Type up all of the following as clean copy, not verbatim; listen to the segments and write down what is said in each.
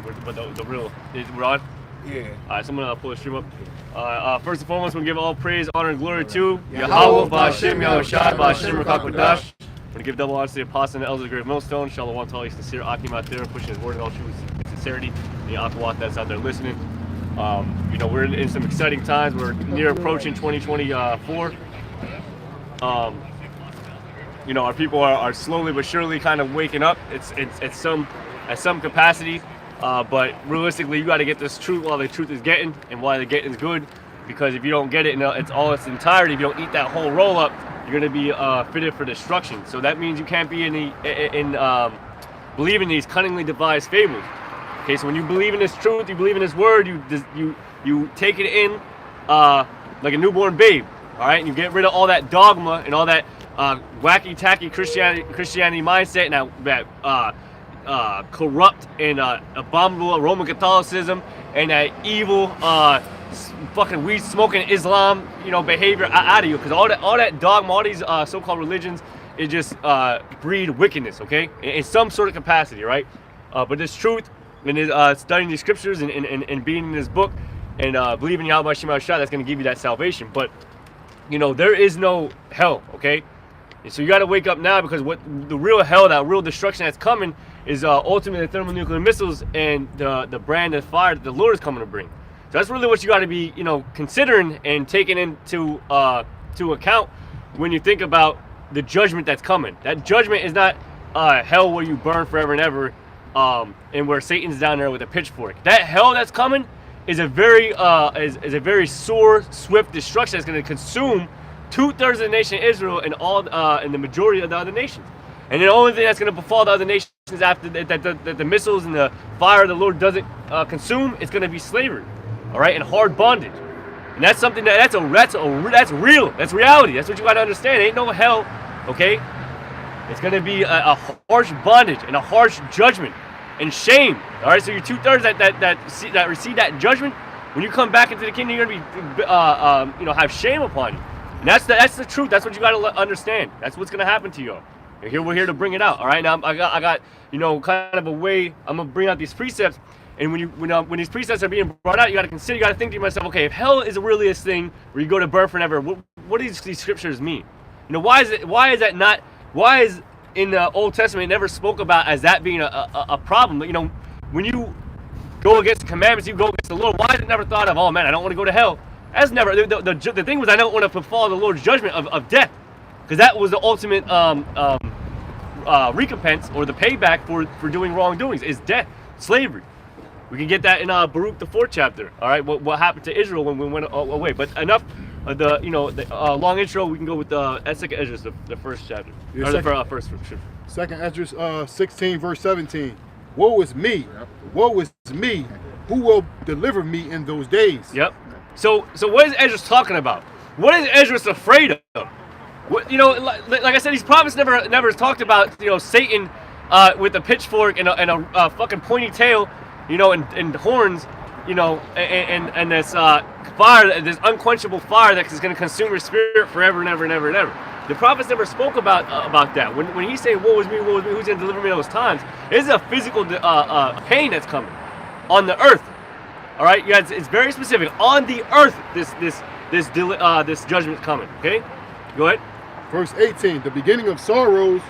but the real, we're on? Yeah. All right, so I'm going to pull the stream up. First and foremost, we're going to give all praise, honor, and glory to Yahweh, Ba'Shem, Yahushai, Ba'Shem, Rakakwadash. We're going to give double honor to the apostle and the elders of the great millstone. Shalom to all these sincere Akim out there, pushing his word in all truth and sincerity. And the Akawat that's out there listening. You know, we're in some exciting times. We're near approaching 2024. You know, our people are slowly but surely kind of waking up. It's at some capacity. But realistically, you got to get this truth while the truth is getting, and while the getting is good. Because if you don't get it in its entirety, if you don't eat that whole roll up, you're going to be fitted for destruction. So that means you can't be believe in these cunningly devised fables. Okay, so when you believe in this truth, you believe in this word, you take it in like a newborn babe. All right, and you get rid of all that dogma and all that wacky tacky Christianity mindset and that corrupt and abominable Roman Catholicism and that evil fucking weed smoking Islam, you know, behavior out of you, because all that dogma, all these so-called religions, it just breed wickedness, okay, in some sort of capacity, right? But this truth and studying these scriptures and being in this book and believing in Yahweh Shema Shah, that's going to give you that salvation. But you know, there is no hell, okay? And so you got to wake up now, because what the real hell, that real destruction that's coming, is ultimately the thermonuclear missiles and the brand of fire that the Lord is coming to bring. So that's really what you got to be, you know, considering and taking into to account when you think about the judgment that's coming. That judgment is not hell where you burn forever and ever, and where Satan's down there with a pitchfork. That hell that's coming is a very sore, swift destruction that's going to consume 2/3 of the nation of Israel and and the majority of the other nations. And the only thing that's going to befall the other nations after that the missiles and the fire of the Lord doesn't consume, it's going to be slavery, all right, and hard bondage. And that's something that's real. That's reality. That's what you got to understand. Ain't no hell, okay? It's going to be a harsh bondage and a harsh judgment and shame. All right, so your 2/3 that receive that judgment, when you come back into the kingdom, you're going to be, you know, have shame upon you. And that's the truth. That's what you got to understand. That's what's going to happen to you. And here we're here to bring it out. All right, now I got you know, kind of a way I'm going to bring out these precepts. And when these precepts are being brought out, you got to consider, you got to think to yourself, okay, if hell is really this thing where you go to burn forever, what do these scriptures mean? You know, why is in the Old Testament it never spoke about as that being a problem? You know, when you go against the commandments, you go against the Lord, why is it never thought of, oh man, I don't want to go to hell? That's never, the thing was, I don't want to follow the Lord's judgment of death, because that was the ultimate recompense or the payback for doing wrongdoings, is death, slavery. We can get that in Baruch, the 4th chapter. All right, what happened to Israel when we went away. But enough of the long intro. We can go with Second Esdras, the 1st chapter. Yeah, or the first. Second Esdras 16 verse 17. Woe is me! Woe is me! Who will deliver me in those days? Yep. So what is Esdras talking about? What is Esdras afraid of? What, you know, like I said, these prophets never talked about, you know, Satan with a pitchfork and a fucking pointy tail, you know, and horns, you know, and this fire, this unquenchable fire that is going to consume your spirit forever and ever and ever and ever. The prophets never spoke about that. When he said, woe is me, who's going to deliver me in those times, this is a physical pain that's coming on the earth. All right, you guys, it's very specific. On the earth, this judgment is coming. Okay, go ahead. Verse 18: the beginning of sorrows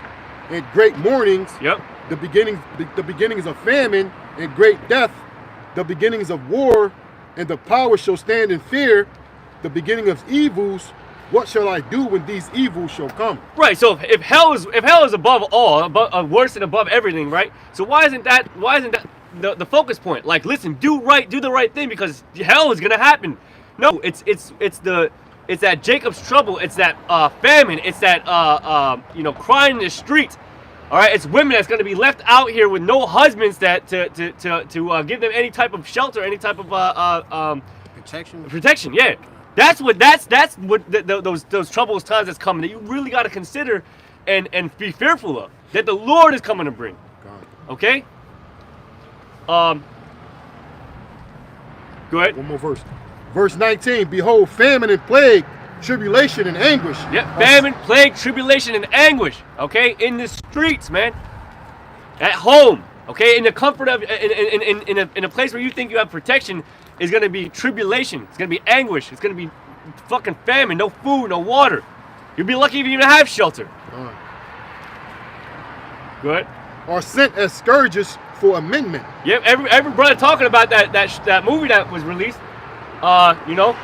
and great mournings. Yep. The beginnings of famine and great death. The beginnings of war, and the power shall stand in fear. The beginning of evils. What shall I do when these evils shall come? Right. So if hell is above all, worse and above everything, right? So why isn't that the focus point? Like, listen, do the right thing, because hell is gonna happen. No, it's that Jacob's trouble. It's that famine. It's that you know, crying in the streets. All right, it's women that's gonna be left out here with no husbands that to give them any type of shelter, any type of protection. Protection, yeah. That's what those troublous times that's coming that you really got to consider and be fearful of, that the Lord is coming to bring. Okay. Go ahead. One more verse. Verse 19. Behold, famine and plague, tribulation and anguish. Yep. Famine, plague, tribulation and anguish. Okay, in the streets, man. At home. Okay, in the comfort of in a place where you think you have protection is going to be tribulation. It's going to be anguish. It's going to be fucking famine. No food, no water. You'll be lucky if you even have shelter. Good. Are sent as scourges for amendment. Yep. Every brother talking about that movie that was released. You know,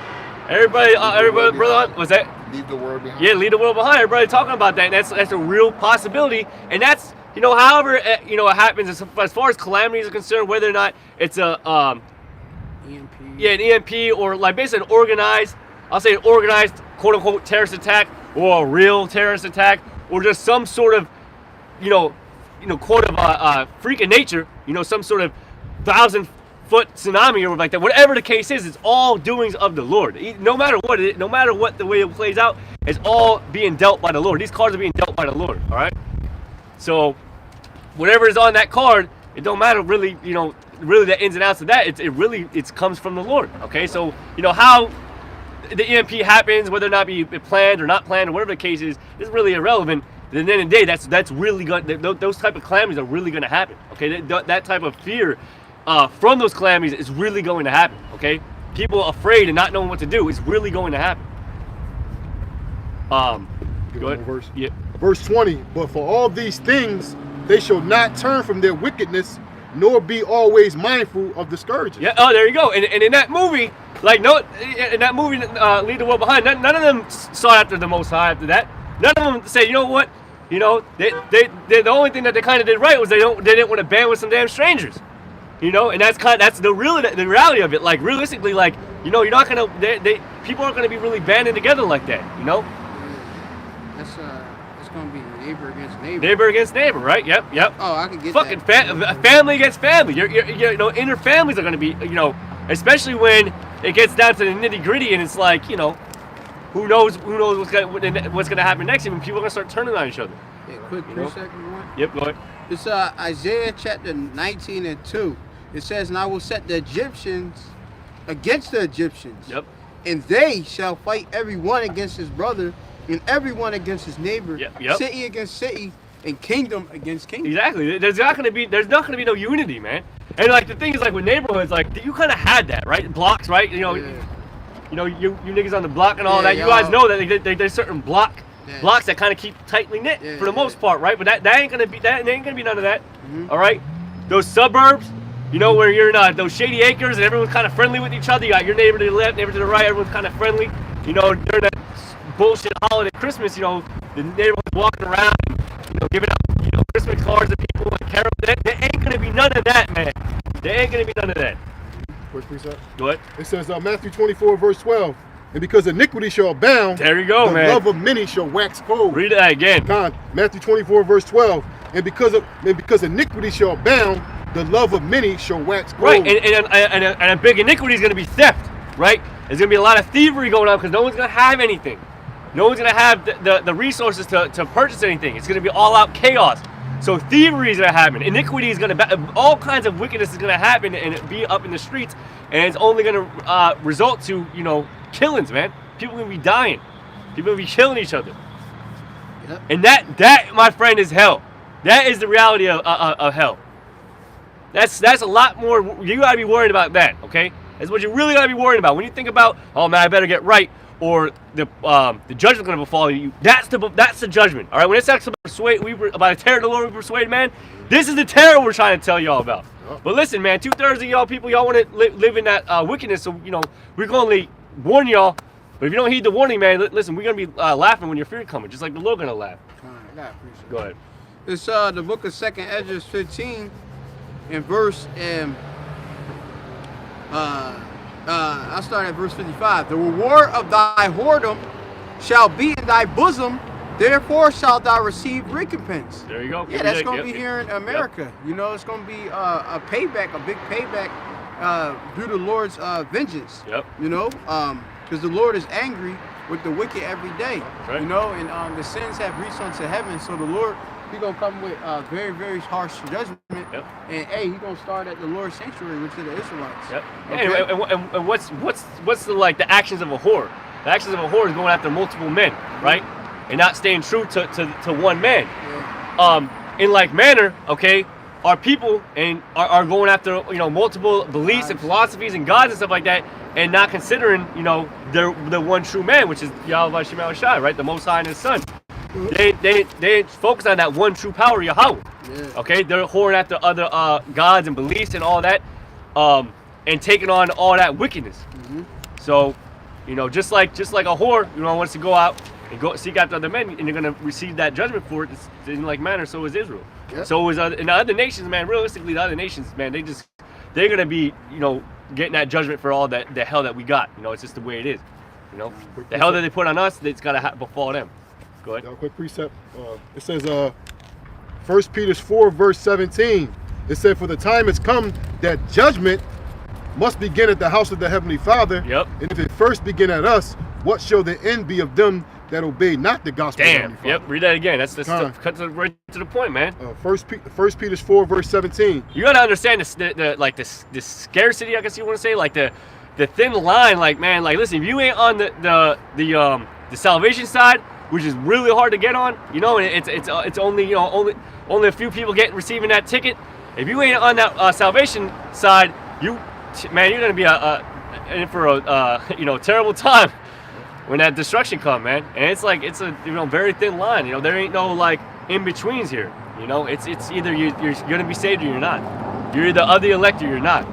everybody brother was that. Leave the world behind. Yeah, leave the world behind. Everybody talking about that. And that's a real possibility. And that's, you know, however, you know, it happens as far as calamities are concerned, whether or not it's a EMP. Yeah, an EMP or like basically an organized, I'll say an organized quote unquote terrorist attack or a real terrorist attack or just some sort of, you know, quote of freak of nature, you know, some sort of 1,000-foot tsunami or like that. Whatever the case is, it's all doings of the Lord. No matter what the way it plays out, it's all being dealt by the Lord. These cards are being dealt by the Lord. All right. So whatever is on that card, it don't matter really. You know, really the ins and outs of that. It comes from the Lord. Okay. So you know how the EMP happens, whether or not be planned or not planned or whatever the case is really irrelevant. At the end of the day, that's really going. Those type of calamities are really going to happen. Okay, that type of fear from those calamities is really going to happen. Okay, people afraid and not knowing what to do is really going to happen. Go ahead. Verse. Yeah. Verse 20. But for all these things, they shall not turn from their wickedness, nor be always mindful of the scourges. Yeah. Oh, there you go. And in that movie, like in that movie, Leave the World Behind. None of them sought after the Most High after that. None of them say, you know what, you know, they the only thing that they kind of did right was they didn't want to band with some damn strangers, you know, and that's the reality of it. Like realistically, like you know, you're not gonna people aren't gonna be really banding together like that, you know. That's it's gonna be neighbor against neighbor. Neighbor against neighbor, right? Yep. Oh, I can get fucking that. family against family. You know, inner families are gonna be, you know, especially when it gets down to the nitty gritty and it's like, you know. Who knows what's gonna happen next? Even people are gonna start turning on each other. Yeah, quick 3-second one. Yep, go ahead. It's Isaiah chapter 19 and 2. It says, "And I will set the Egyptians against the Egyptians. Yep. And they shall fight every one against his brother, and every one against his neighbor. Yep. City against city, and kingdom against kingdom." Exactly. There's not gonna be no unity, man. And like the thing is, like with neighborhoods, like you kind of had that, right? Blocks, right? You know. Yeah. You know, you niggas on the block and all that. You y'all. guys know that there's certain blocks that kind of keep tightly knit for the most part, right? But that ain't gonna be none of that. Mm-hmm. All right, those suburbs, you know, where you're in those shady acres and everyone's kind of friendly with each other. You got your neighbor to the left, neighbor to the right. Everyone's kind of friendly. You know, during that bullshit holiday Christmas, you know, the neighborhood's walking around, and, you know, giving out, you know, Christmas cards to people and carols. There ain't gonna be none of that, man. There ain't gonna be none of that. Go ahead. It says Matthew 24 verse 12, and because iniquity shall abound, there you go, the man. love of many shall wax cold. Read that again. Matthew 24 verse 12, and because iniquity shall abound, the love of many shall wax cold. Right, and a big iniquity is going to be theft, right? There's going to be a lot of thievery going on because no one's going to have anything. No one's going to have the resources to purchase anything. It's going to be all out chaos. So thievery is going to happen. Iniquity is going to, all kinds of wickedness is going to happen and be up in the streets. And it's only going to result to, you know, killings, man. People are going to be dying. People are going to be killing each other. Yep. And that, my friend, is hell. That is the reality of hell. That's a lot more. You got to be worried about that, okay? That's what you really got to be worried about. When you think about, oh, man, I better get right, or the judgment's going to befall you, that's the judgment, all right? When it talks about a terror of the Lord we persuade, man, this is the terror we're trying to tell y'all about. But listen, man, 2/3 of y'all people, y'all want to live in that wickedness, so, you know, we're going to warn y'all, but if you don't heed the warning, man, listen, we're going to be laughing when your fear coming, just like the Lord going to laugh. Go ahead. It's the book of 2nd Ezra 15 and verse, I'll start at verse 55. The reward of thy whoredom shall be in thy bosom, therefore shalt thou receive recompense. There you go. Yeah, that's going to be here in America. Yep. You know, it's going to be a payback, a big payback due to the Lord's vengeance. Yep. You know, because the Lord is angry with the wicked every day. Right. You know, and the sins have reached unto heaven, so the Lord, He's going to come with very, very harsh judgment. Yep. And hey, He's going to start at the Lord's sanctuary, which are the Israelites. Yep. Okay? And what's the actions of a whore? The actions of a whore is going after multiple men, right? And not staying true to one man. Yeah. In like manner, okay, our people and are going after, you know, multiple beliefs and philosophies and gods and stuff like that, and not considering, you know, the one true man, which is Yahweh Shema Shai, right? The Most High and His Son. They focus on that one true power, Yahweh. Yeah. Okay, they're whoring after other gods and beliefs and all that, and taking on all that wickedness. Mm-hmm. So, you know, just like a whore, you know, wants to go out and go seek after other men, and you're gonna receive that judgment for it in like manner. So is Israel. Yep. So is in the other nations, man. Realistically, the other nations, man, they're gonna be, you know, getting that judgment for all the hell that we got. You know, it's just the way it is. You know, the hell that they put on us, it's gotta befall them. Go ahead. A quick precept. It says, 1 Peter 4, verse 17. It said, "For the time has come that judgment must begin at the house of the Heavenly Father. Yep. And if it first begin at us, what shall the end be of them that obey not the gospel of the Heavenly Father?" Yep. Read that again. That's cut right to the point, man. 1 Peter 4, verse 17. You gotta understand the scarcity, I guess you want to say, like the thin line, like, man, like, listen, if you ain't on the salvation side, which is really hard to get on, you know, and it's only, you know, only a few people receiving that ticket. If you ain't on that salvation side, you're gonna be in for a you know, terrible time when that destruction come, man. And it's like, it's a, you know, very thin line. You know, there ain't no like in betweens here. You know, it's either you're gonna be saved or you're not. You're either of the elect or you're not.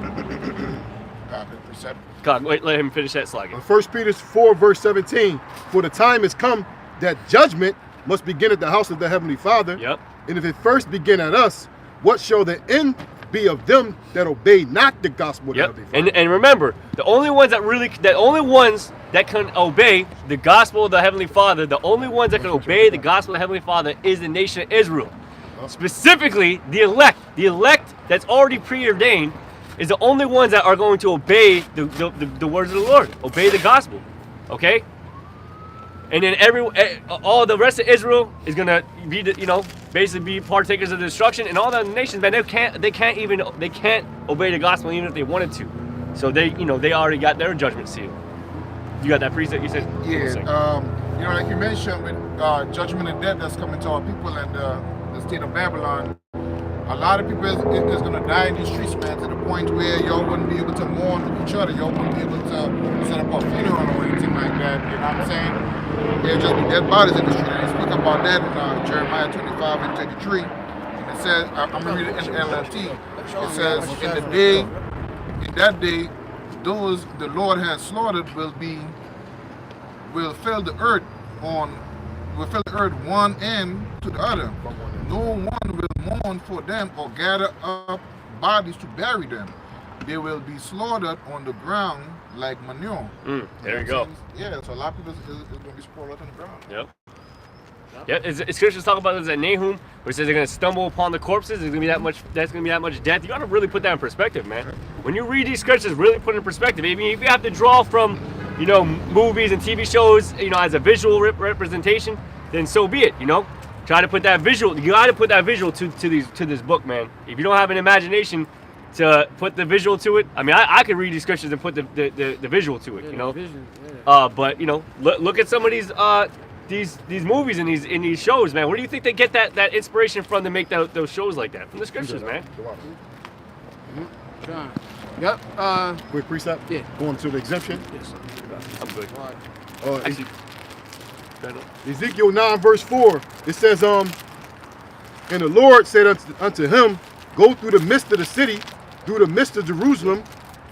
God, wait, let him finish that slide. 1 Peter 4, verse 17. "For the time has come that judgment must begin at the house of the Heavenly Father. Yep. And if it first begin at us, what shall the end be of them that obey not the gospel of the Heavenly Father?" And remember, the only ones that can obey the gospel of the Heavenly Father, the only ones that can obey the gospel of the Heavenly Father is the nation of Israel. Specifically, the elect. The elect that's already preordained is the only ones that are going to obey the words of the Lord, obey the gospel. Okay? And then all the rest of Israel is gonna be, you know, basically be partakers of the destruction, and all the other nations, man, they can't obey the gospel even if they wanted to. So they already got their judgment sealed. You got that precept you said? Yeah. You know, like you mentioned with judgment and death that's coming to our people and the state of Babylon. A lot of people is going to die in these streets, man, to the point where y'all wouldn't be able to mourn with each other. Y'all wouldn't be able to set up a funeral or anything like that. You know what I'm saying? There'll just be dead bodies in the street. And they speak about that in Jeremiah 25 and 33. And it says, I'm going to read it in the LFT. It says, in that day, those the Lord has slaughtered will fill the earth one end to the other. No one will mourn for them or gather up bodies to bury them. They will be slaughtered on the ground like manure. There you go. Yeah, so a lot of people is going to be spoiled on the ground. Yep. Yeah, it's scriptures talk about this at Nahum, where it says they're going to stumble upon the corpses. There's going to be that much. That's going to be that much death. You got to really put that in perspective, man. When you read these scriptures, really put it in perspective. I mean, if you have to draw from, you know, movies and TV shows, you know, as a visual representation, then so be it. You know, try to put that visual. You got to put that visual to this book, man. If you don't have an imagination to put the visual to it, I mean, I could read these scriptures and put the visual to it. You know, but you know, look at some of these movies and these shows, man. Where do you think they get that inspiration from to make those shows like that? From the scriptures, man. Yep. Quick precept. Yeah. Going to the exemption. Yes, I'm good. Actually, Ezekiel 9 verse 4. It says, and the Lord said unto him, go through the midst of the city, through the midst of Jerusalem,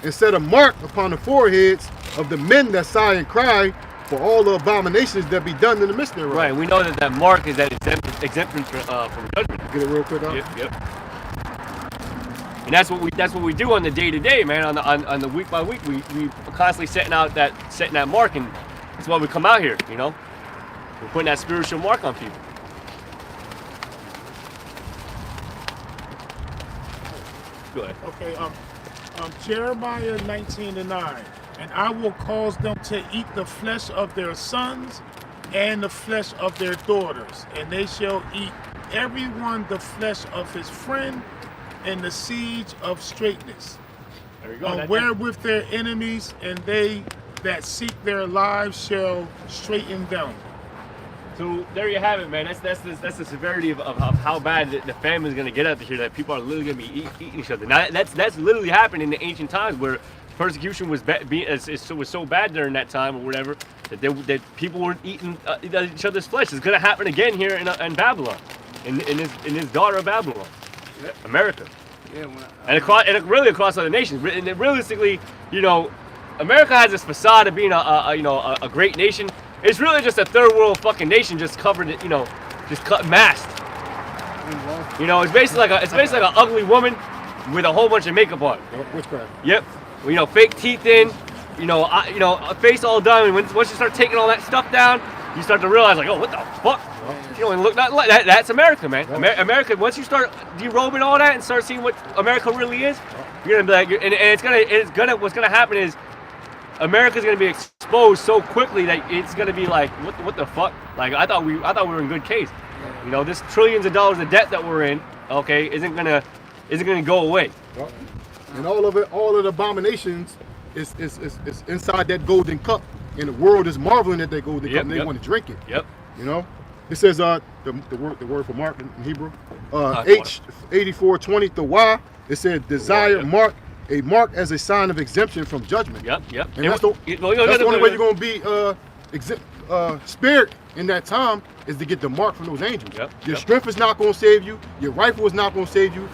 and set a mark upon the foreheads of the men that sigh and cry for all the abominations that be done in the midst thereof. Right. We know that mark is that exemption from judgment. Get it real quick out. Yep. And that's what we do on the day-to-day, man. On the week by week, we constantly setting that mark, and that's why we come out here. You know, we're putting that spiritual mark on people. Go ahead. Okay. Jeremiah 19:9, and I will cause them to eat the flesh of their sons and the flesh of their daughters, and they shall eat everyone the flesh of his friend and the siege of straightness. There you go. Wherewith their enemies and they that seek their lives shall straighten them. So there you have it, man. That's the severity of how bad the famine is going to get out here. That people are literally going to be eating each other. Now that's literally happened in the ancient times where persecution was so bad during that time or whatever that people weren't eating each other's flesh. It's going to happen again here in Babylon, in this daughter of Babylon, America. Yeah, And really across other nations. And realistically, America has this facade of being a great nation. It's really just a third world fucking nation, just covered, just cut masked. It's basically like an ugly woman with a whole bunch of makeup on. Witchcraft. Yep. Fake teeth in. A face all done. And once you start taking all that stuff down, you start to realize like, oh, what the fuck? And look, that's America, man. America. Once you start derobing all that and start seeing what America really is, you're gonna be like, and what's gonna happen is America's gonna be exposed so quickly that it's gonna be like, what the fuck? Like I thought we were in good case. This trillions of dollars of debt that we're in, okay, isn't gonna go away. And all of the abominations is inside that golden cup, and the world is marveling at that golden cup, and they want to drink it. Yep. It says the word for mark in Hebrew, H8420, the Y. It said desire mark. A mark as a sign of exemption from judgment. Yep. And that's the only way you're going to be spared in that time is to get the mark from those angels. Your strength is not going to save you. Your rifle is not going to save you.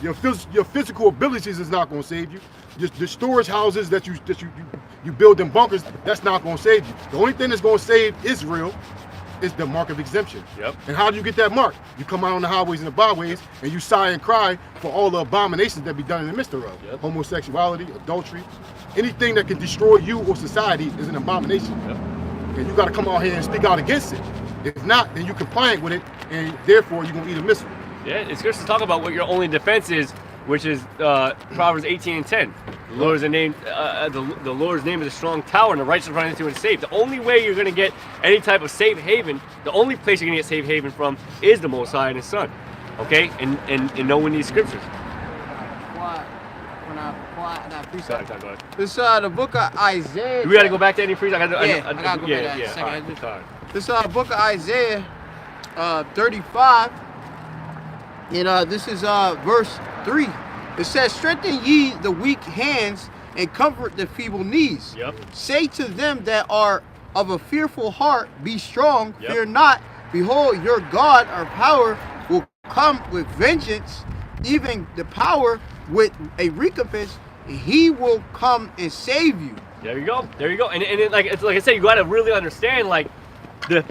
Your physical abilities is not going to save you. The storage houses that you build in bunkers, that's not going to save you. The only thing that's going to save Israel is the mark of exemption. And how do you get that mark? You come out on the highways and the byways and you sigh and cry for all the abominations that be done in the midst of. Homosexuality, adultery, anything that can destroy you or society is an abomination. And you got to come out here and speak out against it. If not, then you compliant with it, and therefore you're going to eat a missile. Yeah, it's good to talk about what your only defense is, which is Proverbs 18:10. The Lord's name, the Lord's name is a strong tower, and the righteous run into it and safe. The only way you're going to get any type of safe haven, the only place you're going to get safe haven from, is the Most High and His Son. Okay, and knowing these scriptures. This the book of Isaiah. Do we got to go back to any priest? I gotta go back to that. This book of Isaiah 35, and this is verse 3. It says, strengthen ye the weak hands and comfort the feeble knees. Say to them that are of a fearful heart, be strong, fear not. Behold, your God, our power, will come with vengeance, even the power with a recompense. He will come and save you. There you go. And it's like I said, you got to really understand like the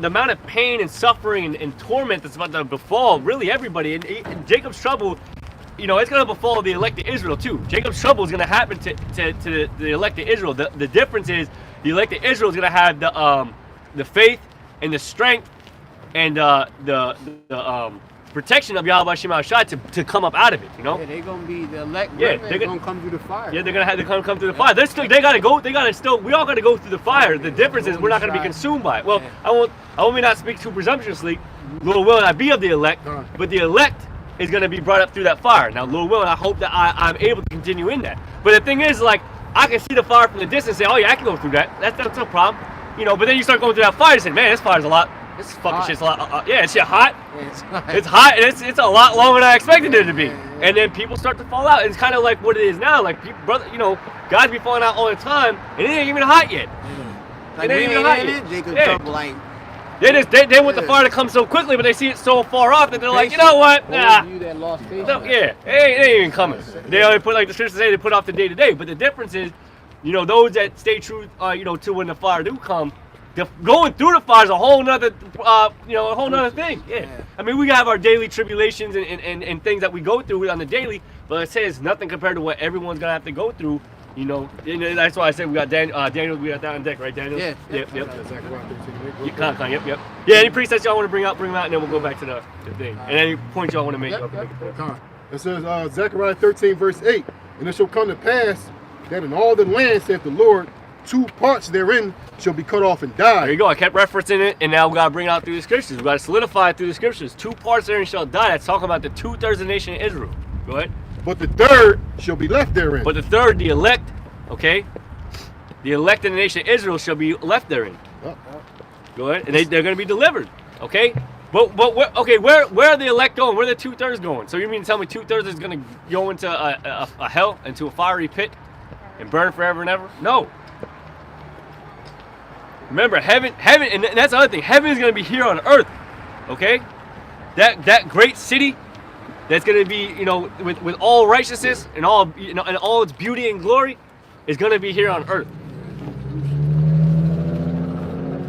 amount of pain and suffering and torment that's about to befall really everybody. And Jacob's trouble, it's going to befall the elect of Israel too. Jacob's trouble is going to happen to the elect of Israel. The difference is the elect of Israel is going to have the faith and the strength and the protection of Yakalba Page to come up out of it, Yeah, they're gonna be the elect. Yeah, they're gonna come through the fire. Yeah, they're gonna have to come through the fire. We all gotta go through the fire. The difference is we're not gonna be consumed by it. Well, I won't not speak too presumptuously. Lord willing, I be of the elect, but the elect is gonna be brought up through that fire. Now, Lord willing, I hope that I'm able to continue in that. But the thing is, like, I can see the fire from the distance and say, oh yeah, I can go through that. That's no problem. But then you start going through that fire and say, man, this fire's a lot. This fucking shit's a lot. It's shit hot. It's hot, and it's a lot longer than I expected it to be. And then people start to fall out. And it's kind of like what it is now. Like people, guys be falling out all the time, and it ain't even hot yet. Like, it ain't even hot yet. They want the fire to come so quickly, but they see it so far off that they're like, you know what? Nah. It ain't even coming. They only put, like the scriptures say, they put off the day to day. But the difference is, those that stay true, to when the fire do come. Going through the fire is a whole nother, thing. Yeah. I mean, we have our daily tribulations and things that we go through on the daily, but it says nothing compared to what everyone's gonna have to go through. And that's why I said we got Daniel. We got that on deck, right, Daniel? Yeah. Yep. Yep. Yeah. Any presets y'all want to bring them out, and then we'll go back to the thing. And any points y'all want to make. It says Zechariah 13 verse 8, and it shall come to pass that in all the land, saith the Lord, 2 parts therein shall be cut off and die. There you go. I kept referencing it, and now we got to bring it out through the scriptures. We got to solidify it through the scriptures. 2 parts therein shall die. That's talking about the 2/3 of the nation of Israel. Go ahead. But the third shall be left therein. But the third, the elect, okay? The elect in the nation of Israel shall be left therein. Go ahead. And they're going to be delivered. Okay? But where are the elect going? Where are the 2/3 going? So you mean to tell me 2/3 is going to go into a hell, into a fiery pit, and burn forever and ever? No. Remember, heaven, and that's the other thing. Heaven is going to be here on earth. Okay? That great city that's going to be, with all righteousness and all, and all its beauty and glory is going to be here on earth.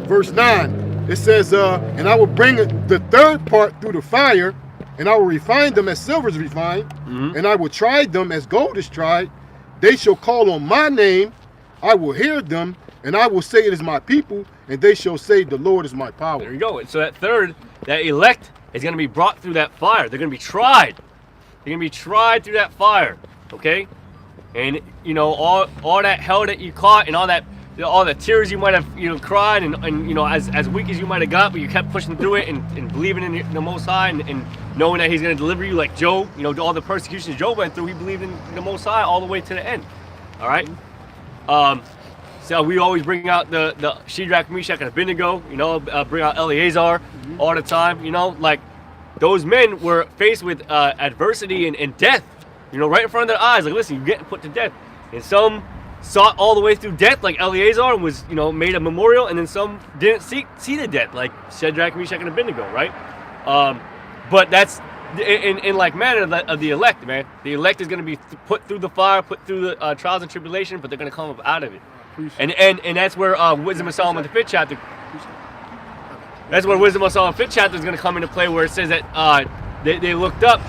Verse 9. It says, and I will bring the third part through the fire, and I will refine them as silver is refined, and I will try them as gold is tried. They shall call on my name, I will hear them, and I will say it is my people, and they shall say the Lord is my power. There you go. So that third, that elect, is going to be brought through that fire. They're going to be tried. They're going to be tried through that fire. Okay? And, all that hell that you caught and all the tears you might have cried and as weak as you might have got, but you kept pushing through it and believing in the Most High and knowing that He's going to deliver you, like Job. All the persecutions Job went through, he believed in the Most High all the way to the end. All right. So we always bring out the Shadrach, Meshach, and Abednego. Bring out Eleazar all the time. Like those men were faced with adversity and death. Right in front of their eyes. Like, listen, you're getting put to death, and some saw it all the way through death, like Eleazar, and was made a memorial, and then some didn't see the death, like Shadrach, Meshach, and Abednego, right? But that's in like manner of the elect, man. The elect is going to be put through the fire, put through the trials and tribulation, but they're going to come up out of it. And that's where Wisdom of Solomon, the 5th chapter. That's where Wisdom of Solomon, 5th chapter is going to come into play, where it says that they looked up,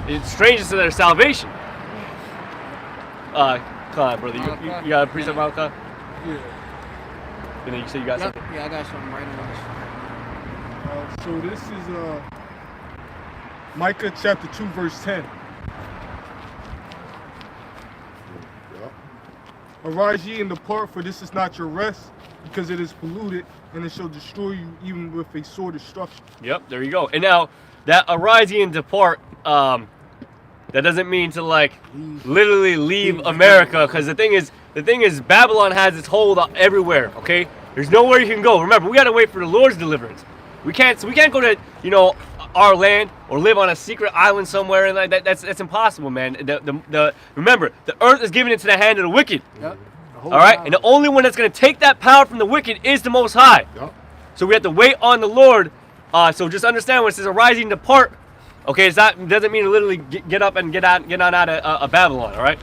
it's strangers to their salvation. Come on, brother. You got a precept about Khan? Yeah. And then you said you got something? Yeah, I got something right on this. So this is Micah chapter 2, verse 10. Arise ye and depart, for this is not your rest, because it is polluted, and it shall destroy you even with a sore destruction. Yep, there you go. And now, that arise ye and depart, that doesn't mean to literally leave America, because the thing is Babylon has its hold everywhere. Okay, there's nowhere you can go. Remember, we gotta wait for the Lord's deliverance. We can't go to our land or live on a secret island somewhere and like that. That's impossible, man. Remember, the earth is given into the hand of the wicked. Yep. All right, and the only one that's gonna take that power from the wicked is the Most High. Yep. So we have to wait on the Lord. So just understand when it says arise and depart. Okay, it doesn't mean to literally get up and get on out of Babylon. All right,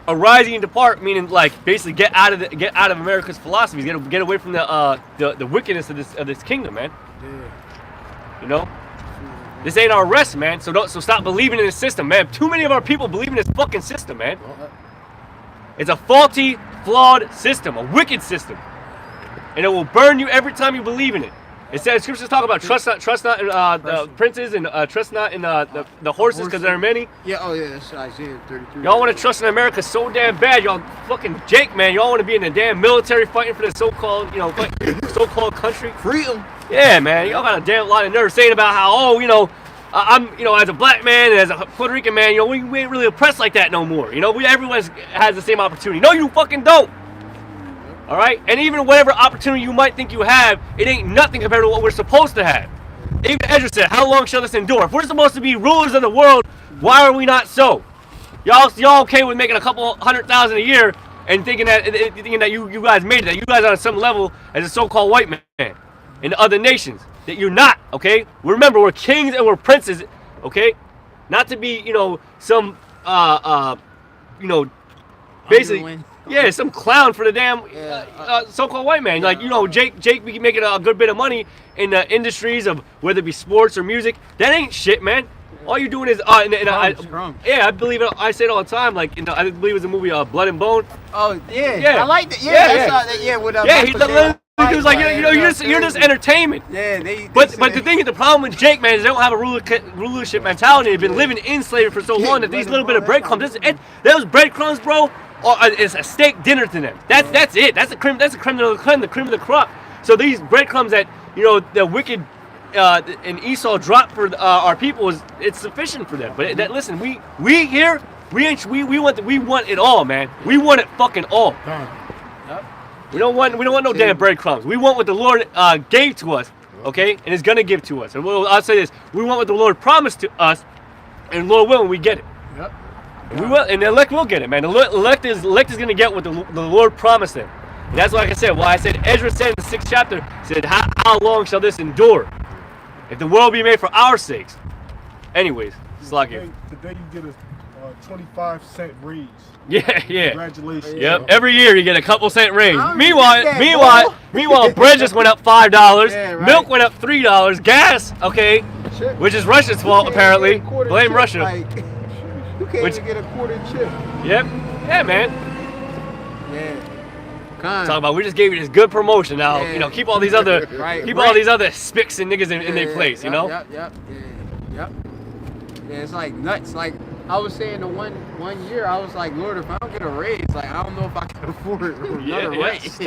arise and depart, meaning like basically get out of America's philosophies, get away from the wickedness of this kingdom, man. Yeah. This ain't our rest, man. So stop believing in this system, man. Too many of our people believe in this fucking system, man. It's a faulty, flawed system, a wicked system, and it will burn you every time you believe in it. It says scriptures talk about trust not in the princes and trust not in the horses because there are many. Yeah, that's Isaiah 33. Y'all want to trust in America so damn bad, y'all fucking Jake, man. Y'all want to be in the damn military fighting for the so-called, so-called country. Freedom. Yeah, man. Y'all got a damn lot of nerve saying about how, I'm, as a black man and as a Puerto Rican man, we ain't really oppressed like that no more. Everyone has the same opportunity. No, you fucking don't. All right, and even whatever opportunity you might think you have, it ain't nothing compared to what we're supposed to have. Even Ezra said, "How long shall this endure?" If we're supposed to be rulers of the world, why are we not so? Y'all okay with making a couple $100,000 a year and thinking that you guys made it, that you guys are on some level as a so-called white man in other nations? That you're not. Okay, remember we're kings and we're princes. Okay, not to be some basically. Yeah, some clown for the damn so-called white man. Jake be making a good bit of money in the industries of whether it be sports or music. That ain't shit, man. All you're doing is I believe it. I say it all the time. I believe it was the movie Blood and Bone. Oh yeah. I like that. Yeah. He was like, you're just entertainment. Yeah, But the thing is, the problem with Jake, man, is they don't have a rulership mentality. They've been living in slavery for so long that these little bit of breadcrumbs, those breadcrumbs, bro. It's a steak dinner to them. That's it. That's the cream of the crop. So these breadcrumbs that the wicked and Esau dropped for our people it's sufficient for them. But listen, we want it all, man. We want it fucking all. Yep. We don't want no damn breadcrumbs. We want what the Lord gave to us, okay, and is gonna give to us. And I'll say this: we want what the Lord promised to us, and Lord willing, we get it. Yep. And we will, and the elect will get it, man. The elect is gonna get what the Lord promised them. And that's like I said. Why I said Ezra said in the 6th chapter, said, "How long shall this endure? If the world be made for our sakes." Anyways, today you get a 25-cent raise. Yeah. Congratulations. Yep. Every year you get a couple cent raise. Meanwhile, bread just went up $5. Yeah, right. Milk went up $3. Gas, okay, Chip. which is Russia's fault apparently. Blame Russia. You can't even get a quarter chip. Yep. Yeah, man. Yeah. Talking about we just gave you this good promotion now. Yeah. You know, keep all these other all these other spics and niggas in their place. You know. Yep. Yeah, it's like nuts. Like I was saying, the one year I was like, Lord, if I don't get a raise, like I don't know if I can afford another raise.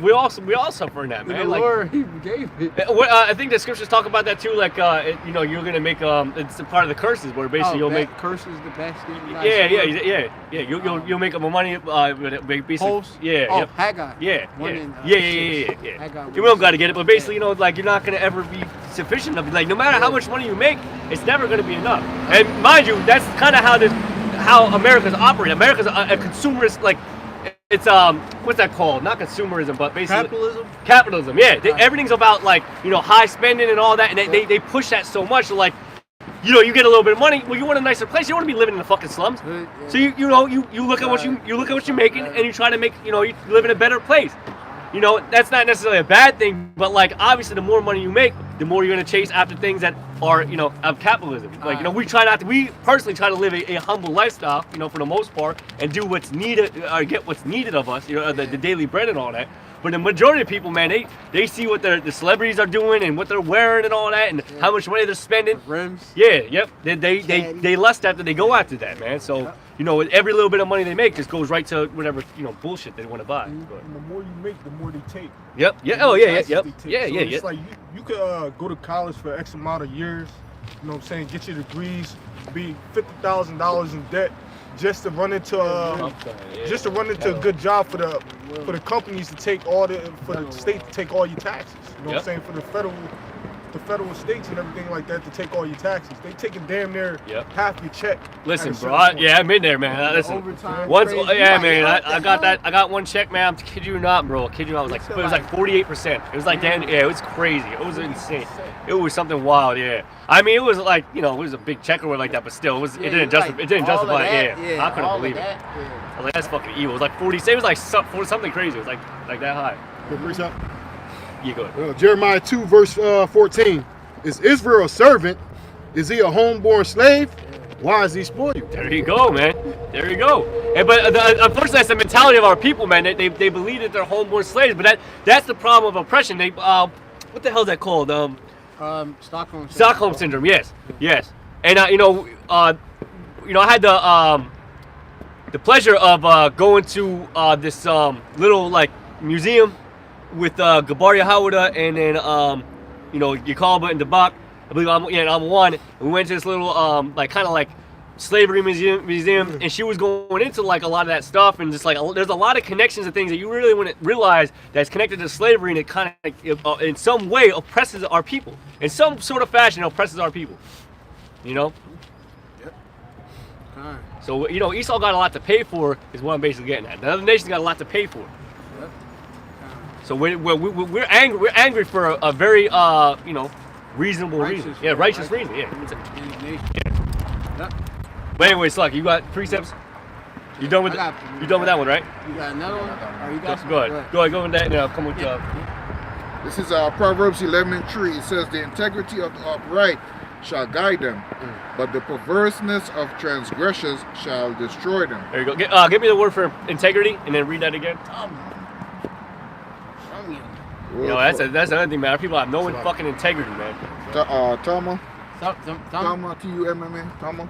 We all suffer in that, man. The Like, Lord, He gave it. I think the scriptures talk about that too. Like, you're gonna make it's a part of the curses where basically you'll make curses the basket. Yeah. You'll make up money. Basically, Host? Yeah. Haggai. Yeah. Haggai. You will gotta get it, but basically, like you're not gonna ever be sufficient enough. Like no matter how much money you make, it's never gonna be enough. And mind you, that's kind of how America's operate. America's a consumerist, like it's what's that called? Not consumerism, but basically capitalism. Yeah, everything's about like high spending and all that, and they push that so much. So like you get a little bit of money. Well, you want a nicer place. You don't want to be living in the fucking slums. So you look at what you're making, and you try to make you live in a better place. That's not necessarily a bad thing, but like obviously the more money you make, the more you're gonna chase after things that are of capitalism. Like we personally try to live a humble lifestyle, for the most part, and do what's needed or get what's needed of us, the daily bread and all that. But the majority of people, man, they see what the celebrities are doing and what they're wearing and all that, and how much money they're spending. Rims. Yeah, yep. They lust after, they go after that, man. So every little bit of money they make just goes right to whatever bullshit they want to buy. And the more you make, the more they take. Yep. Yeah. Oh yeah. Yep. So Yeah. it's like you could go to college for X amount of years. You know what I'm saying? Get your degrees, be $50,000 in debt. Just to run into a good job for the companies to take for the state to take all your taxes. You know what I'm saying? For the federal estates and everything like that to take all your taxes. They taking damn near half your check. Listen, bro. I'm in there, man. Listen. Once, man. I got that. I got one check, man. I'm kidding you not, bro. It was like 48%. It was like damn. Yeah, it was crazy. It was insane. It was something wild. Yeah. I mean, it was like it was a big check or like that, but still, it didn't justify. I couldn't believe it. I was like, that's fucking evil. It was like 40. It was like something crazy. It was like that high. Good reach up. Yeah, go ahead. Jeremiah 2 verse 14. Is Israel a servant? Is he a homeborn slave? Why is he spoiled? There you go, man. There you go. But unfortunately, that's the mentality of our people, man. They believe that they're homeborn slaves, but that's the problem of oppression. They what the hell is that called? Stockholm syndrome. Yes. And I had the pleasure of going to this little like museum with Gabar Yehuda and then Yakalba and Dabaq. I believe I'm one. And we went to this little kind of like slavery museum, and she was going into like a lot of that stuff, and just like there's a lot of connections and things that you really wouldn't realize that's connected to slavery, and it kind of in some way oppresses our people. In some sort of fashion, it oppresses our people. Yep. So Esau got a lot to pay for, is what I'm basically getting at. The other nations got a lot to pay for. Yep. So we're angry. We're angry for a very reasonable reason. Yeah, righteous reason. Yeah. But anyway, Sluck, you got precepts? You done with that one, right? You got another one? Or you got go ahead. Go with that, and I'll come with you. This is Proverbs 11:3. It says, "The integrity of the upright shall guide them, but the perverseness of transgressors shall destroy them." There you go. Give me the word for integrity, and then read that again. That's another thing, man. People have no fucking integrity, man. Tama. Tama. T-U-M-M-A. Tama.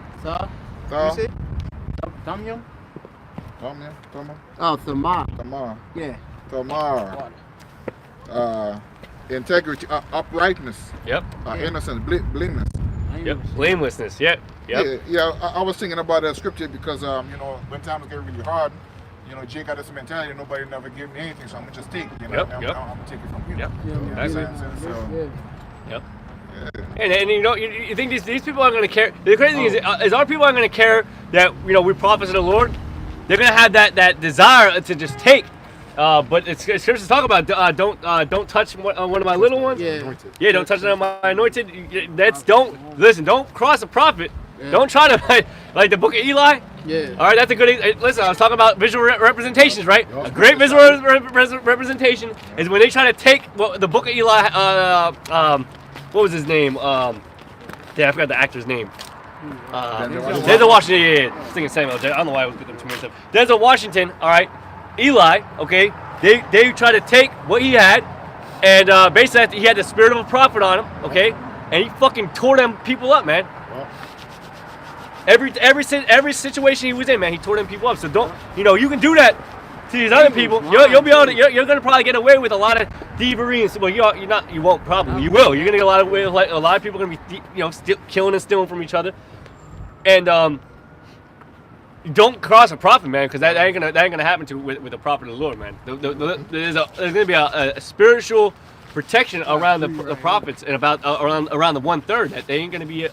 You say? Tamyam? Tama. Oh, Thamar. Tamar. Yeah. Tamar. Integrity, uprightness. Yep. Innocence, blameless. Yep. Blamelessness. Yep. Yeah. I was thinking about that scripture because when times get really hard, you know, Jay got this mentality, nobody never give me anything, so I'm gonna just take it. You know, I'm gonna take it from you. Yep. You know what I'm saying? So, Yep. And you know, you think these people aren't going to care? The crazy thing is our people aren't going to care that, you know, we prophets of the Lord. They're going to have that desire to just take. But it's scriptures talk about don't touch one of my little ones. Yeah, don't touch my anointed. Don't cross a prophet. Yeah. Don't try to like the book of Eli. Yeah. All right, that's a good. Listen, I was talking about visual representations, right? A great visual representation is when they try to take the book of Eli. What was his name? Yeah, I forgot the actor's name. Denzel Washington. Yeah. I was thinking Samuel. I don't know why I was putting too many stuff. Denzel Washington. All right. Eli. Okay. They try to take what he had, and basically he had the spirit of a prophet on him. Okay. And he fucking tore them people up, man. Every situation he was in, man, he tore them people up. So don't, you know, you can do that to these other people. You'll be able to. You're gonna probably get away with a lot of thievery and well, you won't probably. You will. You're gonna get a lot of way. Like a lot of people are gonna be, you know, killing and stealing from each other. And don't cross a prophet, man, because that ain't gonna happen with the prophet of the Lord, man. There's gonna be a spiritual protection around the prophets and about around the 1/3 that they ain't gonna be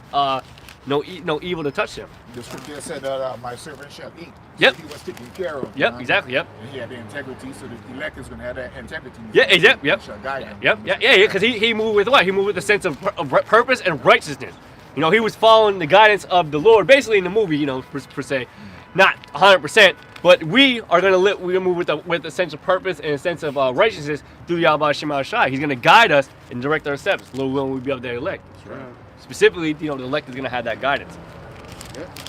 no evil to touch them. The scripture said that my servant shall eat. Yep. So he was taken care of. Yep, exactly. Yep. And he had the integrity, so the elect is going to have that integrity. Yeah, yep. Shall guide him. Yep, yeah, because he moved with what? He moved with a sense of purpose and righteousness. You know, he was following the guidance of the Lord, basically in the movie, you know, per se, not 100%, but we are going to live. We're going to move with a sense of purpose and a sense of righteousness through Yahweh Shema Shai. He's going to guide us and direct our steps. Lord willing, we'll be up there elect. That's right. Specifically, you know, the elect is going to have that guidance.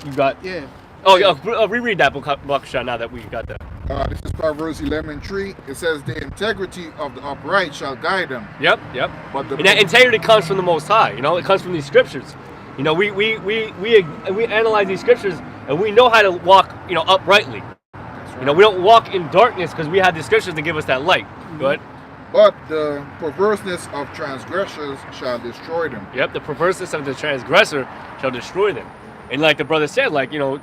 You got reread that book, Sean, now that we got that. This is Proverbs 11:3. It says the integrity of the upright shall guide them. Yep. But and that integrity comes from the Most High. You know, it comes from these scriptures. You know, we analyze these scriptures and we know how to walk, you know, uprightly. Right. You know, we don't walk in darkness because we have the scriptures to give us that light. Go ahead. But the perverseness of transgressors shall destroy them. Yep, the perverseness of the transgressor shall destroy them. And like the brother said, like, you know,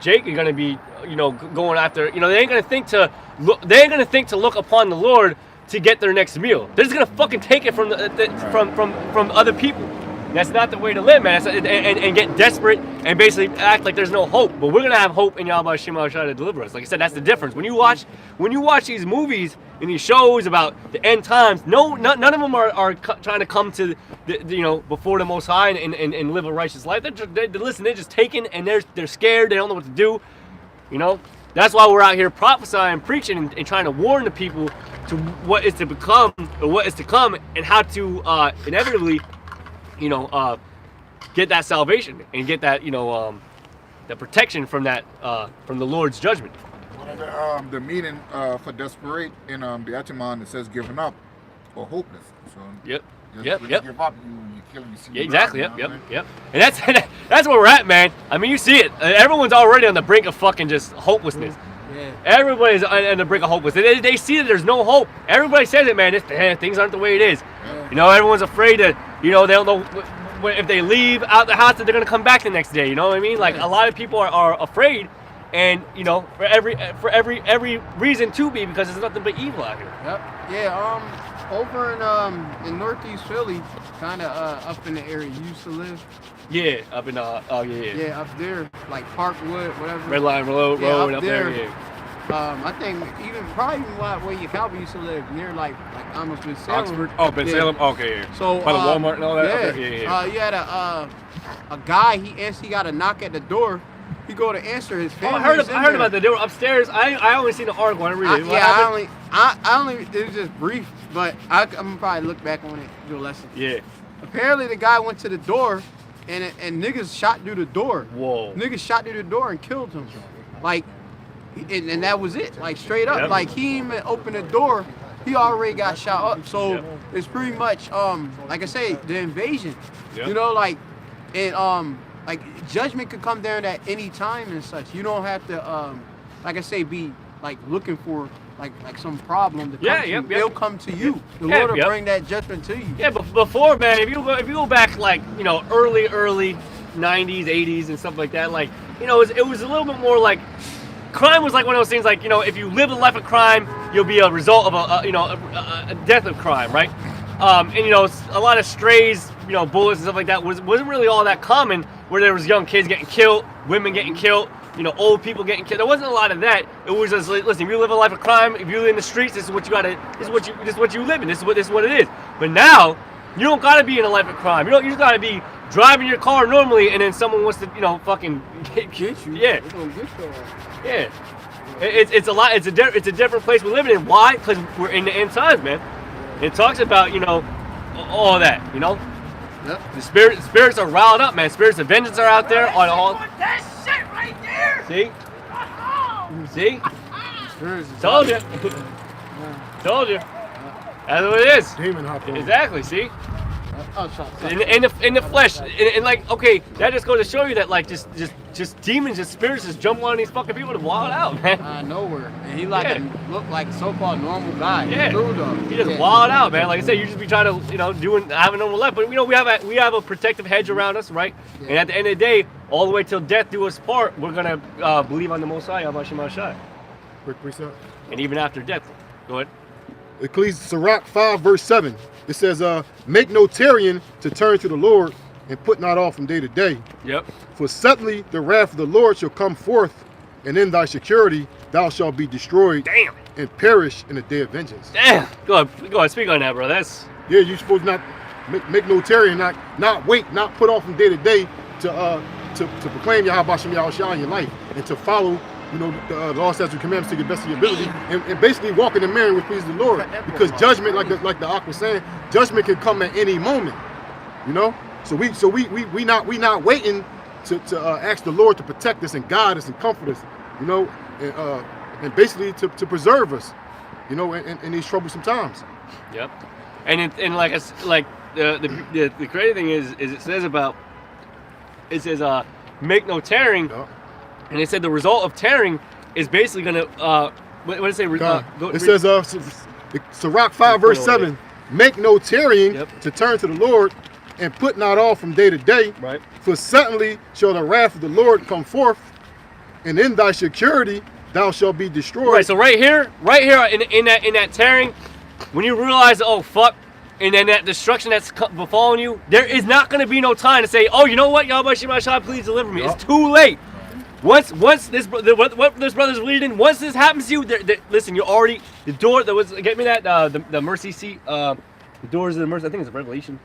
Jake is gonna be, you know, going after, you know, they ain't gonna think to look upon the Lord to get their next meal. They're just gonna fucking take it from from other people. And that's not the way to live, man. And get desperate and basically act like there's no hope. But we're gonna have hope in Yahweh Shema Shai to deliver us. Like I said, that's the difference. When you watch these movies and these shows about the end times, none of them are trying to come to you know, before the Most High and live a righteous life. They're just taken and they're scared. They don't know what to do. You know, that's why we're out here prophesying, preaching, and trying to warn the people to what is to become or what is to come and how to inevitably, you know, get that salvation and get that, you know, the protection from that from the Lord's judgment. One of the meaning for desperate in the Ataman, it says giving up or hopeless. So yep. Yep. Give up, you're killing yourself. Yeah, exactly. Yep. And that's where we're at, man. I mean, you see it. Everyone's already on the brink of fucking just hopelessness. Yeah. Everybody's on the brink of hopelessness. They see that there's no hope. Everybody says it, man. Things aren't the way it is. Yeah. You know, everyone's afraid that, you know, they don't know if they leave out the house that they're gonna come back the next day. You know what I mean? Like, a lot of people are afraid, and you know, for every reason to be, because there's nothing but evil out here. Yep. Yeah. Over in Northeast Philly, kind of up in the area you used to live. Yeah, up in Yeah, up there, like Parkwood, whatever. Red Line Road, up there. Yeah. I think probably where Yakalba used to live, near like almost Ben Salem. Oxford. Oh, Ben Salem. Okay. Yeah. So by the Walmart and all that. Yeah. You had a guy. He got a knock at the door. He go to answer, his family. I heard about that. They were upstairs. I only seen the article. I didn't read it. I only it was just brief, but I'm gonna probably look back on it, do a lesson. Yeah. Apparently the guy went to the door, and niggas shot through the door. Whoa. Niggas shot through the door and killed him. Like, and that was it. Like, straight up. Yep. Like, he even opened the door, he already got shot up. So it's pretty much like I say, the invasion. Yep. You know, like, and like, judgment could come down at any time and such. You don't have to like I say, be like looking for like some problem to come to you. They'll come to you. The Lord will bring that judgment to you. Yeah, but before, man, if you go back, like, you know, early 90s, 80s and stuff like that, like, you know, it was a little bit more like crime was like one of those things, like, you know, if you live a life of crime, you'll be a result of a death of crime, right? And you know, a lot of strays, you know, bullets and stuff like that wasn't really all that common, where there was young kids getting killed, women getting killed, you know, old people getting killed. There wasn't a lot of that. It was just like, listen, if you live a life of crime, if you live in the streets, this is what you gotta, this is what you live in. This is what it is. But now, you don't gotta be in a life of crime. You just gotta be driving your car normally, and then someone wants to, you know, fucking get you. Yeah. Yeah. It's a lot. It's a different place we're living in. Why? Because we're in the end times, man. It talks about, you know, all that, you know. Yep. The spirits are riled up, man. Spirits of vengeance are out there on all. That shit right there. See? Told you. Told you. That's what it is. Demon hopping. Exactly. See? In the flesh, and like, okay, that just goes to show you that, like, just demons, just spirits, just jump on these fucking people to wild out, man. Nowhere, and he looked like a so-called normal guy. Yeah, he just wild out, man. Like I said, you just be trying to, you know, have a normal life, but you know, we have a protective hedge around us, right? Yeah. And at the end of the day, all the way till death do us part, we're gonna believe on the Most High, Yahweh. Quick precept. And even after death, go ahead. Ecclesiastes 5 verse 7. It says, make no tarrying to turn to the Lord, and put not off from day to day. Yep. For suddenly the wrath of the Lord shall come forth, and in thy security thou shalt be destroyed. Damn. And perish in the day of vengeance. Damn. Go ahead, speak on that, bro. That's. Yeah, you're supposed to not make no tarrying, not wait, not put off from day to day to proclaim Yahweh Shem Yahushua in your life, and to follow, you know, the law, statutes, and commandments to the best of your ability, and basically walk in the manner which pleases the Lord. Because judgment, like the Ak was saying, judgment can come at any moment. You know, so we not waiting to ask the Lord to protect us and guide us and comfort us. You know, and basically to preserve us. You know, in these troublesome times. Yep. And the crazy thing is it says make no tearing. Yep. And it said the result of tearing is basically going to, what did it say? It says, Sirach 5 verse 7, make no tarrying to turn to the Lord, and put not off from day to day. Right. For suddenly shall the wrath of the Lord come forth, and in thy security thou shalt be destroyed. Right, so right here in that tearing, when you realize, oh, fuck, and then that destruction that's befalling you, there is not going to be no time to say, oh, you know what, Yahweh Shema, please deliver me. It's too late. Once this brother's leading, once this happens to you, listen, you're already, the door that was, get me that, the mercy seat, the doors of the mercy, I think it's a Revelation.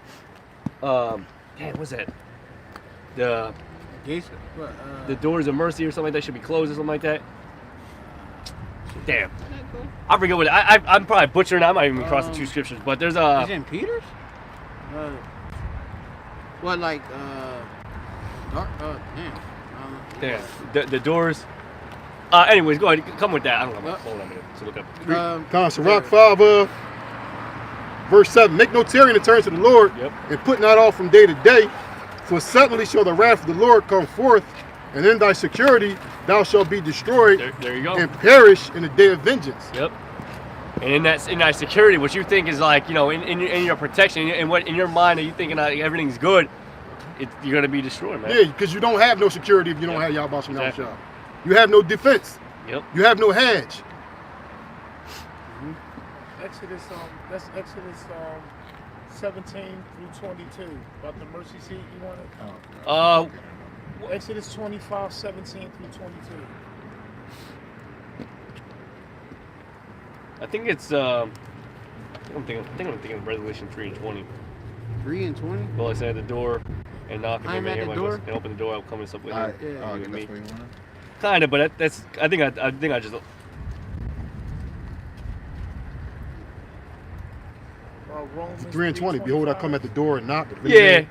What's that? The doors of mercy or something like that should be closed or something like that. Damn. I forget what I'm probably butchering. I might even cross the two scriptures, but there's Is it in Peter's? What, like, dark, yeah, the doors. Anyways, go ahead. Come with that. I don't know. Hold on a minute to look up. Sirach 5 verse 7. Make no tarrying to turn to the Lord, and put not off from day to day. For suddenly shall the wrath of the Lord come forth, and in thy security thou shalt be destroyed. There you go. And perish in the day of vengeance. Yep. And in that security, what you think is like, you know, in your protection, and what in your mind are you thinking like everything's good, you're gonna be destroyed, man. Yeah, because you don't have no security if you don't have Yahweh Shem Yahushua. You have no defense. Yep. You have no hedge. Exodus, that's Exodus 17 through 22 about the mercy seat. You want it? Exodus 25, 17 through 22. I think it's I'm thinking of Revelation 3 and 20. 3 and 20? Well, I said the door and knock and I'm at the door. And open the door. I'll come and stuff with you. That's what you want. Kinda, but that's. I think I just. 3 and 20. Behold, I come at the door and knock. Yeah,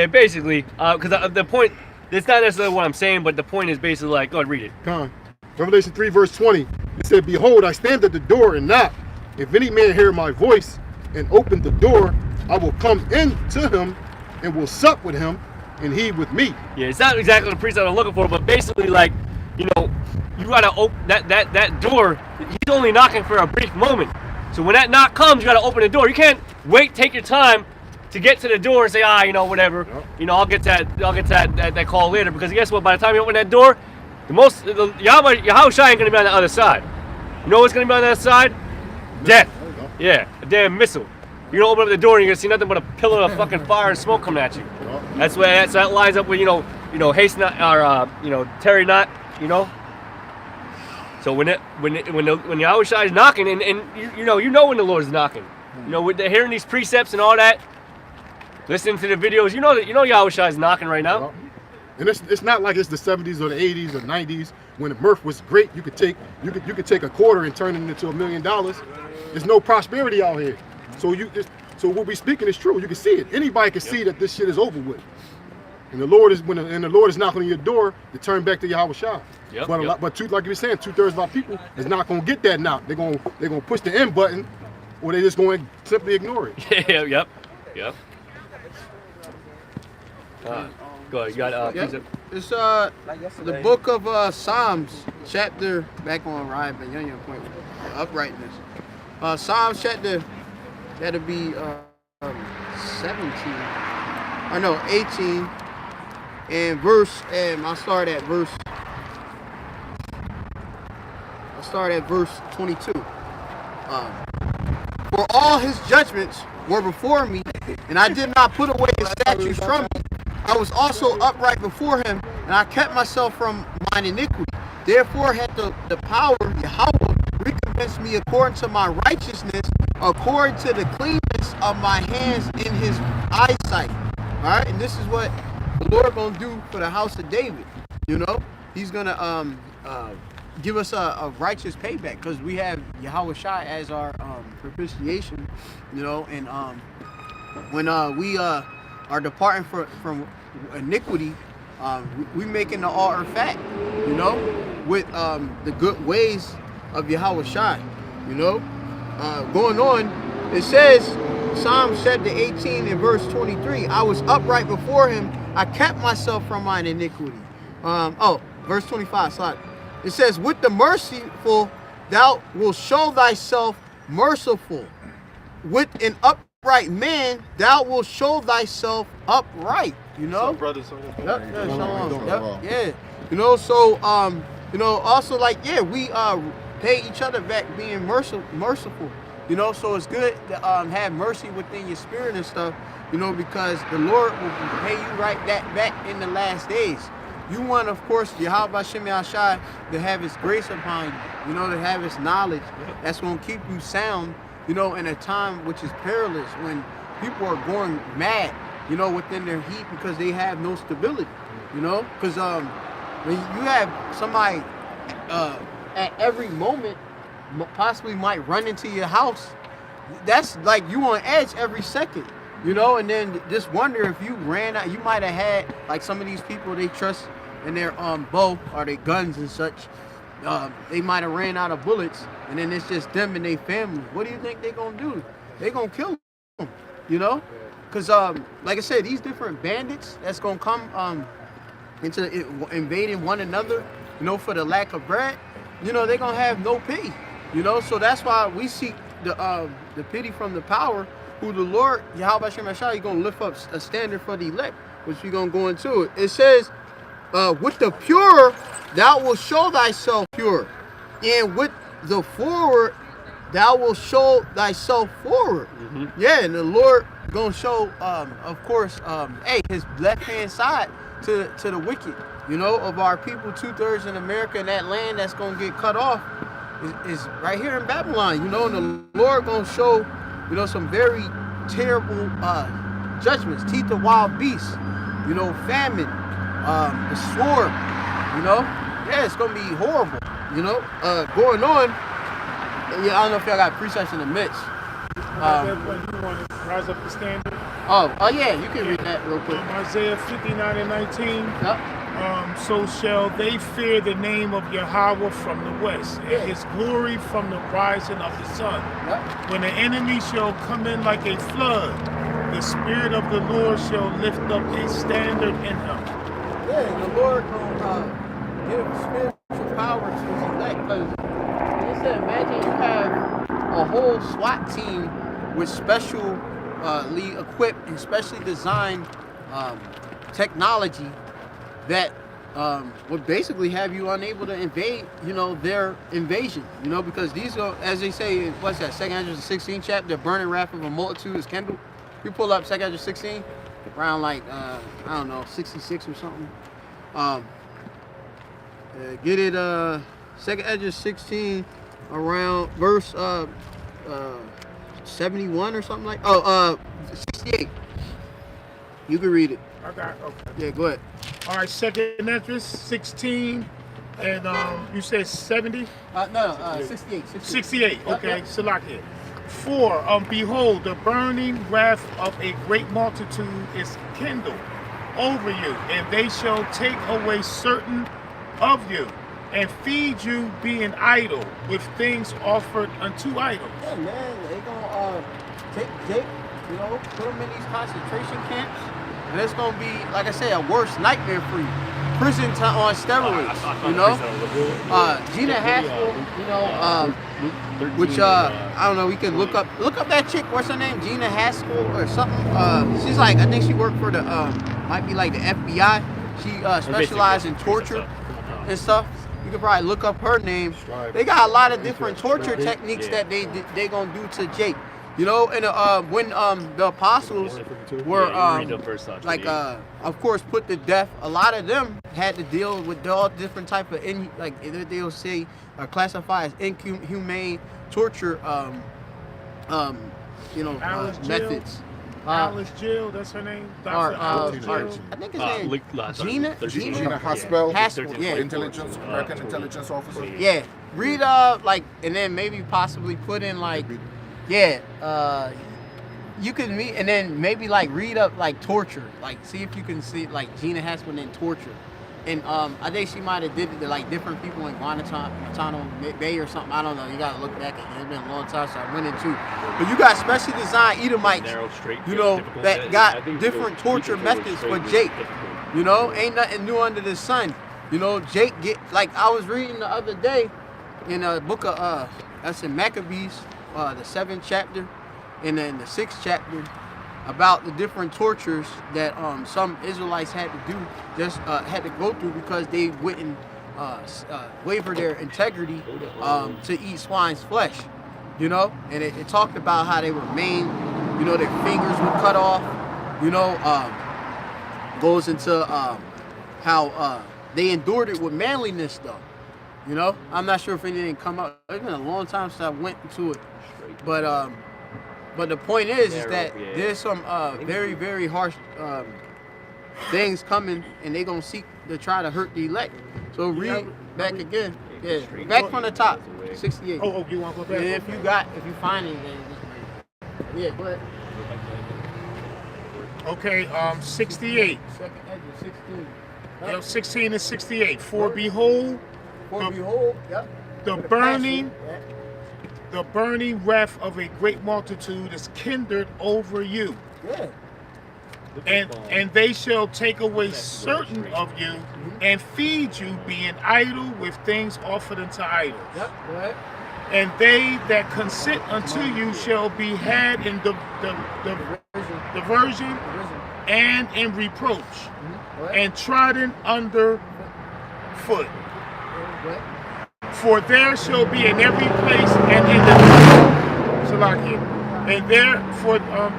basically. Because the point, it's not necessarily what I'm saying, but the point is basically like, go ahead, read it. Come on. Revelation 3 verse 20. It said, behold, I stand at the door and knock. If any man hear my voice and open the door, I will come in to him and will sup with him, and he with me. Yeah, it's not exactly the priest that I'm looking for, but basically, like, you know, you gotta open that door. He's only knocking for a brief moment. So when that knock comes, you gotta open the door. You can't wait, take your time to get to the door and say, you know, whatever. Yep. You know, I'll get that call later, because guess what? By the time you open that door, Yahushua ain't gonna be on the other side. You know what's gonna be on the other side? Death. Yeah, a damn missile. You don't open up the door and you're gonna see nothing but a pillar of fucking fire and smoke coming at you. That lines up with Haste not or Terry not, So when Yahushua is knocking and you know when the Lord is knocking, with hearing these precepts and all that, listening to the videos, you know Yahushua is knocking right now. And it's not like it's the 70s or the 80s or 90s when the mirth was great. You could take a quarter and turn it into $1 million. There's no prosperity out here. So what we speaking is true. You can see it. Anybody can see that this shit is over with. And the Lord is knocking on your door to turn back to Yahushua. But like you were saying, 2/3 of our people is not gonna get that knock. They're gonna push the end button, or they're just going to simply ignore it. Yep. Go ahead. You got It's the book of Psalms, chapter back on Ryan Young point uprightness. Psalms chapter that'll be 17. Or no, 18. And I'll start at verse 22. For all his judgments were before me, and I did not put away his statutes from me. I was also upright before him, and I kept myself from mine iniquity. Therefore had the power, Yahweh, recompense me according to my righteousness, according to the cleanness of my hands in his eyesight. All right, and this is what the Lord gonna do for the house of David. He's gonna give us a righteous payback because we have Yahushua as our propitiation. And when we are departing from iniquity, we making the altar fat. With the good ways of Yahushua. Going on, it says. Psalm chapter 18 and verse 23. I was upright before him. I kept myself from mine iniquity. Verse 25. Sorry. It says, with the merciful, thou wilt show thyself merciful. With an upright man, thou wilt show thyself upright. Brothers. Yeah. Also we pay each other back being merciful. So it's good to have mercy within your spirit and stuff, because the Lord will pay you right back in the last days. You want, of course, Yahweh Shemi to have his grace upon you, to have his knowledge. That's going to keep you sound, in a time which is perilous, when people are going mad, within their heat because they have no stability, because when you have somebody at every moment possibly might run into your house, that's like you on edge every second, and then just wonder if you ran out. You might have had like some of these people they trust in their bow or their guns and such. They might have ran out of bullets, and then it's just them and their family. What do you think they're gonna do? They're gonna kill them, because like I said, these different bandits that's gonna come into invading one another, for the lack of bread, they're gonna have no pity. So that's why we seek the pity from the power, who the Lord, Yahweh Shem Hashai, he's going to lift up a standard for the elect, which we're going to go into it. It says, with the pure, thou wilt show thyself pure. And with the forward, thou wilt show thyself forward. Mm-hmm. Yeah, and the Lord going to show, of course, his left-hand side to the wicked, of our people, 2/3 in America, and that land that's going to get cut off is right here in Babylon, and the Lord gonna show, some very terrible judgments, teeth of wild beasts, famine, the sword, it's gonna be horrible, going on. Yeah, I don't know if y'all got precepts in the midst. You want to rise up the standard? Oh yeah, you can read that real quick. Isaiah 59 and 19. Yep. So shall they fear the name of Yahweh from the west, and his glory from the rising of the sun. Yep. When the enemy shall come in like a flood, the Spirit of the Lord shall lift up a standard in him. Yeah, the Lord will give spiritual power to his elect. Because, like I said, imagine you have a whole SWAT team with specially equipped and specially designed technology that would basically have you unable to invade, you know, their invasion, you know, because these are, as they say, what's that, 2nd 16 chapter, the burning wrath of a multitude is kindled. You pull up 2nd 16, around like, I don't know, 66 or something. Get it, 2nd 16, around verse 71 or something like, 68. You can read it. I got, okay. Yeah, go ahead. All right, 2nd Esdras 16, and you said 70? No, 68. 68, okay, Yep. Salakia. 4, behold, the burning wrath of a great multitude is kindled over you, and they shall take away certain of you, and feed you being idle with things offered unto idols. Yeah, man, they gonna take Jake, you know, put him in these concentration camps, and it's gonna be, like I say, a worse nightmare for you. Prison time on steroids, you know. Gina Haskell, you know, which I don't know. We can look up that chick. What's her name? Gina Haskell or something. She's like, I think she worked for the might be like the FBI. She specialized in torture and stuff. You can probably look up her name. They got a lot of different torture techniques that they gonna do to Jake. You know, and when the apostles were like of course put to death, a lot of them had to deal with all different type of they'll say classify as inhumane torture you know methods. Alice Jill, that's her name. I think his name Gina Haspel, yeah. intelligence, American intelligence officer. Yeah, read like, and then maybe possibly put in like, yeah, you can meet, and then maybe like read up like torture, like see if you can see like Gina Haspel in torture. And I think she might have did it to like different people in Guantanamo Bay or something. I don't know. You gotta look back. It's been a long time, so I went into. But you got specially designed Edomites, you know, that got different torture methods for Jake. You know, ain't nothing new under the sun. You know, Jake get like I was reading the other day in a book of that's in Maccabees, the 7th chapter, and then the 6th chapter, about the different tortures that some Israelites had to do, just had to go through because they wouldn't waver their integrity to eat swine's flesh, you know. And it talked about how they were maimed, you know, their fingers were cut off, you know. Goes into how they endured it with manliness, though, you know. I'm not sure if anything come up. It's been a long time since I went into it, but the point is that there's some very, very harsh things coming, and they're going to seek to try to hurt the elect. So read back again. Yeah, back from the top, 68. Oh, you want to go back? And if you find anything, yeah, go ahead. Okay, 68. 16. Yep, 16 and 68. For behold, Yep. the burning wrath of a great multitude is kindled over you. Yeah. And they shall take away certain of you and feed you, being idle with things offered unto idols. Yep. Go ahead. And they that consent unto you shall be had in diversion and in reproach, and trodden under foot. For there shall be in every place and in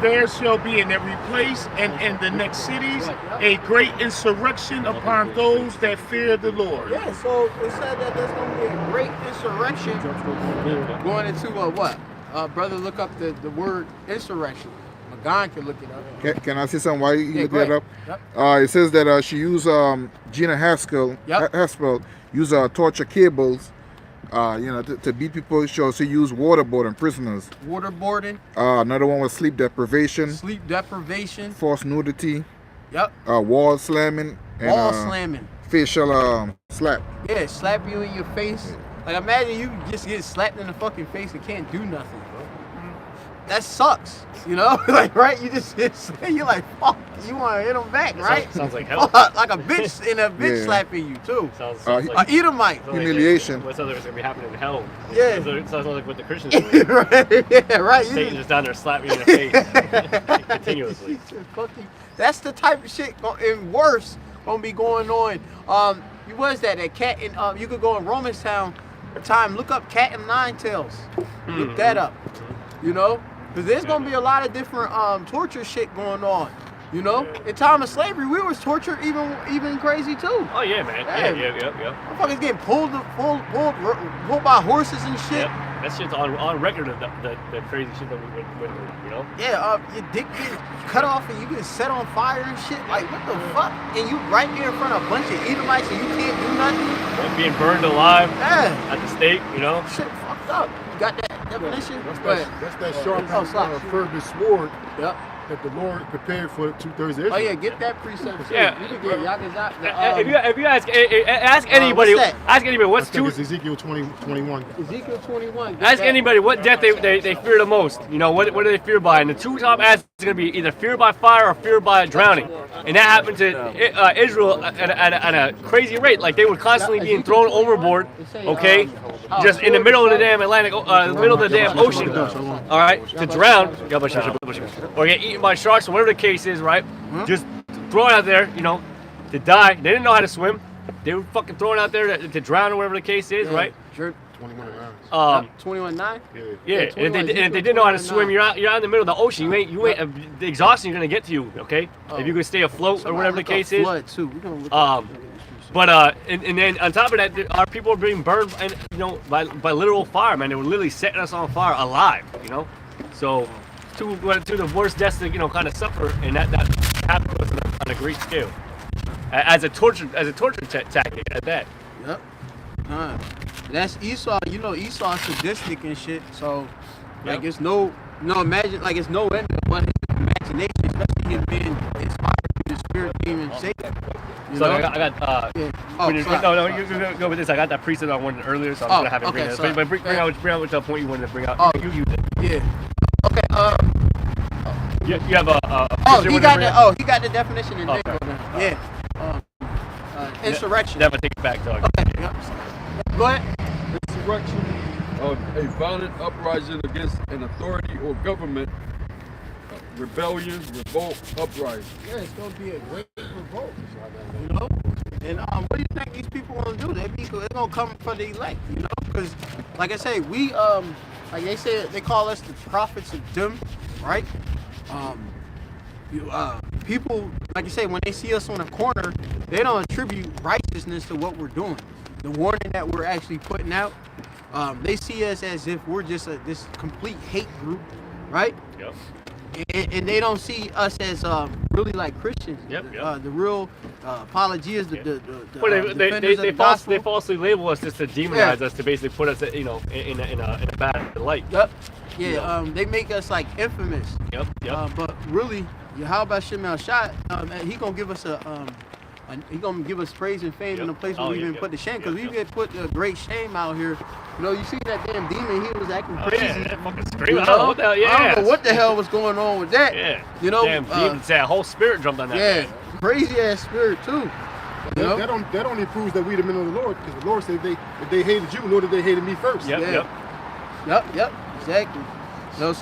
there shall be in every place and in the next cities a great insurrection upon those that fear the Lord. Yeah, so it said that there's going to be a great insurrection going into what? Brother, look up the word insurrection. Magan can look it up. Can I say something? Why you look that up? Yep. It says that she used Gina Haskell. Haspel used torture cables. You know, to beat people. She also used waterboarding prisoners. Waterboarding. Another one was sleep deprivation. Sleep deprivation. Forced nudity. Yep. Wall slamming. And, wall slamming. Facial slap. Yeah, slap you in your face. Like imagine you just get slapped in the fucking face and can't do nothing, bro. That sucks, you know? Like, right? You just you're like, fuck, you want to hit them back, right? Sounds like hell. Like a bitch and a bitch slapping you too. Sounds like Edomite. Humiliation. What's other gonna be happening in hell? Yeah. Sounds like what the Christians do. Right. Yeah, right. Satan just down there slapping you in the face continuously. That's the type of shit, and worse, gonna be going on. Was that cat in? You could go in Romanstown. Look up cat and nine tails. Look that up. You know, because there's gonna be a lot of different torture shit going on. You know, in time of slavery, we was tortured even crazy too. Oh yeah, man. Yeah. Motherfuckers getting pulled by horses and shit. Yep. That shit's on record of the crazy shit that we went through, you know? Yeah, your dick gets cut off and you get set on fire and shit. Like, what the fuck? And you right there in front of a bunch of Edomites and you can't do nothing? And being burned alive at the stake, you know? Shit fucked up. You got that definition? That's that sharp, fervent sword. Yep. That the Lord prepared for 2/3 of Israel. Oh yeah, get that precept. Yeah. You can get Yakalba. If you ask anybody, what's two? It's Ezekiel 20:21. Ezekiel 21. Ask anybody what death they fear the most. You know, what do they fear by? And the two top answers is going to be either fear by fire or fear by drowning. And that happened to Israel at a crazy rate. Like they were constantly being thrown overboard. Okay, just in the middle of the damn Atlantic, middle of the damn ocean. All right, to drown or get eaten by sharks or whatever the case is. Right, just thrown out there. You know, to die. They didn't know how to swim. They were fucking thrown out there to drown or whatever the case is. Right. 21-9? Yeah. And if they didn't know how to swim, you're out in the middle of the ocean. You ain't the exhaustion you're gonna get to you, okay? If you can stay afloat or whatever the case is. Too. And then on top of that, our people are being burned, and you know, by literal fire, man. They were literally setting us on fire alive, you know. So to the worst deaths to kind of suffer, and that happened to us on a great scale, as a torture tactic at that. Yep. That's Esau. You know, Esau's sadistic and shit. So, like, it's imagine, like, it's no end of what his imagination, especially him being inspired through the spirit, demon, Satan. So I got. You go with this. I got that preset I wanted earlier, so I'm gonna have it bring it. But bring out which point you wanted to bring out. You use it. Yeah. Okay. You have he got the definition in there. Yeah. Insurrection. Never take it back, dog. Okay. Yep. Go ahead. Insurrection of a violent uprising against an authority or government, rebellion, revolt, uprising. Yeah, it's gonna be a great revolt, you know. And what do you think these people gonna do? They're gonna come for the elect, you know. Because, like I say, we like they say, they call us the prophets of doom, right? People, like you say, when they see us on a corner, they don't attribute righteousness to what we're doing. The warning that we're actually putting out, they see us as if we're just this complete hate group, right? Yep. And they don't see us as really like Christians. Yep. The real apologias, they falsely label us just to demonize us, to basically put us, in a bad light. Yep. Yeah. They make us like infamous. Yep. But really, Yakalba shot, he gonna give us he gonna give us praise and fame in a place where we didn't put the shame, because we get put a great shame out here. You know, you see that damn demon, he was acting crazy. That fucking screaming. I don't know what the hell was going on with that. Yeah. You know, damn demon, that whole spirit jumped on that. Yeah, crazy ass spirit too. That only proves that we the men of the Lord, because the Lord said if they hated you, know that they hated me first. Yep. Exactly. So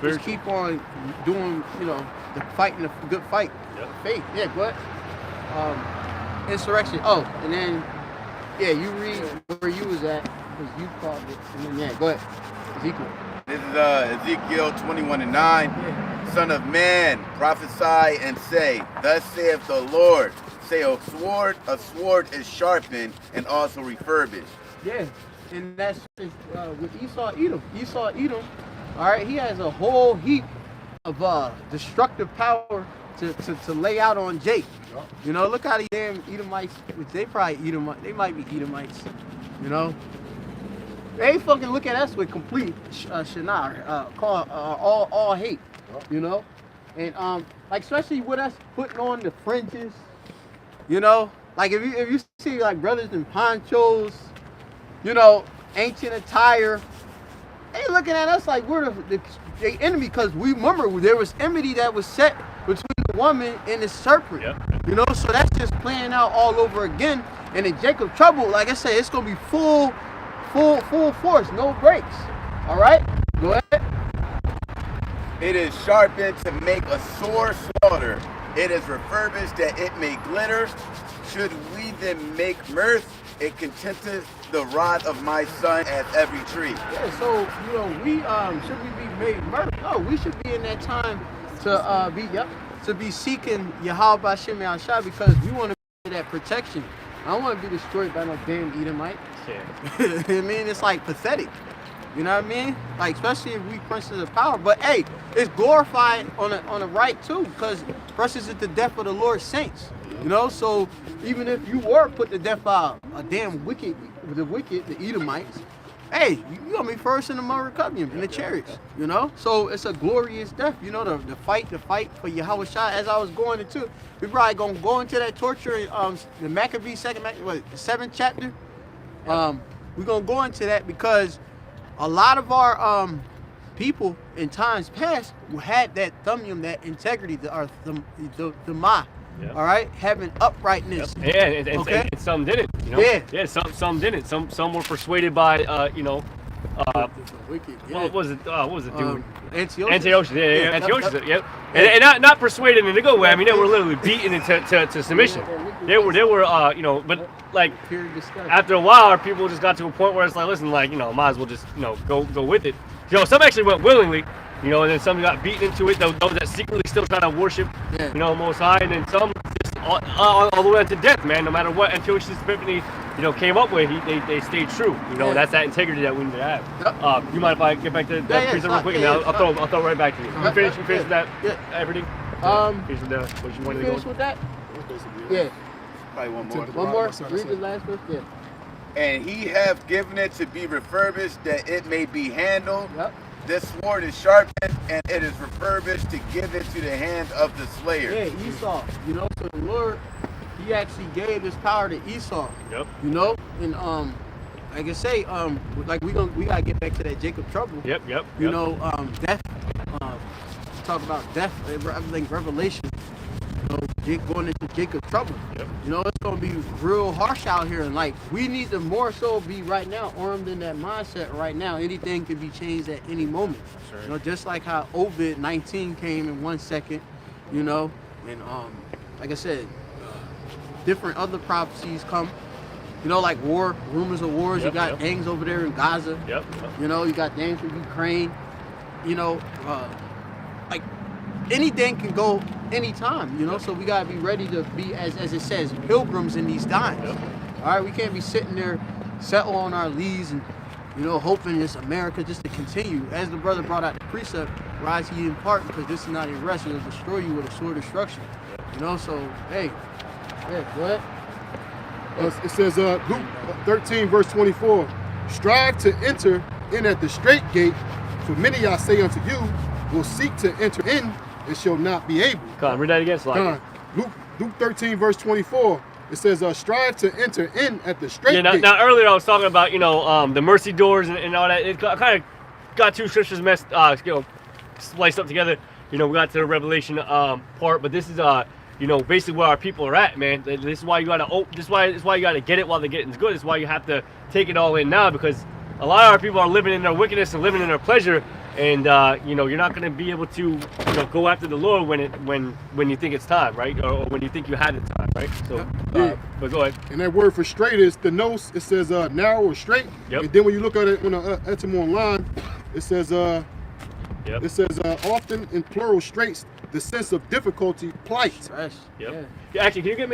just keep on doing, the fighting, the good fight. Yep. Faith. Yeah, go ahead. Insurrection. Oh, and then you read where you was at, because you called it. And then go ahead. Ezekiel. This is Ezekiel 21:9. Yeah. Son of man, prophesy and say, thus saith the Lord. Say a sword is sharpened and also refurbished. Yeah, and that's with Esau-Edom. Esau-Edom, all right, he has a whole heap of destructive power to lay out on Jake. You know, look how these damn Edomites, which they probably Edomites, they might be Edomites, you know. They fucking look at us with complete all hate, you know. And like especially with us putting on the fringes, you know, like if you see like brothers in ponchos, you know, ancient attire, they looking at us like we're the enemy, because we remember there was enmity that was set between the woman and the serpent. Yep. You know, so that's just playing out all over again. And in Jacob trouble, like I said, it's gonna be full force, no breaks. All right, go ahead. It is sharpened to make a sore slaughter, It is refurbished that it may glitter. Should we then make mirth? It contenteth the rod of my son as every tree. Yeah, so we should we be made mirth? No, we should be in that time to be seeking Yakalba Page because we want to be that protection. I don't want to be destroyed by no damn Edomite. Yeah. I mean, it's like pathetic. You know what I mean? Like, especially if we princes of power. But hey, it's glorified on the right too, because princes is the death of the Lord's saints. You know, so even if you were put to death by a damn the Edomites, hey, you gonna be first in the Recubium, in the chariots. You know, so it's a glorious death. You know, the fight for Yahweh Shai. As I was going into, we probably gonna go into that torture in the Maccabees the 7th chapter. We're gonna go into that because a lot of our people in times past had that thumium, that integrity, the ma. Yep. All right, having uprightness. Yep. Yeah, and some didn't. You know? Yeah. Some didn't. Some were persuaded by wicked. Yeah. What was it? Dude? Antiochus. Yeah. Antiochus. Yep. And not persuaded in a good way. I mean, they were literally beaten into submission. They were but like after a while, our people just got to a point where it's like, listen, like, might as well just go with it. Some actually went willingly. And then some got beaten into it. Those that secretly still trying to worship, Most High, and then some just all the way to death, man. No matter what Antiochus Epiphanes, came up with, they stayed true. That's that integrity that we need to have. You mind if I get back to that precept real quick? I'll throw it right back to you. You finish with that? Everything. Finish with what you wanted to go with that? Yeah. Probably one more. One more. Read the last verse. Yeah. And he hath given it to be refurbished, that it may be handled. Yep. This sword is sharpened, and it is refurbished to give it to the hand of the slayer. Yeah, Esau. So the Lord, He actually gave this power to Esau. Yep. And like I say, like we gotta get back to that Jacob trouble. Yep. Death. Talk about death. I think Revelation. Going into Jacob trouble. Yep. It's gonna be real harsh out here, and like we need to more so be right now armed in that mindset right now. Anything can be changed at any moment. Right. Just like how COVID-19 came in 1 second, and like I said, different other prophecies come. Like war, rumors of wars. You got gangs over there in Gaza. Yep. You got gangs from Ukraine. Like anything can go anytime, so we gotta be ready to be, as it says, pilgrims in these times. Yep. All right, we can't be sitting there, settle on our lees and, hoping this America just to continue. As the brother brought out the precept, rise ye in part, because this is not a rest, it'll destroy you with a sword of destruction. So, hey, go ahead. It says, Luke 13, verse 24, strive to enter in at the straight gate, for many, I say unto you, will seek to enter in and shall not be able. Come on, read that again, Slide. Luke 13, verse 24. It says, strive to enter in at the straight gate. Now earlier I was talking about, the mercy doors and all that. It kind of got two scriptures spliced up together. We got to the Revelation part, but this is basically where our people are at, man. This is why you gotta this is why you gotta get it while the getting's good. This is why you have to take it all in now, because a lot of our people are living in their wickedness and living in their pleasure. And you're not going to be able to go after the Lord when you think it's time, right? Or when you think you had the time, right? So, but go ahead. And that word for straight is the nos. It says narrow or straight. Yep. And then when you look at it on the etym online, it says often in plural straights, the sense of difficulty, plight. Yep. Yeah. Actually, can you give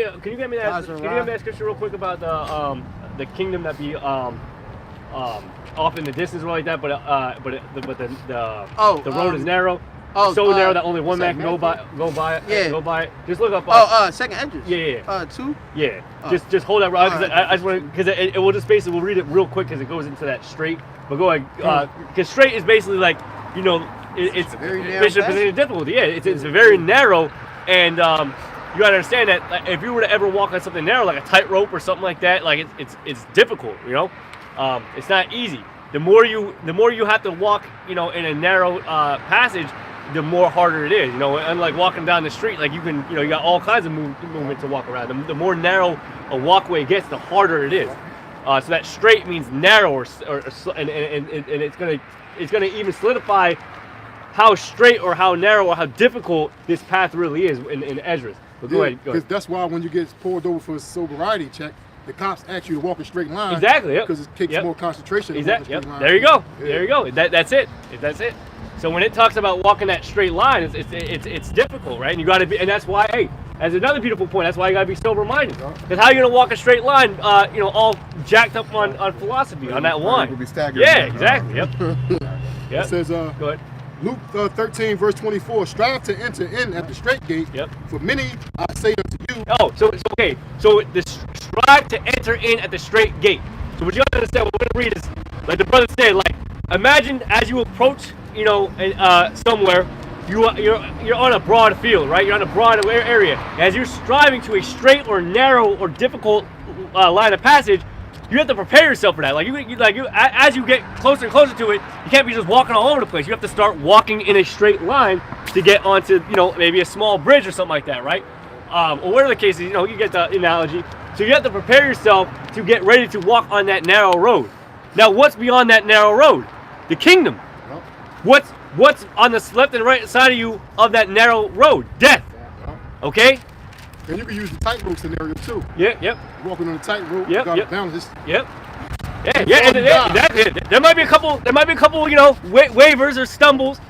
me that scripture real quick about the kingdom that be off in the distance or like that, but the road is narrow. So narrow that only one man can go by it. Yeah. Go by it. Just look up. Second entrance. Yeah. 2. Yeah. Just hold that right, because I just want, because it will just basically, we'll read it real quick because it goes into that straight. But go ahead. Because straight is basically like, it's very narrow. Difficulty. Yeah. It's very narrow, and you gotta understand that, like, if you were to ever walk on something narrow, like a tightrope or something like that, like it's difficult. It's not easy. The more you have to walk, in a narrow passage, the more harder it is. Unlike walking down the street, like you got all kinds of movement to walk around. The more narrow a walkway gets, the harder it is. So that straight means narrow, and it's gonna even solidify how straight or how narrow or how difficult this path really is in Esdras. But go ahead. Because that's why when you get pulled over for a sobriety check, the cops ask you to walk a straight line. Exactly. Yep. Because it takes more concentration. Exactly. Yep. There you go. Yeah. There you go. That's it. That's it. So when it talks about walking that straight line, it's difficult, right? And you got to be, and that's why, hey, as another beautiful point, that's why you got to be sober-minded. Because how are you gonna walk a straight line, all jacked up on philosophy on that one? Yeah, exactly. Yep. Yep. It says, go ahead. Luke 13, verse 24, strive to enter in at the straight gate. Yep. For many, I say unto you. Oh, so okay. So the strive to enter in at the straight gate. So what you gotta understand, what we're gonna read is, like the brother said, like imagine as you approach, somewhere, you're on a broad field, right? You're on a broad area. As you're striving to a straight or narrow or difficult line of passage, you have to prepare yourself for that. As you get closer and closer to it, you can't be just walking all over the place. You have to start walking in a straight line to get onto, maybe a small bridge or something like that, right? Or whatever the case is, you get the analogy. So you have to prepare yourself to get ready to walk on that narrow road. Now, what's beyond that narrow road? The kingdom. What's on the left and right side of you of that narrow road? Death. Okay? And you can use the tightrope scenario too. Yep. You're walking on a tightrope. Yep. You got balance. Yep. Yeah. There might be a couple. Waivers or stumbles,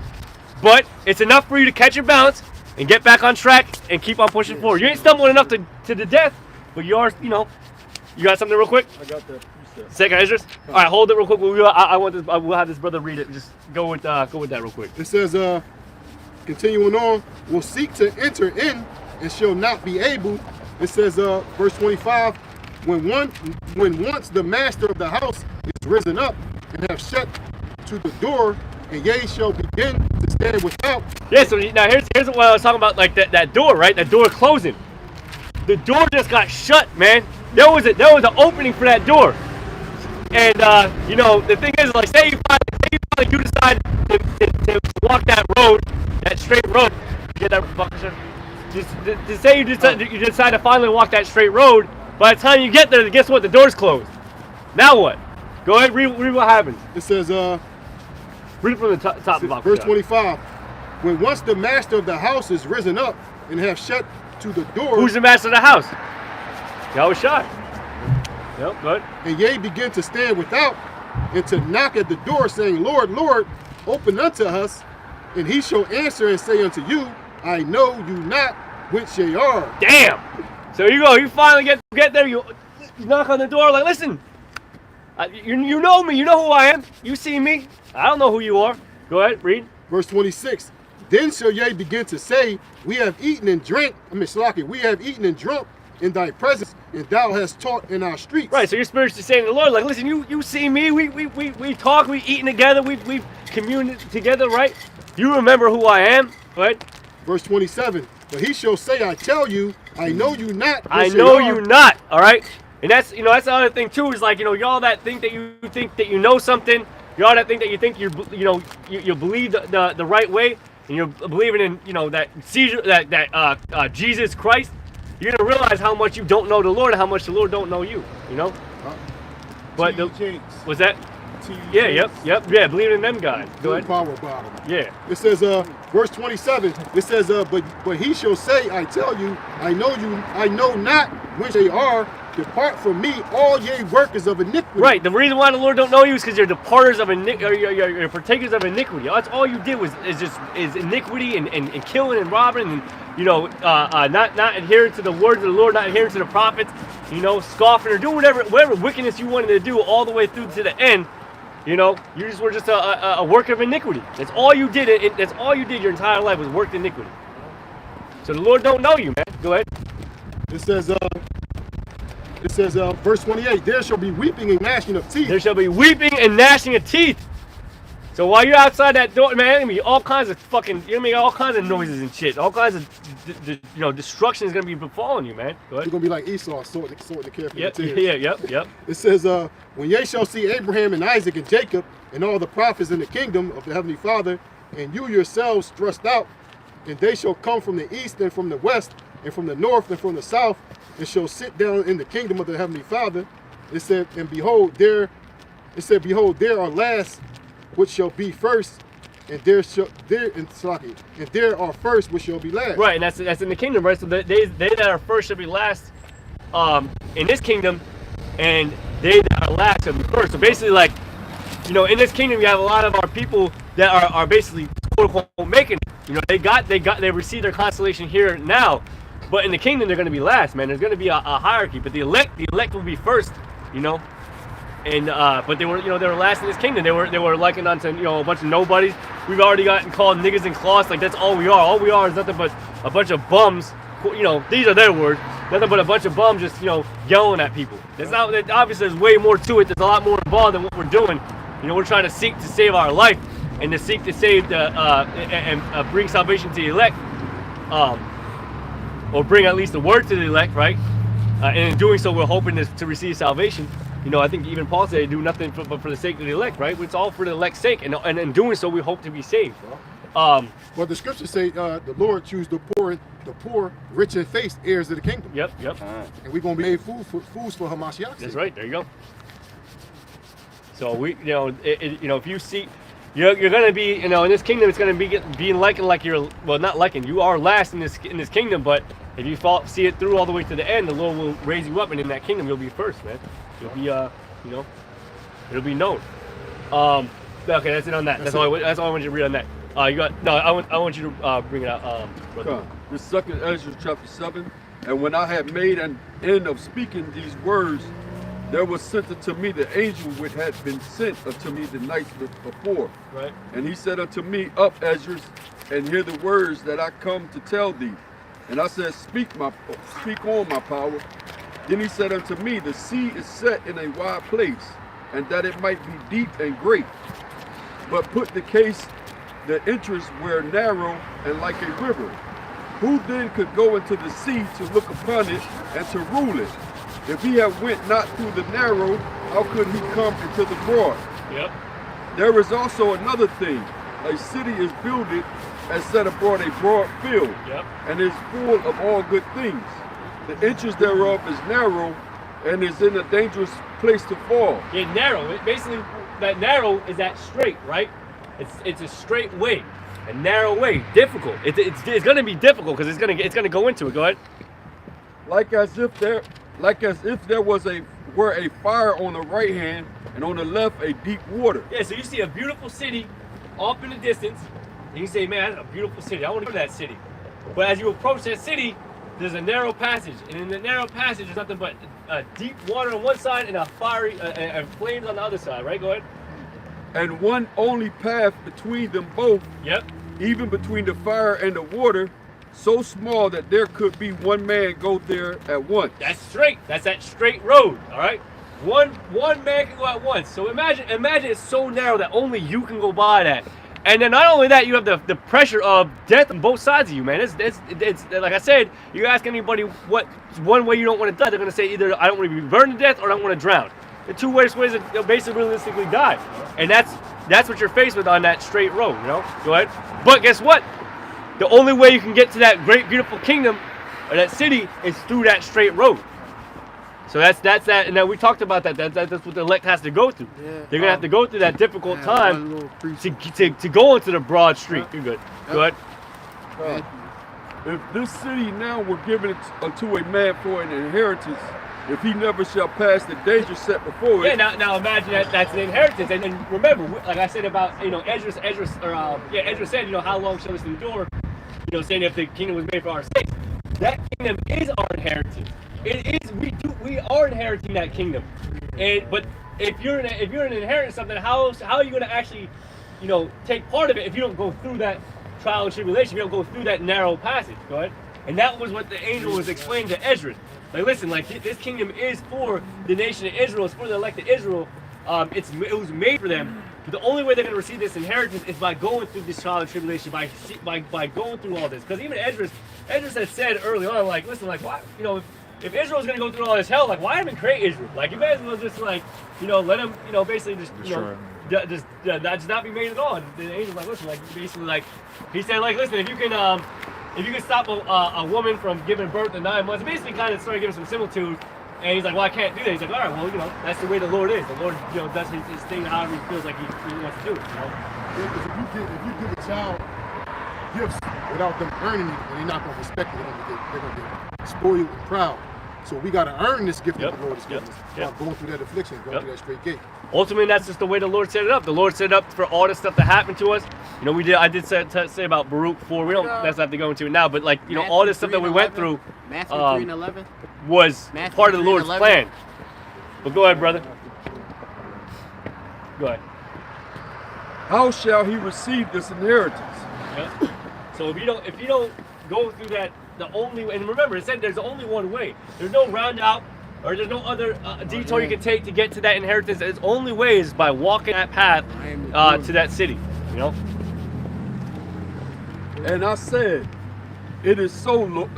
but it's enough for you to catch your balance and get back on track and keep on pushing forward. You ain't stumbling enough to the death, but you are. You got something real quick? I got that. Second, Esdras. All right, hold it real quick. We'll have this brother read it. Just go with that real quick. It says, continuing on, will seek to enter in and shall not be able. It says, verse 25, when once the master of the house is risen up and have shut to the door, and ye shall begin to stand without. Yeah. So now here's what I was talking about, like that door, right? That door closing. The door just got shut, man. There was an opening for that door. And the thing is, like, say you decide to walk that road, that straight road. Get that fucker, sir? Just say you decide to finally walk that straight road. By the time you get there, guess what? The door's closed. Now what? Go ahead, read what happens. It says, read it from the top box. Verse 25. When once the master of the house is risen up and have shut to the door. Who's the master of the house? Yahushua. Yep, good. And ye begin to stand without and to knock at the door, saying, Lord, Lord, open unto us. And he shall answer and say unto you, I know you not whence ye are. Damn. So you go. You finally get there. You knock on the door. Like, listen. You know me. You know who I am. You see me. I don't know who you are. Go ahead. Read. Verse 26. Then shall ye begin to say, we have eaten and drank. We have eaten and drunk in thy presence, and thou hast taught in our streets. Right, so your spirit's just saying to the Lord, like, listen, you see me, we talk, we eating together, we've communed together, right? You remember who I am, right? Verse 27, but he shall say, I tell you, I know you not. I know you not, all right? And that's, that's the other thing too, is like, y'all that think that you know something, y'all that think that you think you believe the right way, and you're believing in, that Jesus Christ. You're gonna realize how much you don't know the Lord and how much the Lord don't know you. But was that? Yeah. Believing in them guys. Go ahead. Power bottom. Yeah. It says, verse 27. It says, but he shall say, I tell you, I know not whence ye are. Depart from me, all ye workers of iniquity. Right. The reason why the Lord don't know you is because you're departers of iniquity, or you're partakers of iniquity. That's all you did is iniquity and killing and robbing and not adhering to the words of the Lord, not adhering to the prophets, scoffing or doing whatever wickedness you wanted to do all the way through to the end. You just were just a work of iniquity. That's all you did. That's all you did your entire life was work iniquity. So the Lord don't know you, man. Go ahead. It says, verse 28, there shall be weeping and gnashing of teeth. There shall be weeping and gnashing of teeth. So while you're outside that door, man, there's gonna be all kinds of all kinds of noises and shit. All kinds of, destruction is gonna be befalling you, man. Go ahead. You're gonna be like Esau, sorting the care for your tears. Yep. It says, when ye shall see Abraham and Isaac and Jacob and all the prophets in the kingdom of the Heavenly Father, and you yourselves thrust out, and they shall come from the east and from the west and from the north and from the south, and shall sit down in the kingdom of the Heavenly Father. It said, and behold, there are last which shall be first, and there are first which shall be last. Right, and that's in the kingdom, right? So they that are first shall be last in this kingdom, and they that are last shall be first. So basically, like, you know, in this kingdom, you have a lot of our people that are basically quote unquote making it. You know, they received their consolation here now, but in the kingdom they're going to be last, man. There's going to be a hierarchy, but the elect will be first, you know. And but they were last in this kingdom. They were likened unto, you know, a bunch of nobodies. We've already gotten called niggas and cloths. Like, that's all we are. All we are is nothing but a bunch of bums. You know, these are their words. Nothing but a bunch of bums just, you know, yelling at people. It's not, obviously there's way more to it. There's a lot more involved than what we're doing. You know, we're trying to seek to save our life and to seek to save the and bring salvation to the elect, or bring at least the word to the elect, right? And in doing so, we're hoping to receive salvation. You know, I think even Paul said, do nothing but for the sake of the elect, right? It's all for the elect's sake, and in doing so, we hope to be saved. Well, the scriptures say the Lord choose the poor, rich in face, heirs of the kingdom. Yep. And we're gonna be made fools for Hamashiach. That's right. There you go. So we, you know, you know, if you see, you're gonna be, you know, in this kingdom, it's gonna be being likened like you're, well, not likened. You are last in this kingdom, but if you see it through all the way to the end, the Lord will raise you up, and in that kingdom, you'll be first, man. You'll be, you know, it'll be known. Okay, that's it on that. That's all I want you to read on that. I want you to bring it out, brother. This second Ezra chapter 7. And when I had made an end of speaking these words, there was sent unto me the angel which had been sent unto me the night before. Right. And he said unto me, Up, Ezra, and hear the words that I come to tell thee. And I said, Speak on, my power. Then he said unto me, The sea is set in a wide place, and that it might be deep and great. But put the entrance were narrow and like a river. Who then could go into the sea to look upon it and to rule it? If he had went not through the narrow, how could he come into the broad? Yep. There is also another thing. A city is builded and set abroad a broad field, Yep. and is full of all good things. The entrance thereof is narrow, and is in a dangerous place to fall. Yeah, narrow. Basically, that narrow is that straight, right? It's a straight way, a narrow way. Difficult. It's going to be difficult because it's going to go into it. Go ahead. Like as if there were a fire on the right hand, and on the left a deep water. Yeah. So you see a beautiful city off in the distance, and you say, "Man, that's a beautiful city. I want to go to that city." But as you approach that city, there's a narrow passage, and in the narrow passage, there's nothing but deep water on one side and a fiery and flames on the other side. Right? Go ahead. And one only path between them both. Yep. Even between the fire and the water, so small that there could be one man go there at once. That's straight. That's that straight road. All right. One man can go at once. So imagine it's so narrow that only you can go by that. And then not only that, you have the pressure of death on both sides of you, man. It's like I said, you ask anybody what's one way you don't want to die, they're gonna say either I don't want to be burned to death or I don't want to drown. The two ways to basically realistically die. And that's what you're faced with on that straight road, you know? Go ahead. But guess what? The only way you can get to that great, beautiful kingdom or that city is through that straight road. So that's that. And then we talked about that. That's what the elect has to go through. Yeah. They're going to have to go through that difficult time to go into the broad street. You're good. Go ahead. If this city now were given unto a man for an inheritance, if he never shall pass the danger set before it. Yeah, now imagine that's an inheritance. And remember, like I said about, you know, Ezra said, you know, how long shall this endure? You know, saying if the kingdom was made for our sakes. That kingdom is our inheritance. It is, we are inheriting that kingdom. But if you're an inheritance something, how are you going to actually, you know, take part of it if you don't go through that trial and tribulation, if you don't go through that narrow passage? Go ahead. And that was what the angel was explaining to Ezra. Like, listen, like this kingdom is for the nation of Israel. It's for the elected Israel. It was made for them. But the only way they're going to receive this inheritance is by going through this trial and tribulation, by going through all this. Because even Ezra had said early on, like, listen, like, why, you know, if Israel's going to go through all this hell, like, why even create Israel? Like, you may as well just, like, you know, let them, you know, basically just, you know, just not be made at all. And the angel's like, listen, like, basically, like, he said, like, listen, if you can stop a woman from giving birth in 9 months, basically kind of started giving some similitude. And he's like, well, I can't do that. He's like, all right, well, you know, that's the way the Lord is. The Lord, you know, does his thing however he feels like he wants to do it, you know. Because if you give a child gifts without them earning it, and they're not going to respect it, they're going to get spoiled and proud. So we got to earn this gift that the Lord has given us. Going through that affliction, going through that straight gate. Ultimately, that's just the way the Lord set it up. The Lord set it up for all this stuff to happen to us. You know, I did say about Baruch 4. We don't necessarily have to go into it now, but like, you know, all this stuff that we went through Matthew 3 and 11 was part of the Lord's plan. But go ahead, brother. Go ahead. How shall he receive this inheritance? Yeah. So if you don't go through that, the only way, and remember, it said there's only one way. There's no roundabout, or there's no other detour you can take to get to that inheritance. Its only way is by walking that path to that city. You know. And I said, it is so, Lord.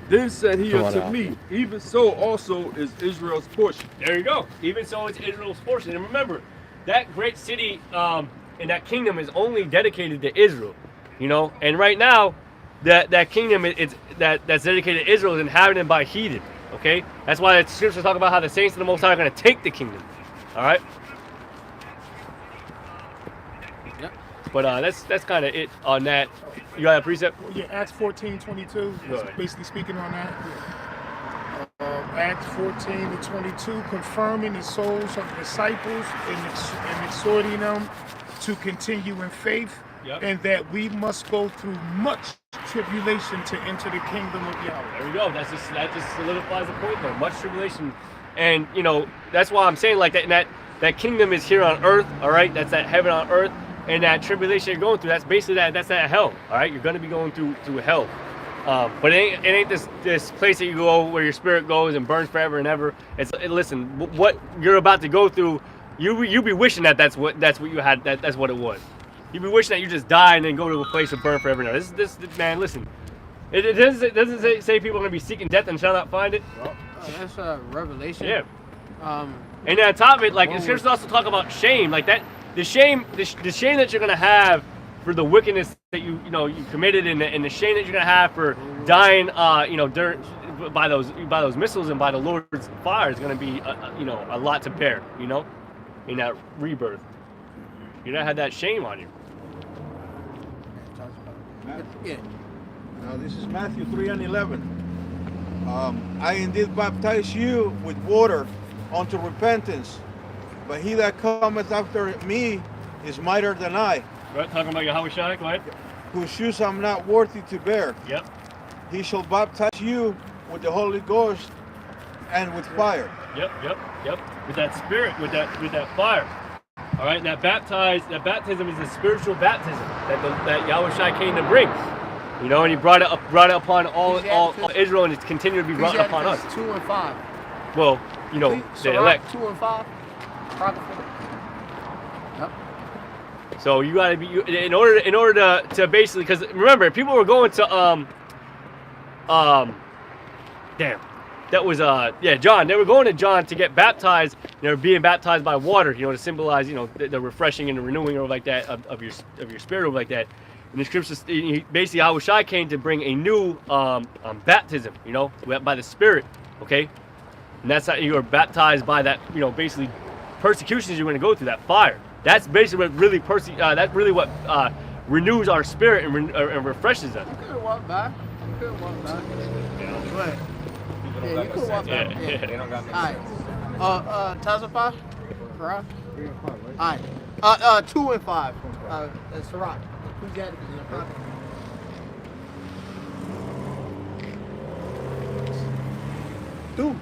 Then said he unto me, even so also is Israel's portion. There you go. Even so is Israel's portion. And remember, that great city and that kingdom is only dedicated to Israel. You know, and right now, that kingdom that's dedicated to Israel is inhabited by heathen. Okay, that's why the scriptures talk about how the saints of the Most High are going to take the kingdom. All right. Yep. But that's kind of it on that. You got a precept? Yeah, Acts 14:22. Basically speaking on that. Acts 14:22, confirming the souls of the disciples and exhorting them to continue in faith. Yep. And that we must go through much tribulation to enter the kingdom of Yahweh. There we go. That just solidifies the point there. Much tribulation, and you know that's why I'm saying like that kingdom is here on earth. All right, that's that heaven on earth, and that tribulation you're going through. That's basically that's that hell. All right, you're going to be going through hell. But it ain't this place that you go where your spirit goes and burns forever and ever. Listen, what you're about to go through, you be wishing that's what you had. That's what it was. You'd be wishing that you just die and then go to a place of burn forever. Now, this man, listen. It doesn't say people are going to be seeking death and shall not find it. Well, that's a revelation. Yeah. And then on top of it, like the scriptures also talk about shame, like that. The shame that you're going to have for the wickedness that you committed, and the shame that you're going to have for dying, by those missiles and by the Lord's fire is going to be, a lot to bear, in that rebirth. You're going to have that shame on you. Yeah. Now this is Matthew 3:11. I indeed baptize you with water unto repentance, but he that cometh after me is mightier than I. Right, talking about Yahushua, go ahead. Whose shoes I'm not worthy to bear. Yep. He shall baptize you with the Holy Ghost and with fire. Yep. With that spirit, with that fire. All right, that baptism is a spiritual baptism that Yahushua came to bring. And he brought it upon all Israel, and it's continued to be brought upon us. 2 and 5. Well, the elect. 2 and 5. Yep. So you got to be in order to basically, because remember, people were going to John. They were going to John to get baptized. They were being baptized by water, to symbolize, the refreshing and the renewing or like that of your spirit or like that. And the scriptures, basically, Yahushua came to bring a new baptism, by the Spirit, okay? And that's how you are baptized by that, basically persecutions you're going to go through, that fire. That's basically what really what renews our spirit and refreshes us. You could walk by. Yeah. Yeah, you could walk by. Yeah. They don't got me. All right. Tazapah? Sarah? 3 and 5, right? All right. 2 and 5. That's Sarah. Who's got it? Two.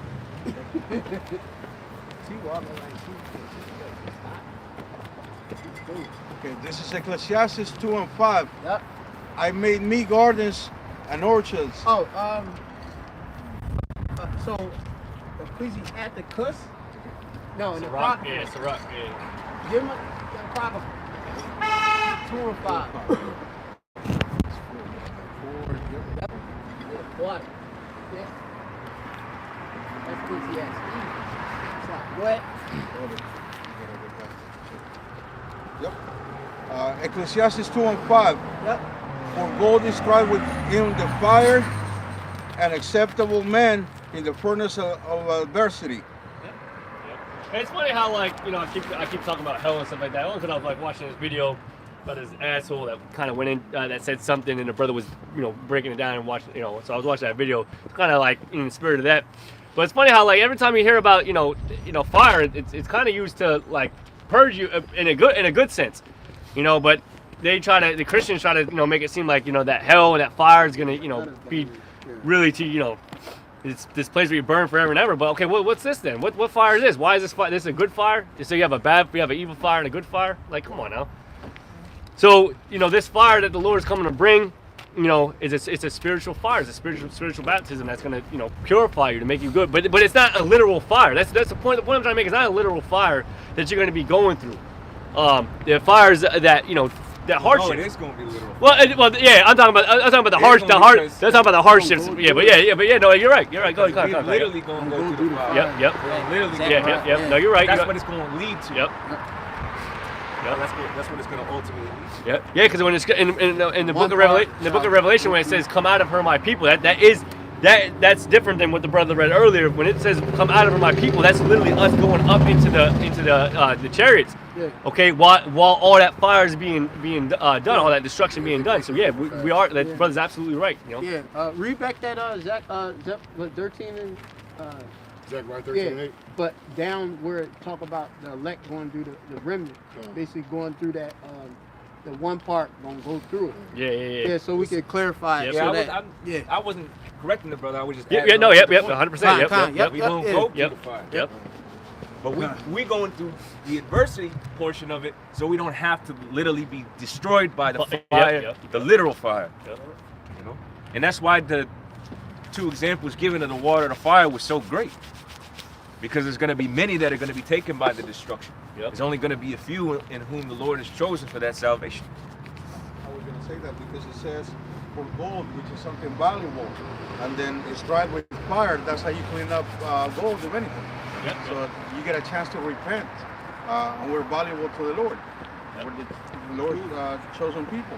Okay, this is Ecclesiastes 2 and 5. Yep. I made me gardens and orchards. Oh, so Ecclesiasticus? No, in the Proverbs. Yeah, it's a rock. Yeah. Give him a Proverbs. 2 and 5. What? Yeah. That's Ecclesiastes. Go ahead. Yep. Ecclesiastes 2 and 5. Yep. For gold is tried within the fire, and acceptable men in the furnace of adversity. And it's funny how, like, you know, I keep talking about hell and stuff like that. Only because I was like watching this video about this asshole that kind of went in, that said something, and the brother was, you know, breaking it down and watching, you know. So I was watching that video, kind of like in the spirit of that. But it's funny how, like, every time you hear about, you know, fire, it's kind of used to, like, purge you in a good sense, you know. But the Christians try to, you know, make it seem like, you know, that hell and that fire is gonna, you know, be really to, you know, it's this place where you burn forever and ever. But okay, what's this then? What fire is this? Why is this fire? This is a good fire? So you have an evil fire and a good fire? Like, come on now. So, you know, this fire that the Lord is coming to bring, you know, it's a spiritual fire. It's a spiritual baptism that's going to, you know, purify you to make you good. But it's not a literal fire. That's the point. The point I'm trying to make is not a literal fire that you're going to be going through. The fires that, you know, that hardship. No, it is going to be literal. Well, yeah, I'm talking about the harsh. They're talking about the hardships. Yeah, but yeah. No, you're right. You're right. Go ahead. We're literally going to go through the fire. Yep. Literally. Yep. No, you're right. That's what it's going to lead to. Yep. That's what it's going to ultimately lead to. Yeah, because when it's in the book of Revelation, when it says "Come out of her, my people," that's different than what the brother read earlier. When it says "Come out of her, my people," that's literally us going up into the chariots. Yeah. Okay, while all that fire is being done, all that destruction being done. So yeah, we are. That brother's absolutely right. You know. Yeah. Read back that Zach 13 and. Zechariah 13 and 8. But down where it talk about the elect going through the remnant, basically going through that, the one part gonna go through it. Yeah. So we can clarify it. I wasn't correcting the brother. I was just 100%. Yep. We gonna go through the fire. Yep. But we going through the adversity portion of it, so we don't have to literally be destroyed by the fire, the literal fire. Yep. You know, and that's why the 2 examples given of the water and the fire was so great, because there's going to be many that are going to be taken by the destruction. There's only going to be a few in whom the Lord has chosen for that salvation. I was going to say that because it says for gold, which is something valuable, and then it's dried with fire. That's how you clean up gold, if anything. So you get a chance to repent, and we're valuable to the Lord. We're the Lord's chosen people.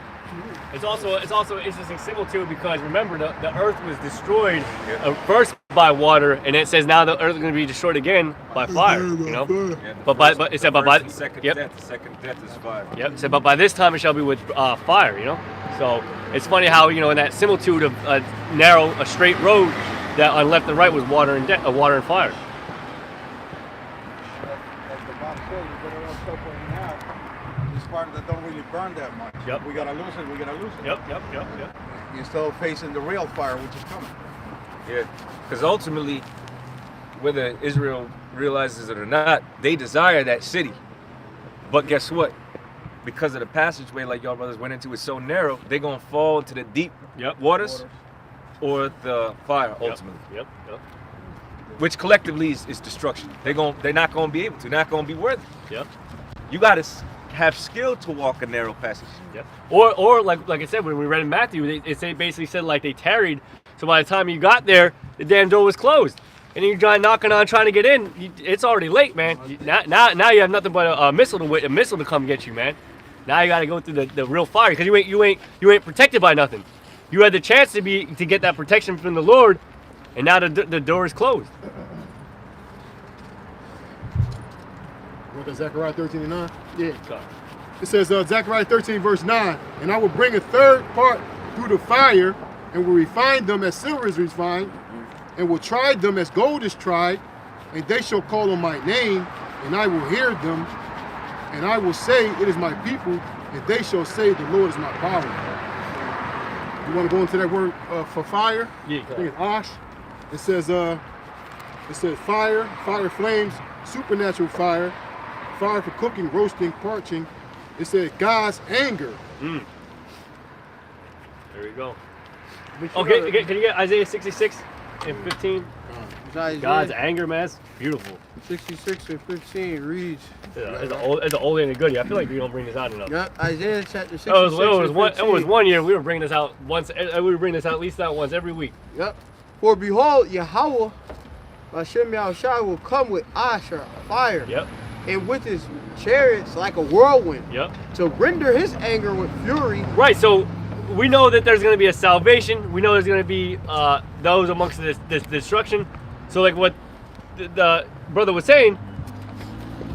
It's also interesting symbol too, because remember the earth was destroyed first by water, and it says now the earth is going to be destroyed again by fire. You know, but it said by the second death is fire. Yep. It said but by this time it shall be with fire. You know, so it's funny how, you know, in that similitude of a straight road, that on left and right was water and fire. Part that don't really burn that much. Yep. We gotta lose it. Yep. Instead of facing the real fire, which is coming. Yeah, because ultimately, whether Israel realizes it or not, they desire that city. But guess what? Because of the passageway, like y'all brothers went into, is so narrow, they're gonna fall into the deep waters or the fire ultimately. Yep. Which collectively is destruction. They're not gonna be able to, not gonna be worthy. Yep. You gotta have skill to walk a narrow passage. Yep. Or like I said, when we read in Matthew, it basically said like they tarried. So by the time you got there, the damn door was closed, and you try knocking on trying to get in. It's already late, man. Now you have nothing but a missile to come get you, man. Now you got to go through the real fire, because you ain't protected by nothing. You had the chance to get that protection from the Lord, and now the door is closed. What is Zechariah 13 and 9? Yeah. It says Zechariah 13 verse 9, and I will bring a third part through the fire, and will refine them as silver is refined, and will try them as gold is tried, and they shall call on my name, and I will hear them, and I will say, it is my people, and they shall say, the Lord is my power. You want to go into that word for fire? Yeah. I think it's ash. It says fire flames, supernatural fire for cooking, roasting, parching. It said God's anger. There you go. Okay, can you get Isaiah 66 and 15? God's anger, man. It's beautiful. 66 and 15 reads. It's an old and a goodie. I feel like we don't bring this out enough. Yep, Isaiah chapter 66. It was one year we were bringing this out once. We were bringing this out at least once every week. Yep. For behold, Yahweh, Hashem Yahushua will come with Asher, fire. Yep. And with his chariots like a whirlwind. Yep. To render his anger with fury. Right. So we know that there's going to be a salvation. We know there's going to be those amongst this destruction. So like what the brother was saying,